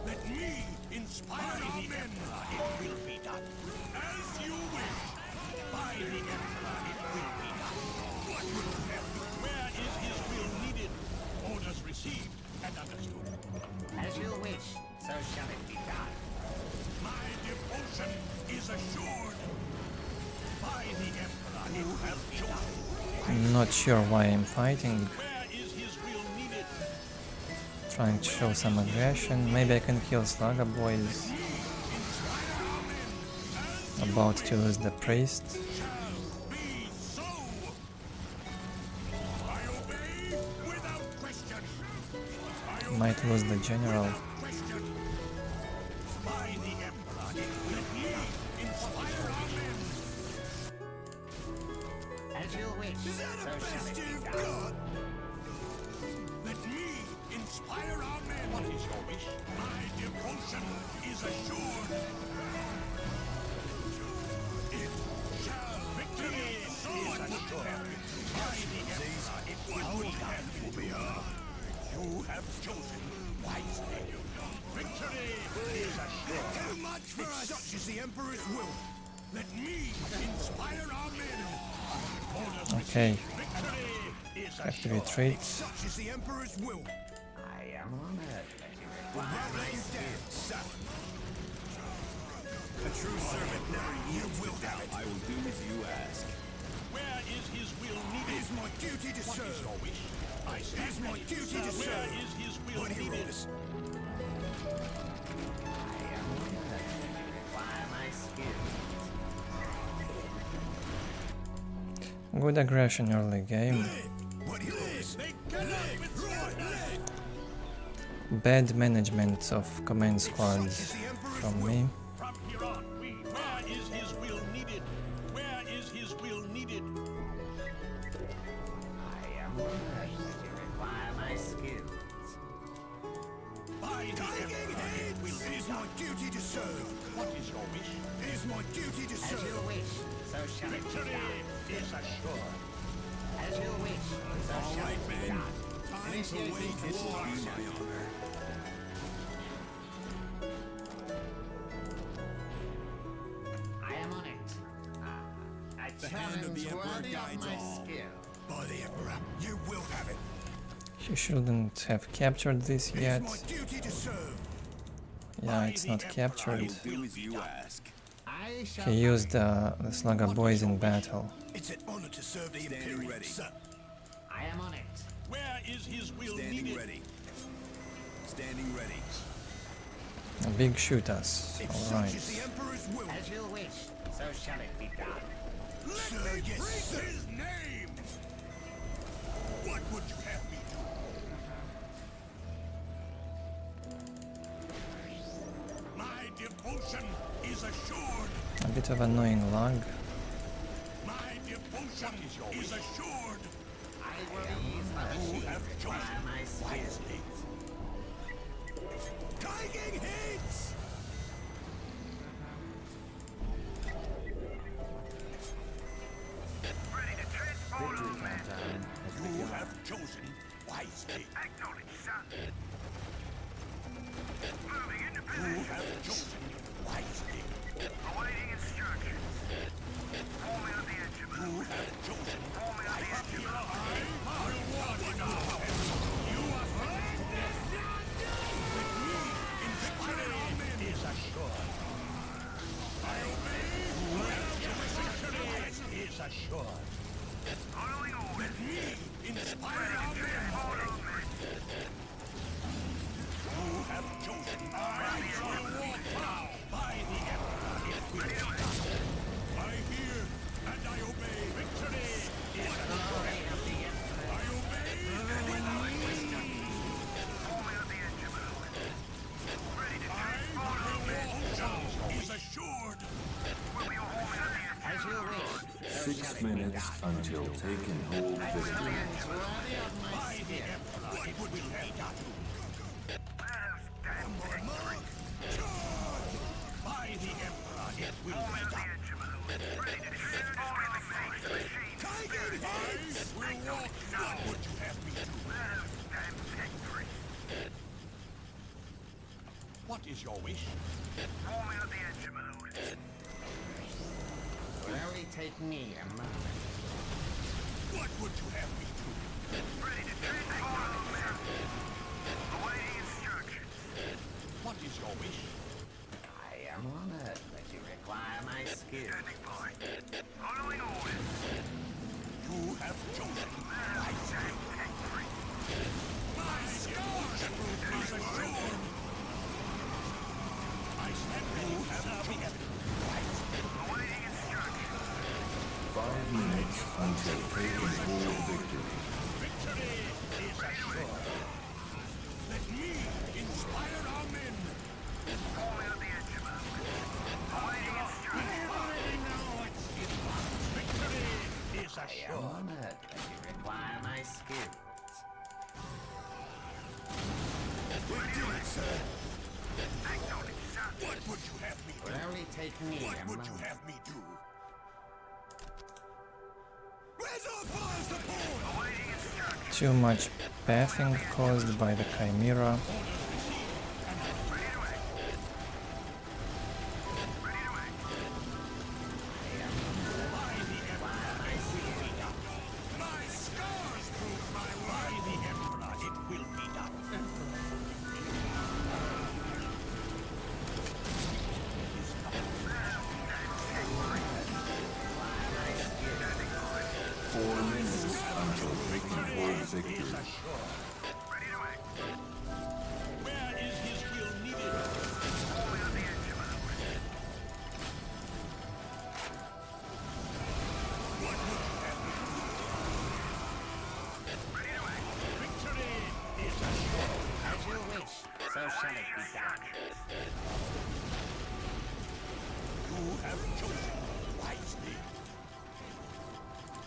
Let me inspire our men. It will be done. As you wish. By the Emperor, it will be done. What will you have? Where is his will needed? Orders received and understood. As you wish, so shall it be done. My devotion is assured. By the Emperor, it will be done. I'm not sure why I'm fighting. Where is his will needed? Trying to show some aggression. Maybe I can kill Slugger boys. About to lose the priest. Be so. I obey without question. Might lose the general. Question. By the Emperor, let me inspire our men. As you wish, so shall it be done. Let me inspire our men. What is your wish? My devotion is assured. It shall victory so is assured. By the Emperor, it will be done. You have chosen wisely. Victory is assured. Too much for us. Such is the Emperor's will. Let me inspire our men. Okay, have to retreat. Such is the Emperor's will. I am honored that you We'll require never let you down, son. A true servant never yields will have it. I will do as you ask. Where is his will needed? It is my duty to serve. What is your wish? I say it is my duty to serve. Where is his will needed? I am honored that you require my skills. Good aggression early game. What is? They cannot withdraw. Bad management of command squads from me. From here on, where is his will needed? Where is his will needed? I am honored that you require my skills. By the Emperor, it is my duty to serve. What is your wish? It is my duty to serve. As you wish, so shall it be Victory done. is assured. As you wish, so shall it be done. Time to wage war. My honor. I am on it. A hand of the challenge Emperor worthy of guides my all. skill. By the Emperor, you will have it. He shouldn't have captured this It is yet. my duty to serve. Yeah, it's not captured. Do as you ask. I shall He used the Slugger boys in battle. It's an honor to serve the Imperium, ready. sir. I am on it. Where is his will Standing needed? ready. Standing ready. Big shoot us. If Alright. such is the Emperor's will, As you wish, so shall it be done. let me praise his name. What would you have me do? My devotion is assured. A bit of annoying lag. My devotion is assured. I will You have chosen my skills. wisely. Taking hits! Ready to transport all men. You have chosen wisely. Acknowledge, son. Moving into You position. have chosen wisely. Awaiting instructions. Forming of the regiment. You have chosen Forming of the regiment. You are victory is assured. I obey. Victory is assured. Following orders. Inspire our men. You have chosen rise or walk now. By the Emperor, it will be done. I hear and I obey. Victory is assured. I obey without question. Forming of the regiment. Ready to I transport all men. is assured. Will be forming of the regiment. As you wish, so 6 shall it be minutes done. until taken hold victory. Challenge worthy of my By the skill. Emperor, it will be done. Let us stand victory. By the Emperor, it will be Forming of the done. regiment. Ready to transport all men. Machine. Tiger Heads will walk. What would you have me do? Let us stand victory. What is your wish? Warm out the engine mode. Will only take me a moment. What would you have me do? Ready to transform, man. Awaiting instructions. What is your wish? I am honored that you require my skill. Standing by. Following orders. You have chosen I say angry. my scars is assured. I stand ready to serve the Awaiting instructions. 5 minutes until taking full victory. victory is assured. Let me inspire our men. Warm out the engine mode. Awaiting instructions. Victory is I am assured. honored that you require my skills. We'll do it, sir. Acknowledge, sir. What would you have me Will do? only take me What a would you moment. have me do? Where's our fire support? Awaiting instructions. Too much pathing caused by the Chimera. Ready to act. Ready to act. My scars prove my word. By the Emperor, it will be done. Four minutes until taking full victory. Ready to act. Where is his skill needed? Warm out the engine mode. What would you have me do? Ready to act. Victory is assured. As you wish, so shall it be done. You have chosen wisely.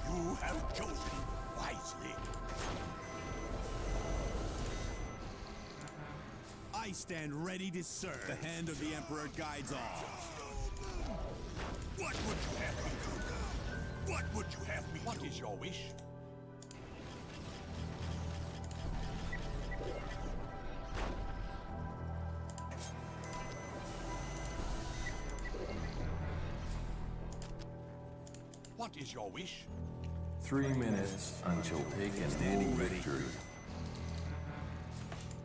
You have chosen wisely. I stand ready to serve. The hand of the Emperor guides all. What would you have me do? What would you have me do? What is your wish? What is your wish? 3 minutes until taking full victory.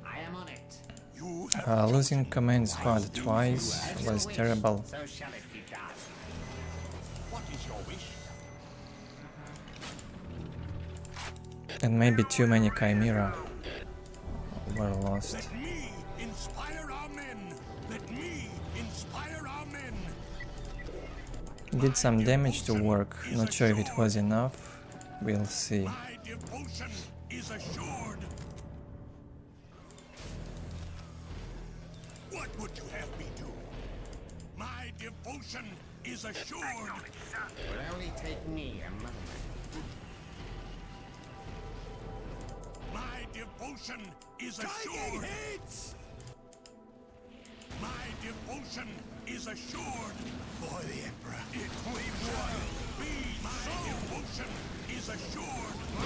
I am on it. You have Losing command squad twice As you was wish, terrible. So shall it be done. What is your wish? And maybe too many Chimera were lost. Let me inspire our men. Let me inspire our men. Did some damage to work, not sure if it was enough. We'll see. My devotion is assured. What would you have me do? My devotion is assured. Will only take me a moment. My devotion is assured. My devotion is assured. For the Emperor, it will be. My devotion is assured. My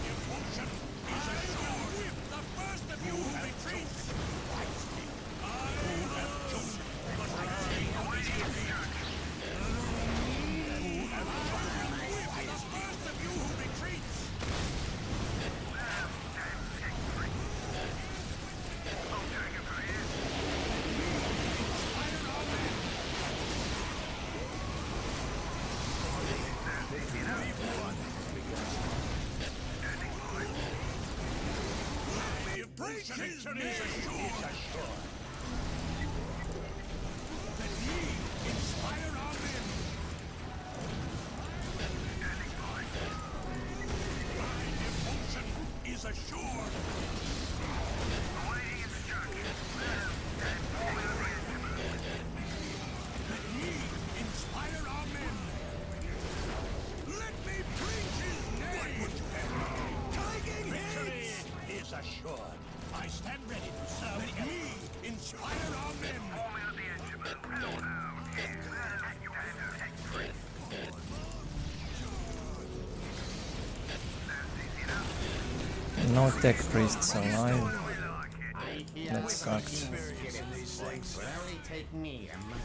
devotion is assured. The first of you who retreats. Wisely. I have chosen the retreat of the Emperor. Who have chosen wisely. The first of you who retreats. Victory is assured. Let me inspire our men. My devotion is assured. Awaiting instructions. Let me inspire our men. Let me preach his name. What would you have me do? Victory is assured. I stand ready to serve. Let me no tech priests alive. That sucked. Will only take me a moment.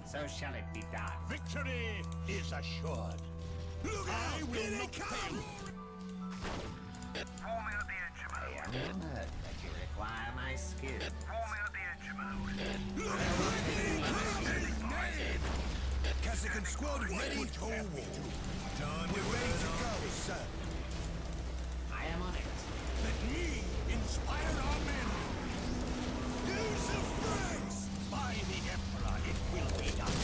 So shall it be done. Victory is assured. Look out! I will not fail. Warm out the engine I am mode. honored that you require my skill. Warm out the engine mode. Look out! Cassican squad ready to war. Done. We're ready to go, sir. I am on it. Let me inspire our men. Use the Franks! By the Emperor, it will be done.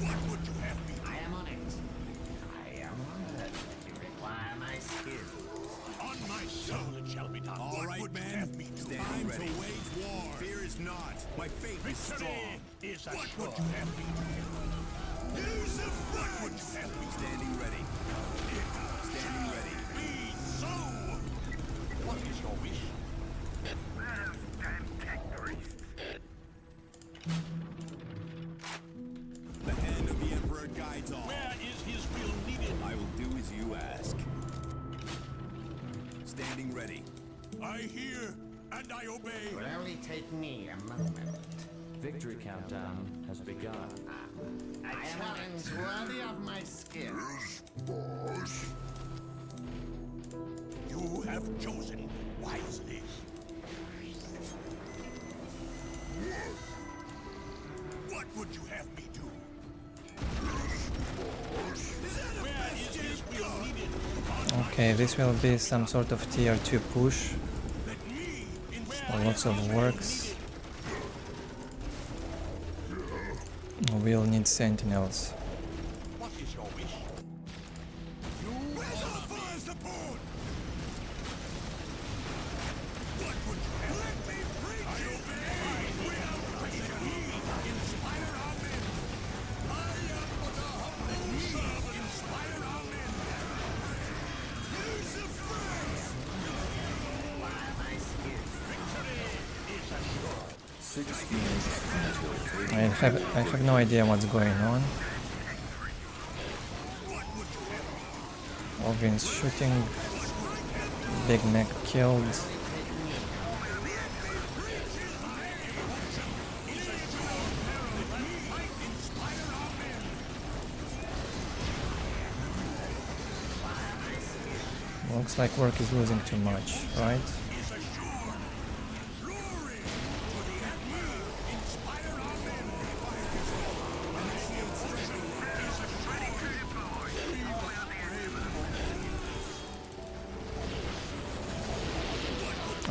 What would you have me do? I am on it. I am honored that you require my skill. On my soul it shall be done. All right, man. Time to wage war. Fear is not. My faith is strong. What would you have me do? Use the Franks! What would you have me standing ready? Standing ready. Be so! What is your wish? The hand of the Emperor guides all. Where is his will needed? I will do as you ask. Standing ready. I hear and I obey. It will only take me a moment. Victory countdown has begun. A challenge worthy of my skill. You have chosen wisely. What would you have me do? Where is his will needed? Okay, this will be some sort of tier 2 push. Lots of works. We'll need sentinels. What is your wish? Where's our fire support? What would you have? Let me preach! I obey! Without question! Inspire our men! I am but a humble servant! Inspire our men! Use the Franks! My skill. Victory is assured! 6 minutes until I have no idea what's going on. Alvin's shooting. Big Mac killed. Looks like work is losing too much, right?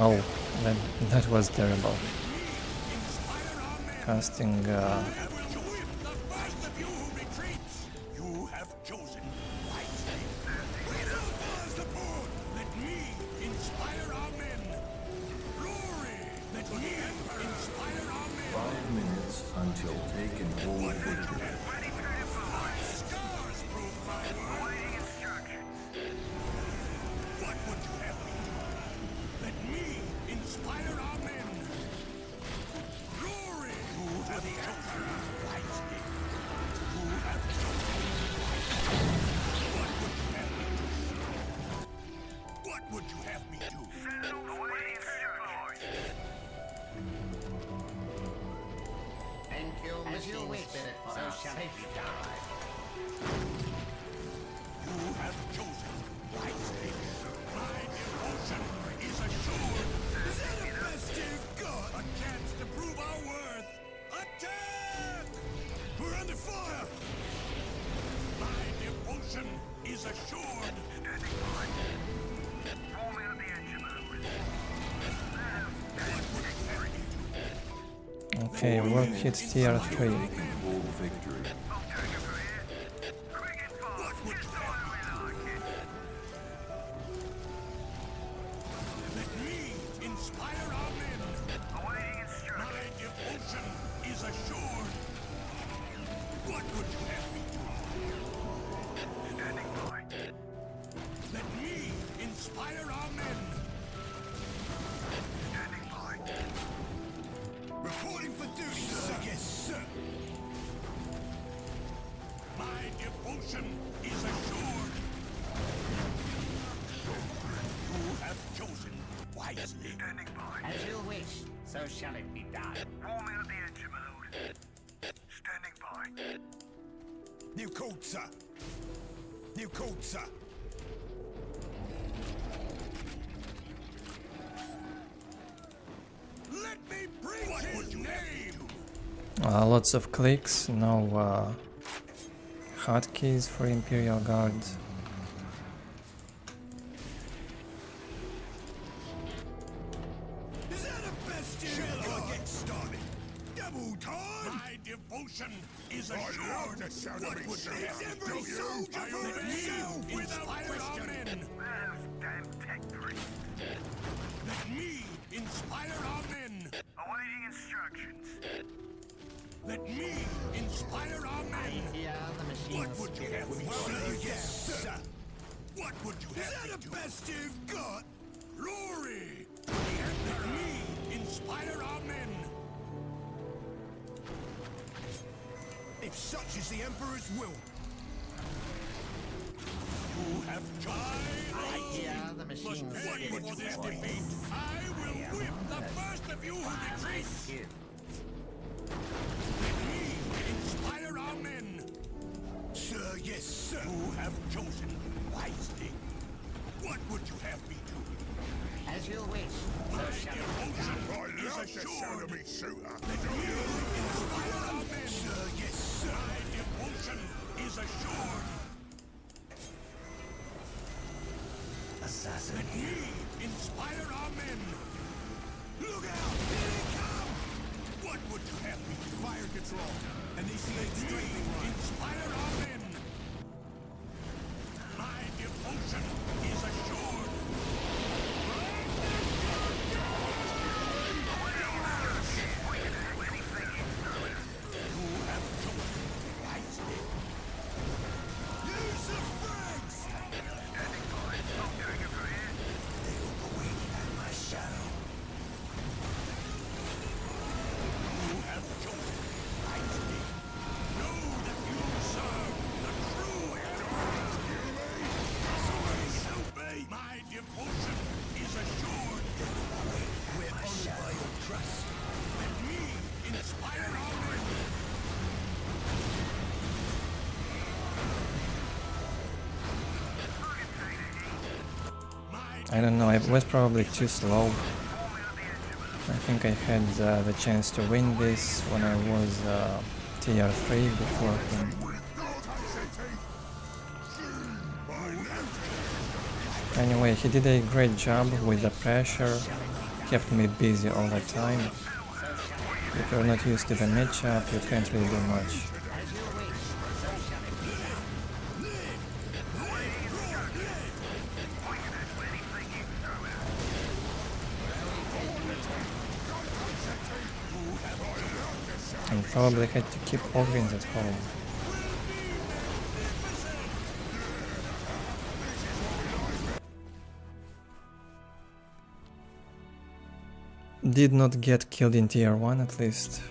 Oh, That was terrible. Casting You have chosen wisely. Let me inspire our men. Glory. Let me inspire our men. 5 minutes until take and hold victory. Scars prove my word. What would you have me do? Let me inspire our men. Glory. You have chosen wisely. You have chosen wisely. What would you have me do? Thank you, machine spirit, so shall it be done. You have chosen wisely. My devotion is assured. Is that the best you've got? A chance to prove our worth. Attack! We're under fire! My devotion is assured. Standing by. Roll me on the engine mode. What would you have me do? okay, work hits tier 3. Hold victory. What would you have me do? Let me inspire our men. My devotion is assured. What would you have me do? Standing by. Let me inspire our men. Standing by. Reporting for duty, sir. Yes, sir. My devotion is assured. You have chosen wisely. Standing by. As you wish, so shall it be done. Roll me on the engine mode. Standing by. New code, sir. New code, sir. Let me bring what his name. Lots of clicks, no hotkeys for Imperial Guard. Is that a best shall I get started? Double time. My devotion is assured. I love the sound of me, sir. Every soldier for himself without question. Damn tech priests. Let me inspire our men. Awaiting instructions. Let me inspire our men. Here, the machine What would you have me do? Yes, sir. What would you have me do? Is that the best you've got? Glory. Let me inspire our men. If such is the Emperor's will. You have chosen. Right here, the machine What would you have defeat? I will whip the first of you who retreats. Let me inspire our men. Sir, yes, sir. You have chosen wisely. What would you have me do? As you wish, My so shall it be devotion done. is assured. Let me inspire our men. Sir, yes, sir. My devotion is assured. Assassin Let me inspire our men. Look out! Here they come! What would you have me do? Fire control. Initiate straightening run. Inspire our men. My devotion is assured. You have chosen wisely. Use the frags! Standing by. Doing it for here. They will go waiting at my shadow. You have chosen wisely. Know that you serve the true Emperor. Obey. My devotion is assured. We're only by your trust. Let me inspire our men. I don't know, I was probably too slow. I think I had the chance to win this when I was tier 3 before him. Anyway, he did a great job with the pressure. kept me busy all the time. If you're not used to the matchup, you can't really do much. And probably had to keep Ogwins at home. Did not get killed in tier 1 at least.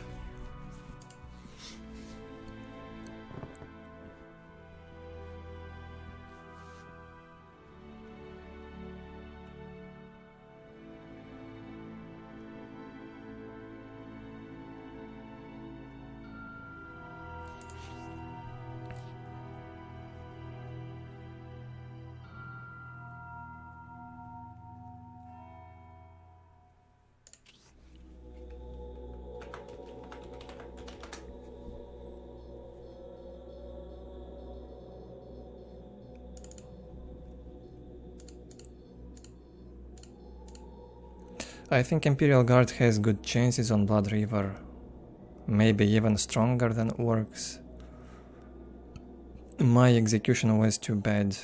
I think Imperial Guard has good chances on Blood River, maybe even stronger than Orcs. My execution was too bad.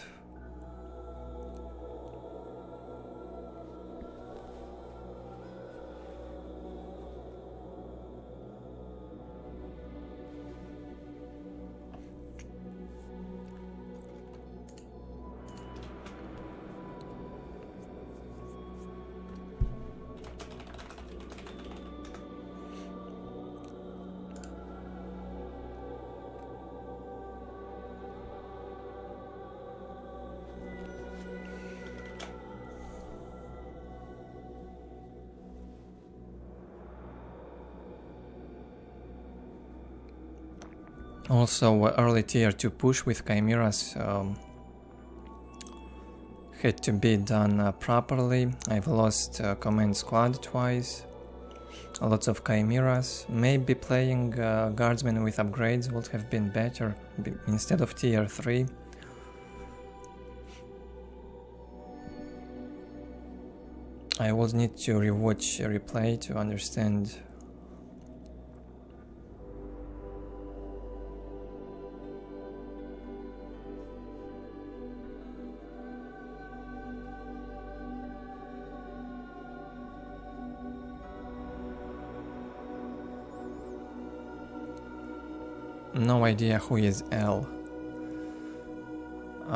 Also, early tier 2 push with Chimeras had to be done properly. I've lost command squad twice, lots of Chimeras. Maybe playing guardsmen with upgrades would have been better instead of tier 3. I would need to rewatch a replay to understand. No idea who is L.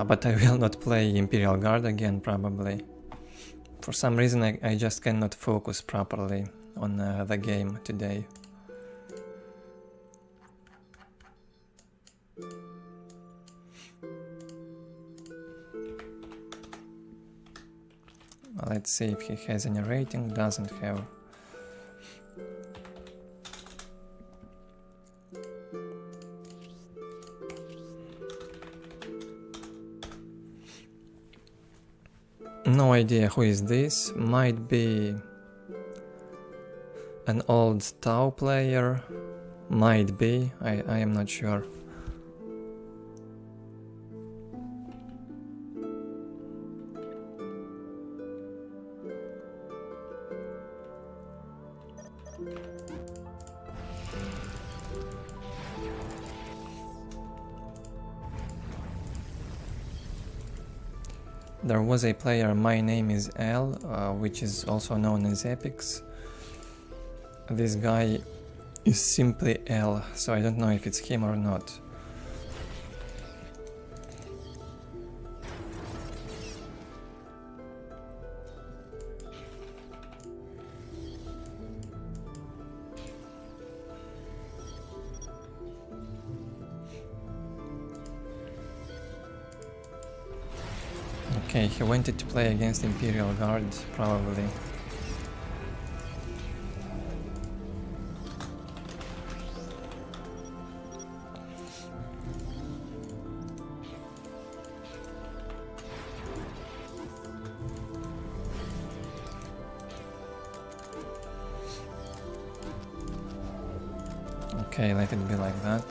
But I will not play Imperial Guard again, probably. For some reason I just cannot focus properly on the game today. Let's see if he has any rating. Doesn't have. No idea who is this. Might be an old Tau player. Might be. I am not sure. There was a player, my name is L, which is also known as Epix. This guy is simply L, so I don't know if it's him or not. Okay, he wanted to play against Imperial Guard, probably. Okay, let it be like that.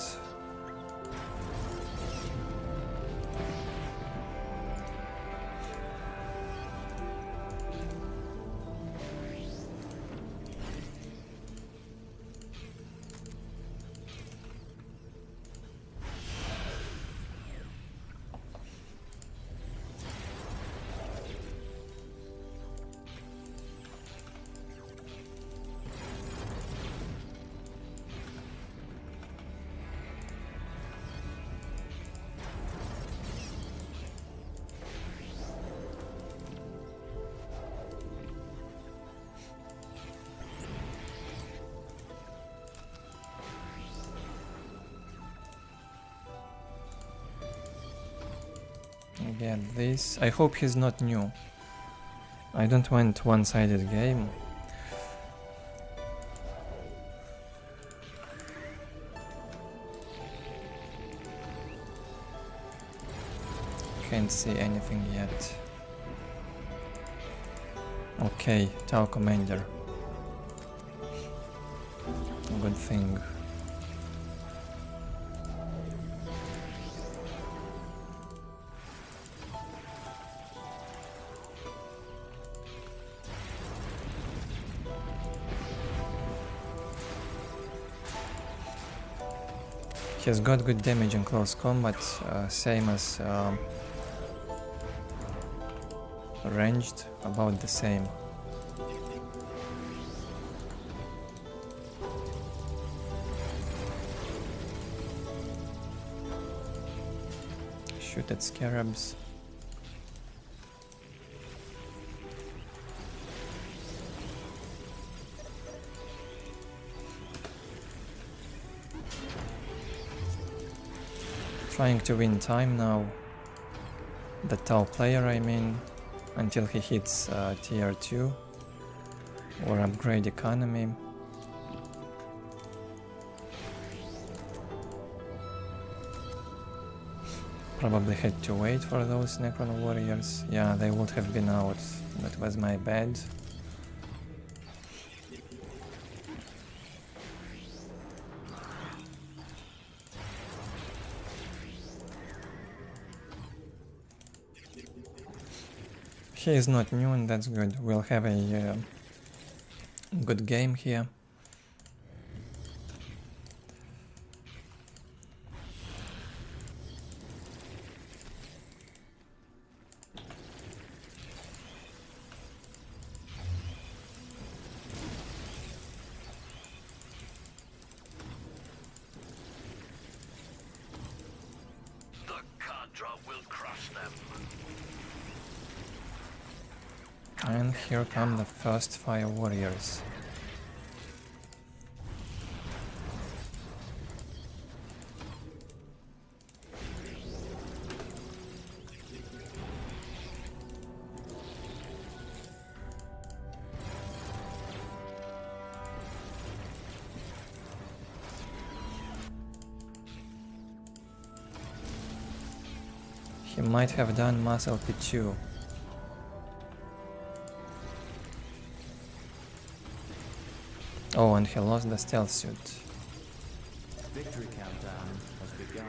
get this. I hope he's not new. I don't want one-sided game. Can't see anything yet. Okay, Tau Commander. Good thing. He's got good damage in close combat, same as ranged, about the same. Shoot at scarabs. Trying to win time now, the Tau player I mean, until he hits tier 2 or upgrade economy. Probably had to wait for those Necron warriors. Yeah, they would have been out. That was my bad. He is not new and that's good. We'll have a good game here. And here come the first fire warriors. He might have done muscle P2. Oh, and he lost the stealth suit. Victory countdown has begun.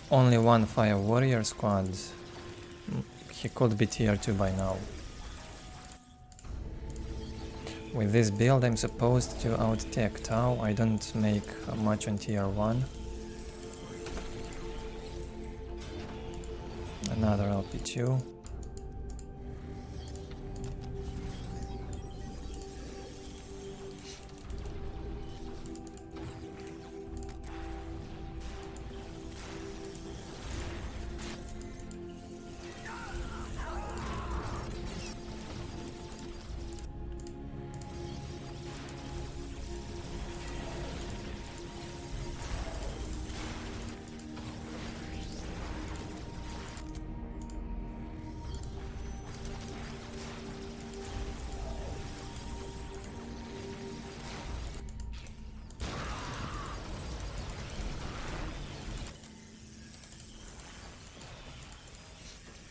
Only one fire warrior squad. He could be tier 2 by now. With this build I'm supposed to out-tech Tau. I don't make much on tier 1. Another LP2.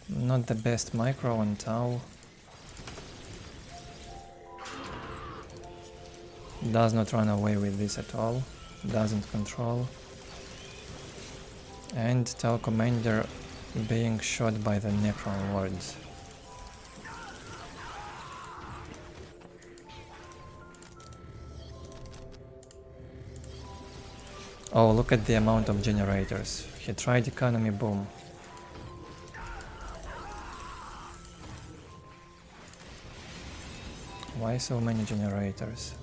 Not the best micro on Tau. Does not run away with this at all. Doesn't control. And Tau Commander being shot by the Necron wards. Oh, look at the amount of generators. He tried economy boom. Why so many generators?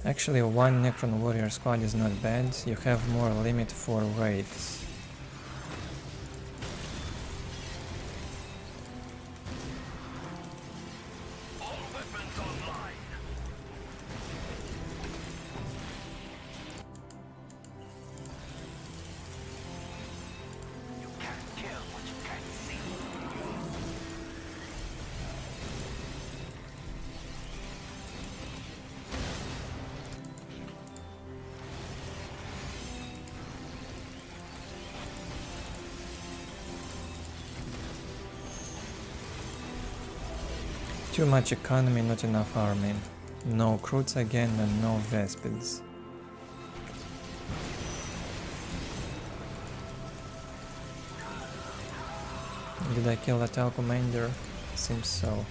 Actually, one Necron warrior squad is not bad, you have more limit for wraiths. Too much economy, not enough army. No Croods again and no Vespids. Did I kill that Tau commander? Seems so.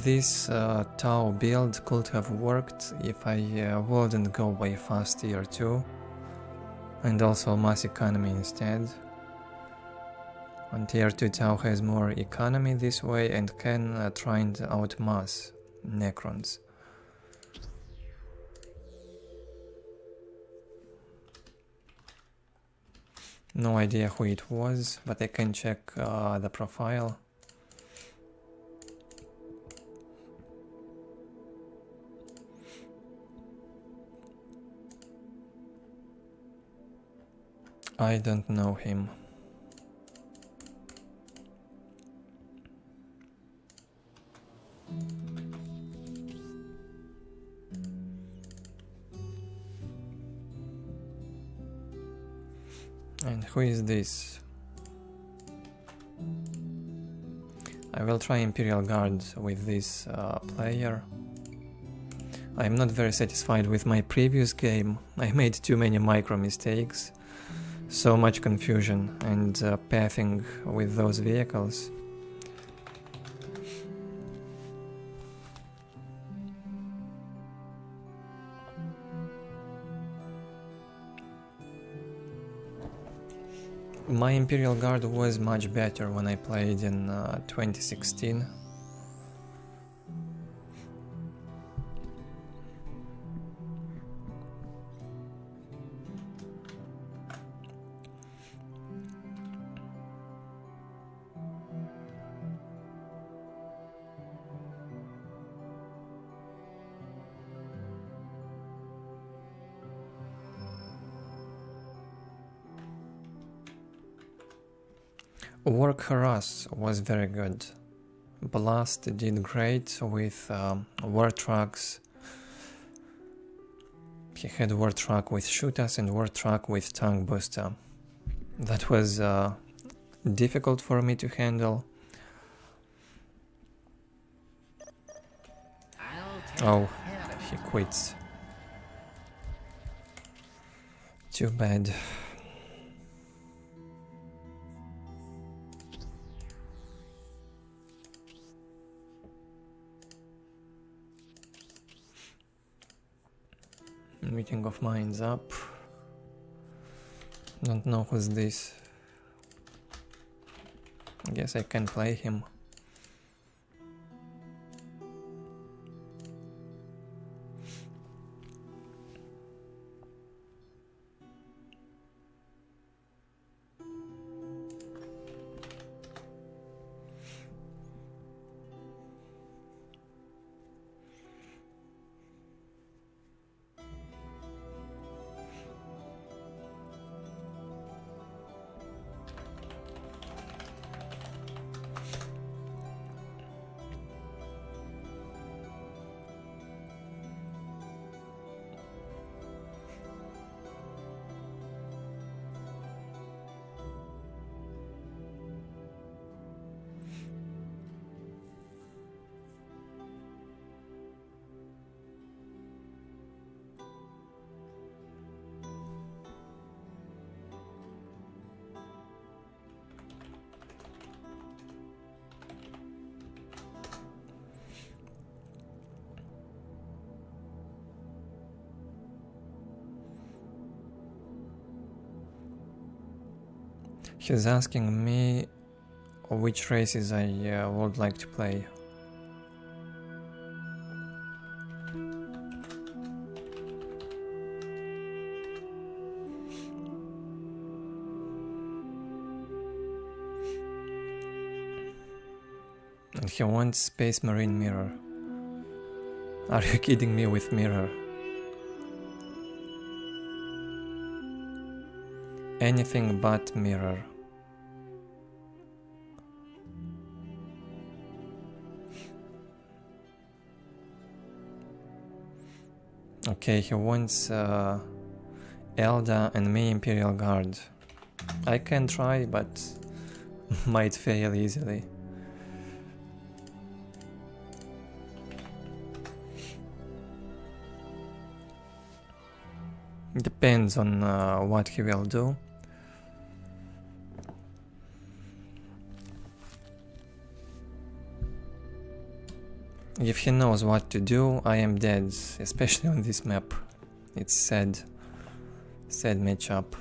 This Tau build could have worked if I wouldn't go way fast tier 2 and also mass economy instead. On tier 2 Tau has more economy this way and can try and outmass Necrons. No idea who it was, but I can check the profile. I don't know him. And who is this? I will try Imperial Guard with this player. I am not very satisfied with my previous game. I made too many micro mistakes. So much confusion and pathing with those vehicles. My Imperial Guard was much better when I played in 2016. Work Harass was very good. Blast did great with war trucks. He had war truck with shooters and war truck with tank booster. That was difficult for me to handle. Oh, he quits. Too bad. Meeting of minds up. Don't know who's this. I guess I can play him. He's asking me which races I would like to play. And he wants Space Marine Mirror. Are you kidding me with Mirror? Anything but Mirror. Okay, he wants EvDE and me Imperial Guard. I can try, but might fail easily. Depends on what he will do. If he knows what to do, I am dead, especially on this map. It's sad matchup.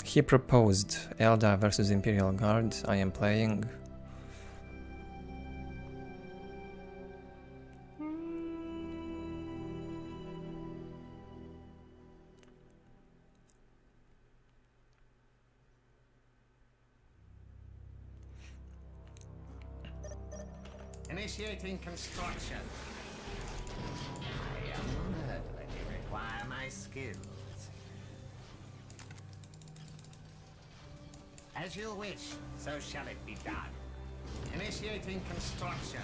He proposed EvDE versus Imperial Guard, I am playing. Initiating construction. I am honored that you require my skills. As you wish, so shall it be done. Initiating construction.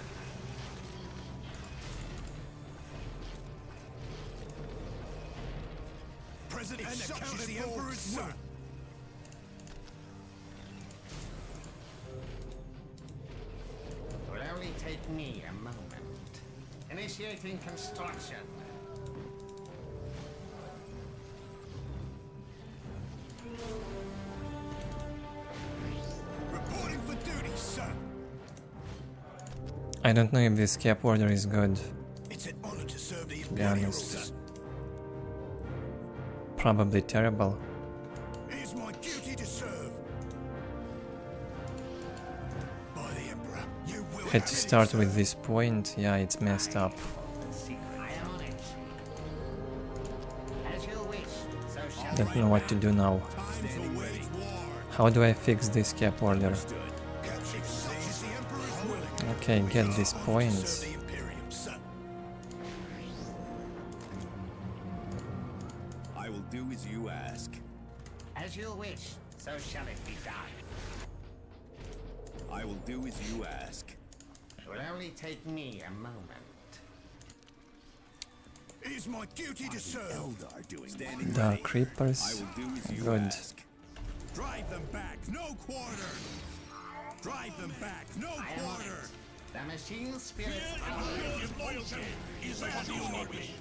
President, such is the Emperor's will. It will only take me a moment. Initiating construction. Reporting for duty, sir. I don't know if this cap order is good. It's an honor to serve the to be honest. Probably terrible. It is my duty to serve. By the Emperor, you will Had to start with this point, yeah, it's messed up. I am on it. As you wish, so shall Don't know what to do now. How do I fix this cap order? Okay, get these points. I will do as you ask. As you wish, so shall it be done. I will do as you ask. It will only take me a moment. It is my duty to serve. Standing Dark ready. Creepers. I will do as you Good. ask. Drive them back, no quarter. Drive them back, no quarter. The machine spirits Loyalty is as you wish.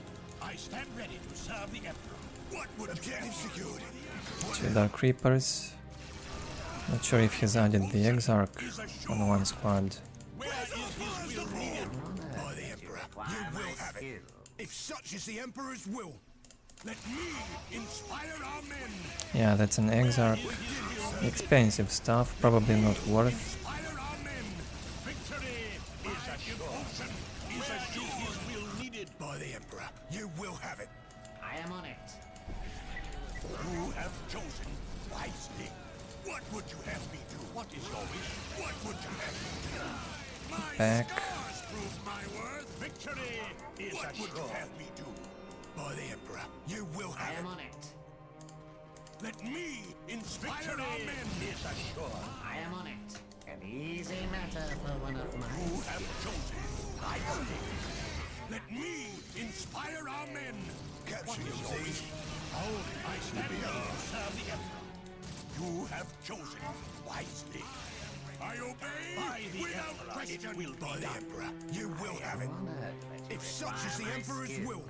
I stand ready to serve the Emperor. What would objective secured? 2 Dark Creepers. Not sure if he's added the Exarch on one squad. Where is his will needed? By the Emperor, you will have it. If such is the Emperor's will, let me inspire our men. Yeah, that's an Exarch. Expensive stuff, probably not worth. Inspire our men. Victory is a devotion. Is a shoot his will needed. By the Emperor, you will have it. I am on it. You have chosen wisely. What would you have me do? What is your wish? What would you have me do? My Back. scars prove my worth. Victory is what would you have me do? By the Emperor, you will have I am it. on it. Let me inspire our men. Is assured. I am on it. An easy matter for one of my. You have chosen wisely. Let me inspire our men. Capture your wish. I stand here to serve the Emperor. You have chosen wisely. I obey without question. Will by the Emperor. You will have it. If such is the Emperor's will,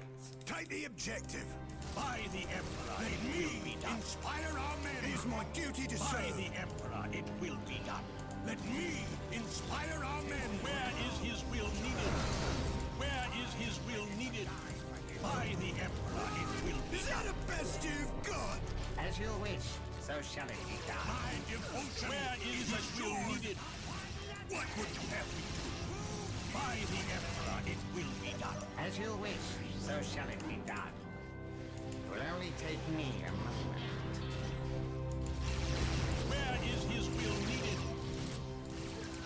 take the objective. By the Emperor, let me inspire our men. It is my duty to serve. By the Emperor, it will be done. Let me inspire our men. Where is his will needed? Where is his will needed? By the Emperor, it will be done. Is that the best you've got? As you wish, shall it be done. My devotion is assured. What would you have me do? By the Emperor, it will be done. As you wish, so shall it be done. It will only take me a moment. Where is his will needed?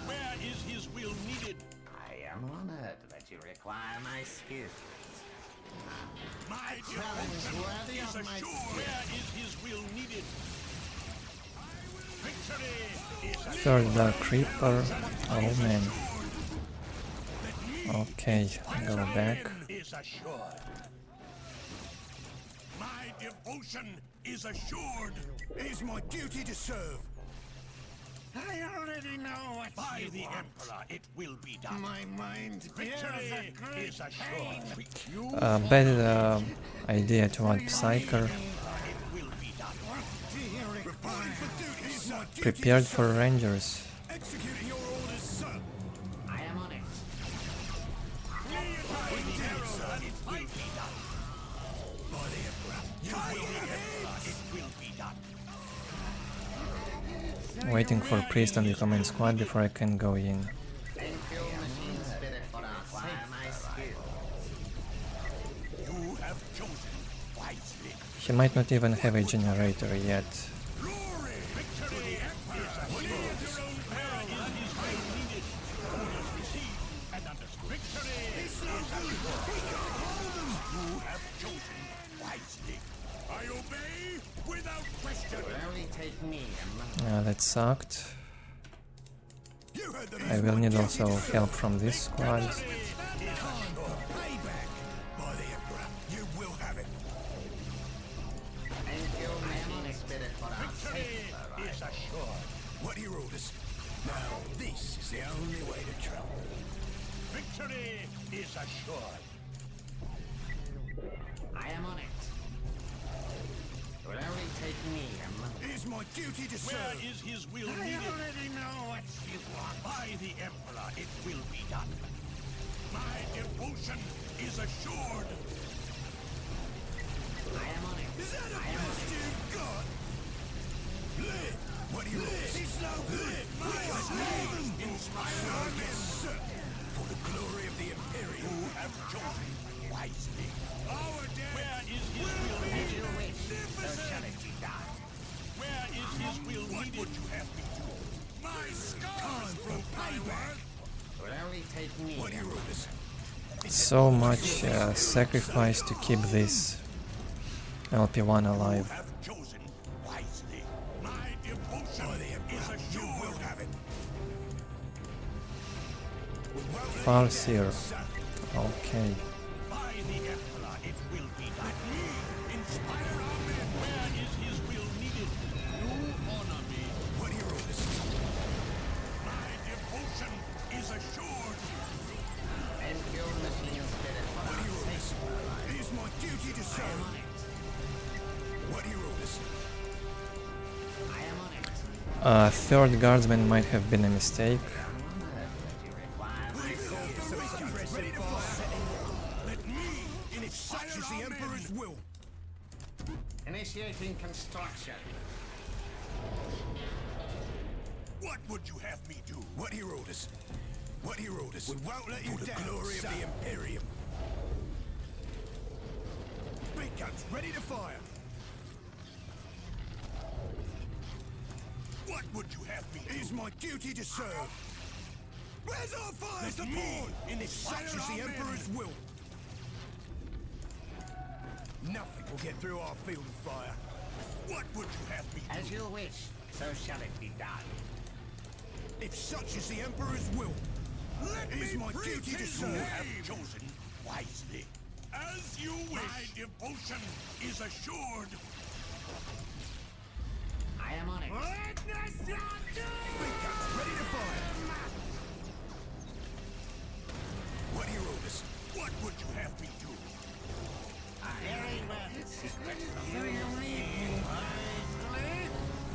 Where is his will needed? I am honored that you require my skills. My challenge worthy is of my assured. Where is his will needed? Victory is Third Dark Creeper. Oh man. Okay, go back. is assured. My devotion is assured. It is my duty to serve. I already know what By you the want. Emperor, it will be done. My mind Victory is assured. Bad idea to add Psyker. It will be done. Reporting for duty. It is my duty Prepared to for serve. Rangers. Executing your orders, sir. I am on it. By the Emperor, it will be done. By the Emperor, it will be done. Waiting for Priest on the command squad before I can go in. Thank you, machine spirit, for acquire my skills. You have chosen wisely. He might not even have a generator yet. Glory! Victory is assured. Your own peril is his will needed. Orders received and understood. Victory is assured. You have chosen wisely. I obey without question. It will only take me a moment. That sucked. You heard the I will need also help from this squad. payback. By the Emperor, you will have it. Thank you, machine spirit, for our Victory safety. is assured. What are your orders? Now, this is the only way to travel. Victory is assured. I am on it. It will only take me a moment. It is my duty to Where serve. is his will I needed? already know what you want. By the Emperor, it will be done. My devotion is assured. I am on it. Is that the best you've got? Lit. What are your orders? It's no good. My name inspired yes, sir. For the glory of the Imperium. You have chosen wisely. Our death. Where is his will As needed? you wish, so shall it be done. Where is his will needed? What would you have me do? My scars from payback. It will only take me What are a your moment. orders? So much sacrifice to keep this LP1 alive. You have chosen wisely. My devotion is assured. You will have it. Farseer. Okay. By the Emperor, it will be done. Inspire our men. Where is his will needed? You honor me. What are your orders? My devotion is assured. Thank you, machine spirit, for What are our your orders? safety. It is my duty to I am serve. on it. What are your orders? I am on it. Third guardsman might have been a mistake. Ready to fire. Let me in it such as the Emperor's will. Initiating construction. What would you have me do? What are your orders? What are your orders? We won't let you down. For the glory of the Imperium. Big guns ready to fire. What would you have me do? It is my duty to serve. Where's our fire Let support? me In it such as the our Emperor's will. Nothing will get through our field of fire. What would you have me do? As you wish, so shall it be done. If such is the Emperor's will, Let it is me my preach duty to his serve. You have chosen wisely. As you wish. My devotion is assured. I am on it. Big guns ready to fire. What are your orders? What would you have me do? Very well. Secret from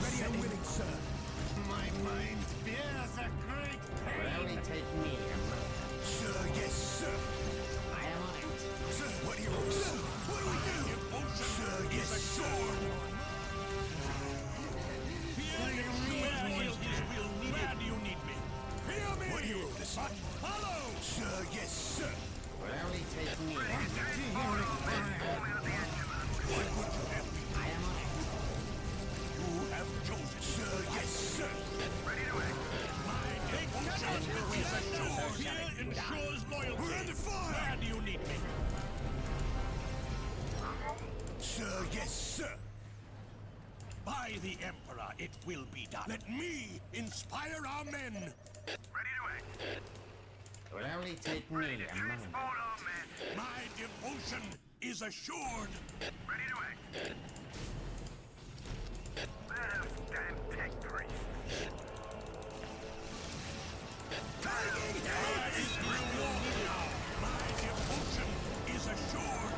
Ready and willing, sir. my mind fears a great pain. It will only take me a moment. Sir, yes, sir. I am on it. Sir, what are your orders? What do we do? Devotion Sir, yes, is assured. yes, sir. Will only take me a moment. I am on it. You have chosen, sir, yes, sir. Ready to act. My devotion is assured. Here ensures loyalty. We're under fire. Where do you need me? Sir, yes, sir. By the Emperor, it will be done. Let me inspire our men. Ready to act. Will only take me a moment. Transport our men. My devotion is assured. Ready to act. Those damn tech priests. My devotion is assured.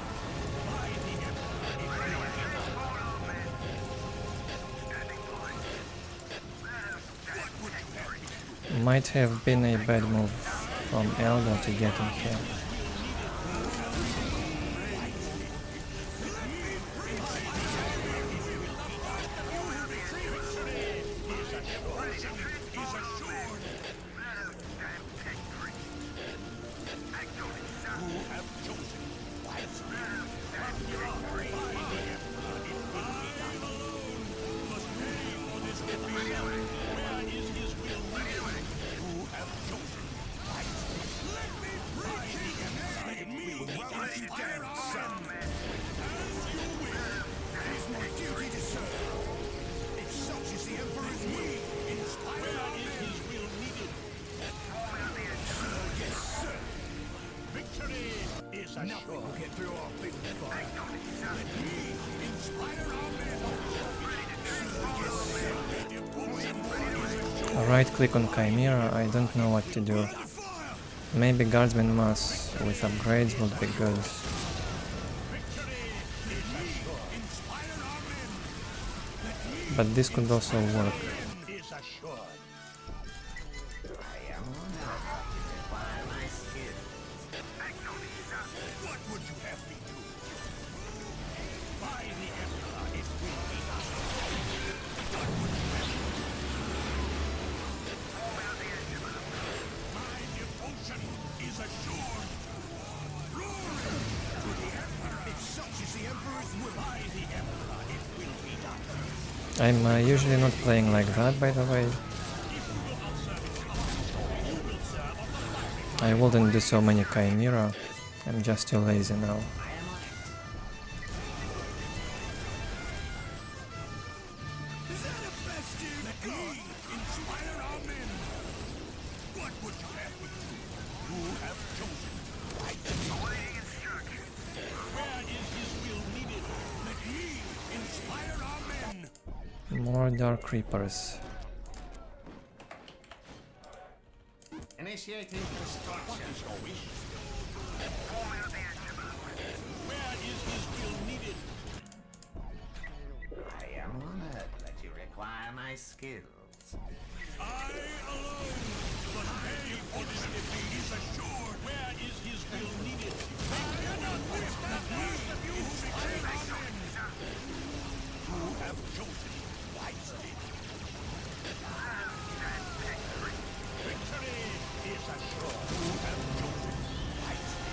By the Emperor, it will be done. Transport our men. Standing by. Those damn tech priests. Might have been a bad move from EvDE to get in here. Nothing will get through our field of fire. Let me inspire our men. Right click on Chimera, I don't know what to do. Maybe Guardsman Mass with upgrades would be good. But this could also work. I'm usually not playing like that, by the way. I wouldn't do so many Chimera, I'm just too lazy now. More Dark Creepers. Initiating destruction. Where is his will needed? I am honored that you require my skills. I alone must pay for this defeat is assured. Where is his will needed? They cannot withstand the inspire our men. You have chosen wisely. Victory is assured. You have chosen wisely.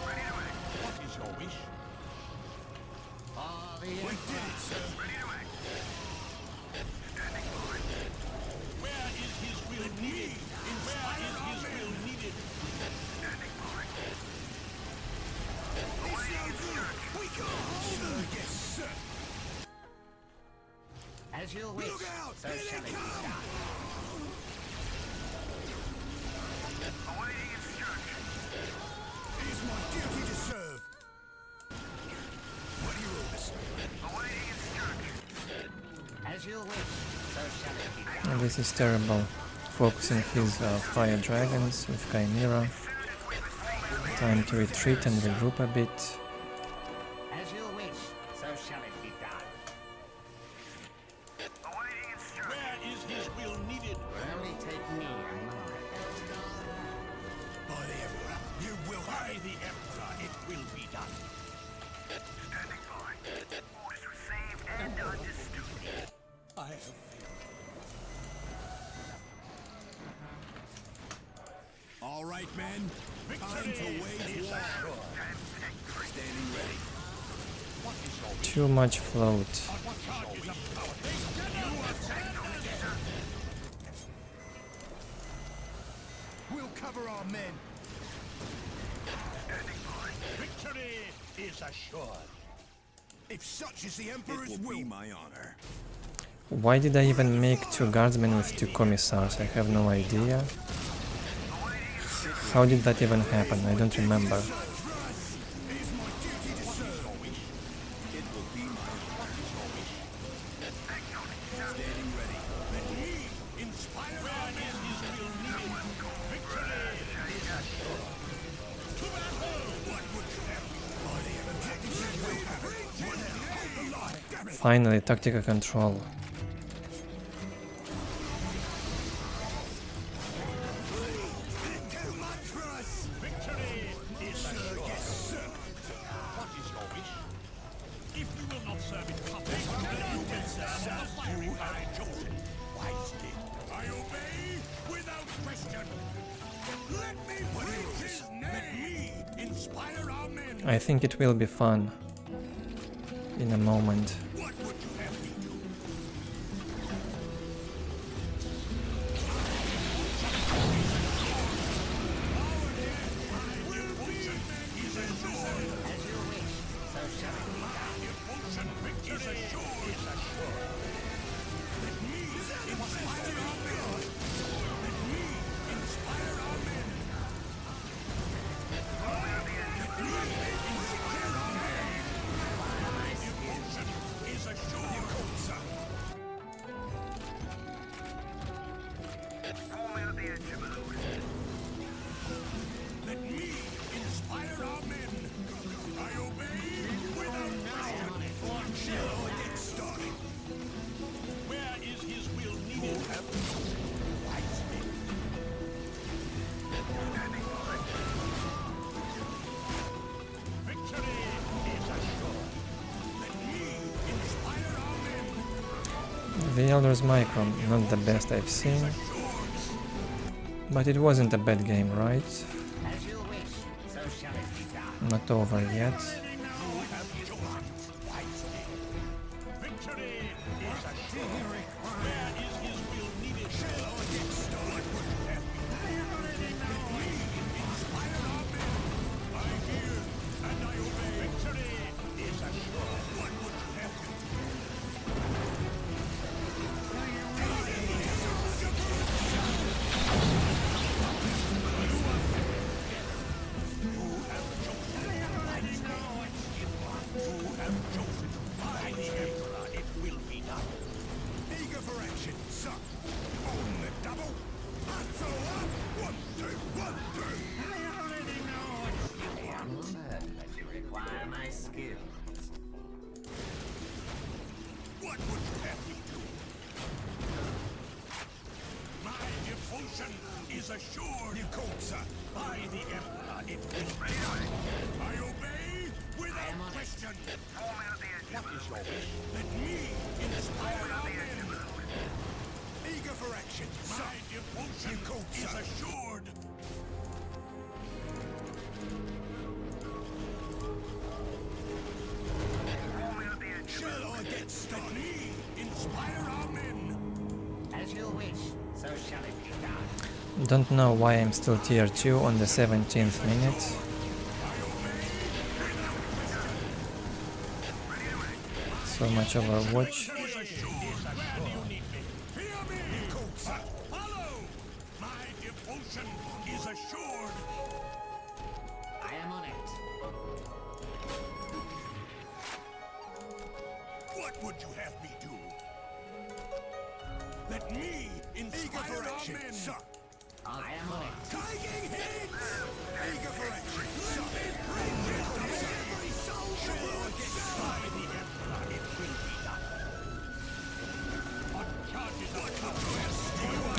Ready to act. What is your wish? We did it, sir. Ready to act. Standing by. Where is his will needed? Where is his will needed? Standing by. We can't hold them. Yes, sir. As you wish, Look out! so Here shall they it be come! done. Awaiting instruction. It is my duty to serve. What are your orders? Awaiting instruction. As you wish, so shall it be done. This is terrible. Focusing his fire dragons with Chimera. Time to retreat and regroup a bit. As you wish, so shall it be done. Awaiting instruction. Where is his will needed? Will only take me a moment. By the Emperor, you will By have it. the Emperor, it will be done. Standing by. Orders received and understood. I have failed. All right, men. Time to wage war. Standing ready. Too much float. We'll cover our men. Victory is assured. If such is the Emperor's will, be my honor. Why did I even make 2 guardsmen with 2 commissars? I have no idea. How did that even happen? I don't remember. Finally, tactical control. I think it will be fun in a moment. The Elder's Micro, not the best I've seen, but it wasn't a bad game, right? Not over yet. Don't know why I'm still tier 2 on the 17th minute. So much Overwatch.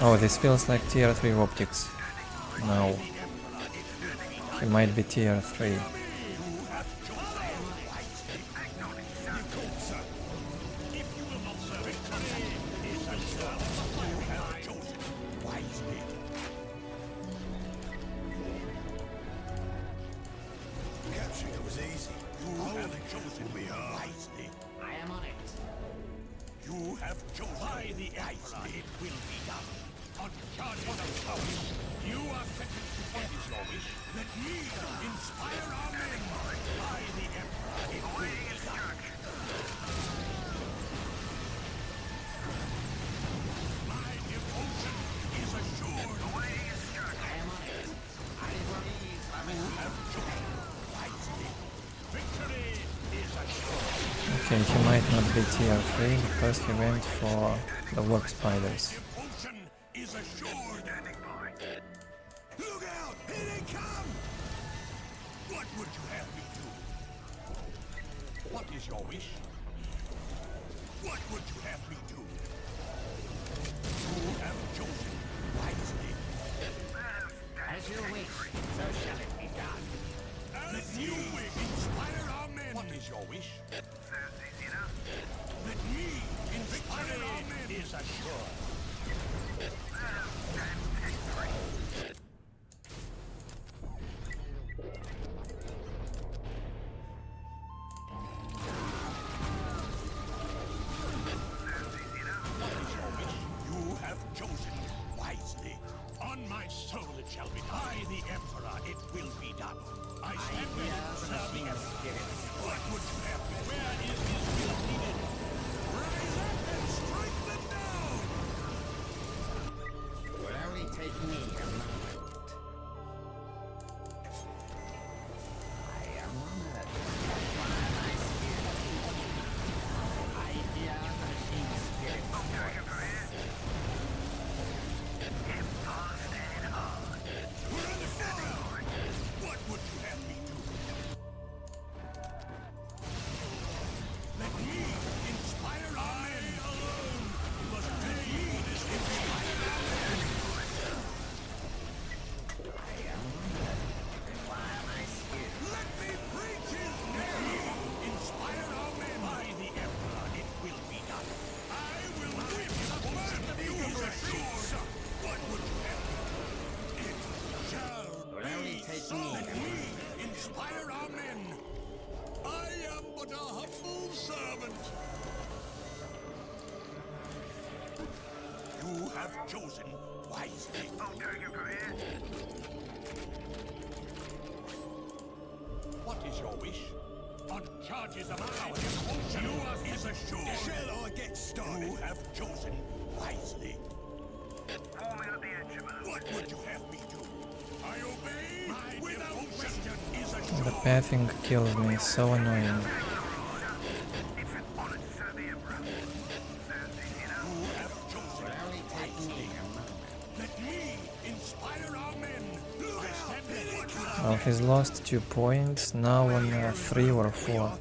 Oh, this feels like tier 3 optics. No. It might be tier 3. think it was easy. You have chosen me wisely. I am on it. You have chosen by the Emperor. It will be done. On charges of power, you are sentenced to what is your wish? Let me inspire our men. By the Emperor, it will be done. My devotion is assured. I am on it. I believe You have chosen wisely. Victory is assured. Okay, he might not be tier 3 because he went for the warp spiders. Devotion is assured. Look out! Here they come! What would you have me do? What is your wish? What would you have me do? You have chosen wisely. as you wish, so shall it be done. Let you inspire our men. What is your wish? Let me inspire our men. Is assured. You have chosen wisely. On my soul it shall be. By the Emperor it will be done. I stand ready to serve the Emperor. What would you have me? Where is his will needed? Rise up and strike them down! Will only take me a moment. I am honored. By my spirit. I hear the machine spirit's voice. We're on the fire! What would you have me do? Let me inspire our men alone! But let me inspire our men! I am honored. Require my skill. Let me preach his name! Inspire our men! By the Emperor it will be done. I will whip the worst of you assured! What would you have me do? It shall Will only be take so. me Let me inspire our men! I am but a humble servant! You have chosen wisely. I'll take you from here. What is your wish? On charges of our devotion, you is assured. Shall I get started? You have chosen wisely. What would you have me do? I obey. My without question is assured. The pathing kills me, so annoying. You have chosen Will only take me wisely. a moment. Let me inspire our men. I stand ready. Well, he's lost 2 points, now on 3 or 4.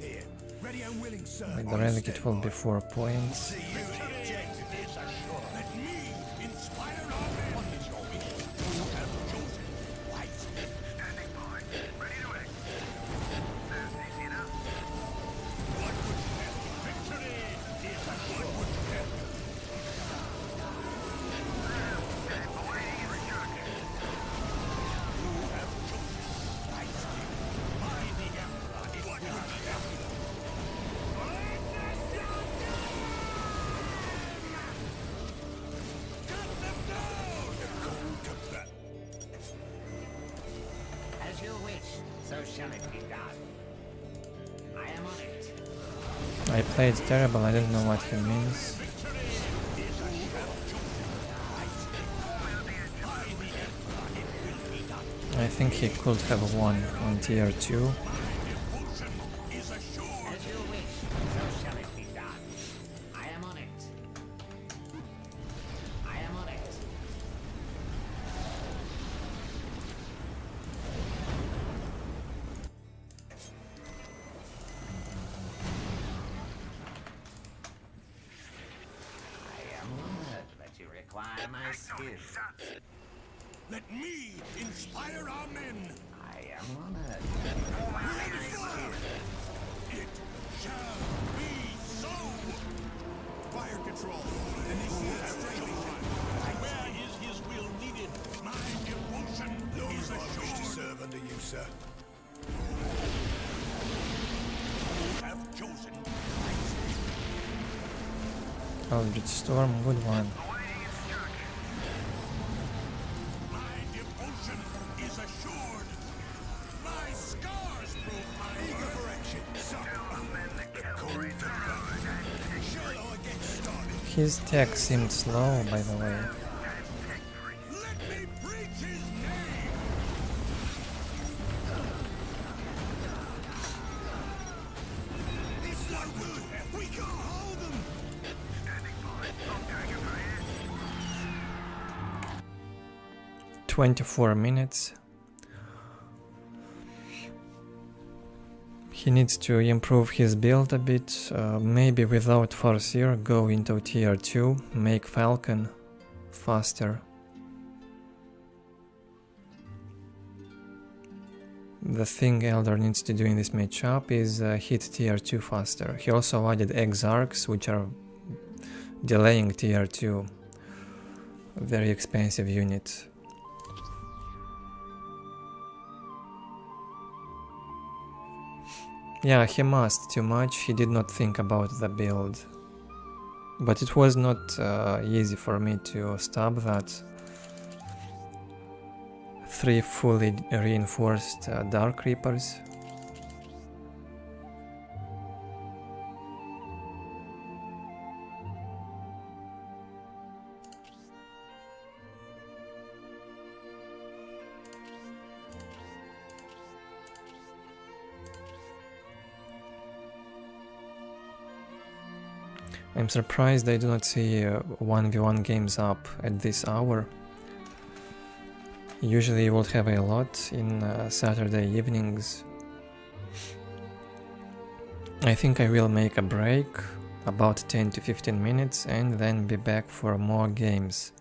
Ready and willing, sir. With the relic it will be 4 points. See you in the objective. Is assured. Let me inspire our men. What is your wish? You have chosen wisely. Standing by. Ready to act. What would you have? Victory is assured. What would you have? You have chosen wisely. By the Emperor, it will be done. Cut them down! Go to battle. As you wish, so shall it be done. I am on it. I played terrible, I don't know what he means. I think he could have won on tier 2. Is assured. As you wish, so shall it be done. I am on it. I am on it. I am honored that you require my skill. Let me inspire our men. I am honored that you require my skill. It shall be so. Fire control. Initiate straight line. Where is his will needed? My devotion is I wish to assured. serve under you, sir. chosen. Eldritch Storm, good one. My devotion is assured. My scars prove my eager for action. Shall I get started? His tech seemed slow, by the way. Let me preach his name. It's no good. We can't hold them. 24 minutes. He needs to improve his build a bit, maybe without Farseer, go into tier 2, make Falcon faster. The thing Elder needs to do in this matchup is hit tier 2 faster. He also added Exarchs, which are delaying tier 2. Very expensive unit. Yeah, he masked too much, he did not think about the build. But it was not easy for me to stop that. 3 fully reinforced Dark Reapers. I'm surprised I do not see 1v1 games up at this hour. Usually you will have a lot in Saturday evenings. I think I will make a break, about 10 to 15 minutes, and then be back for more games.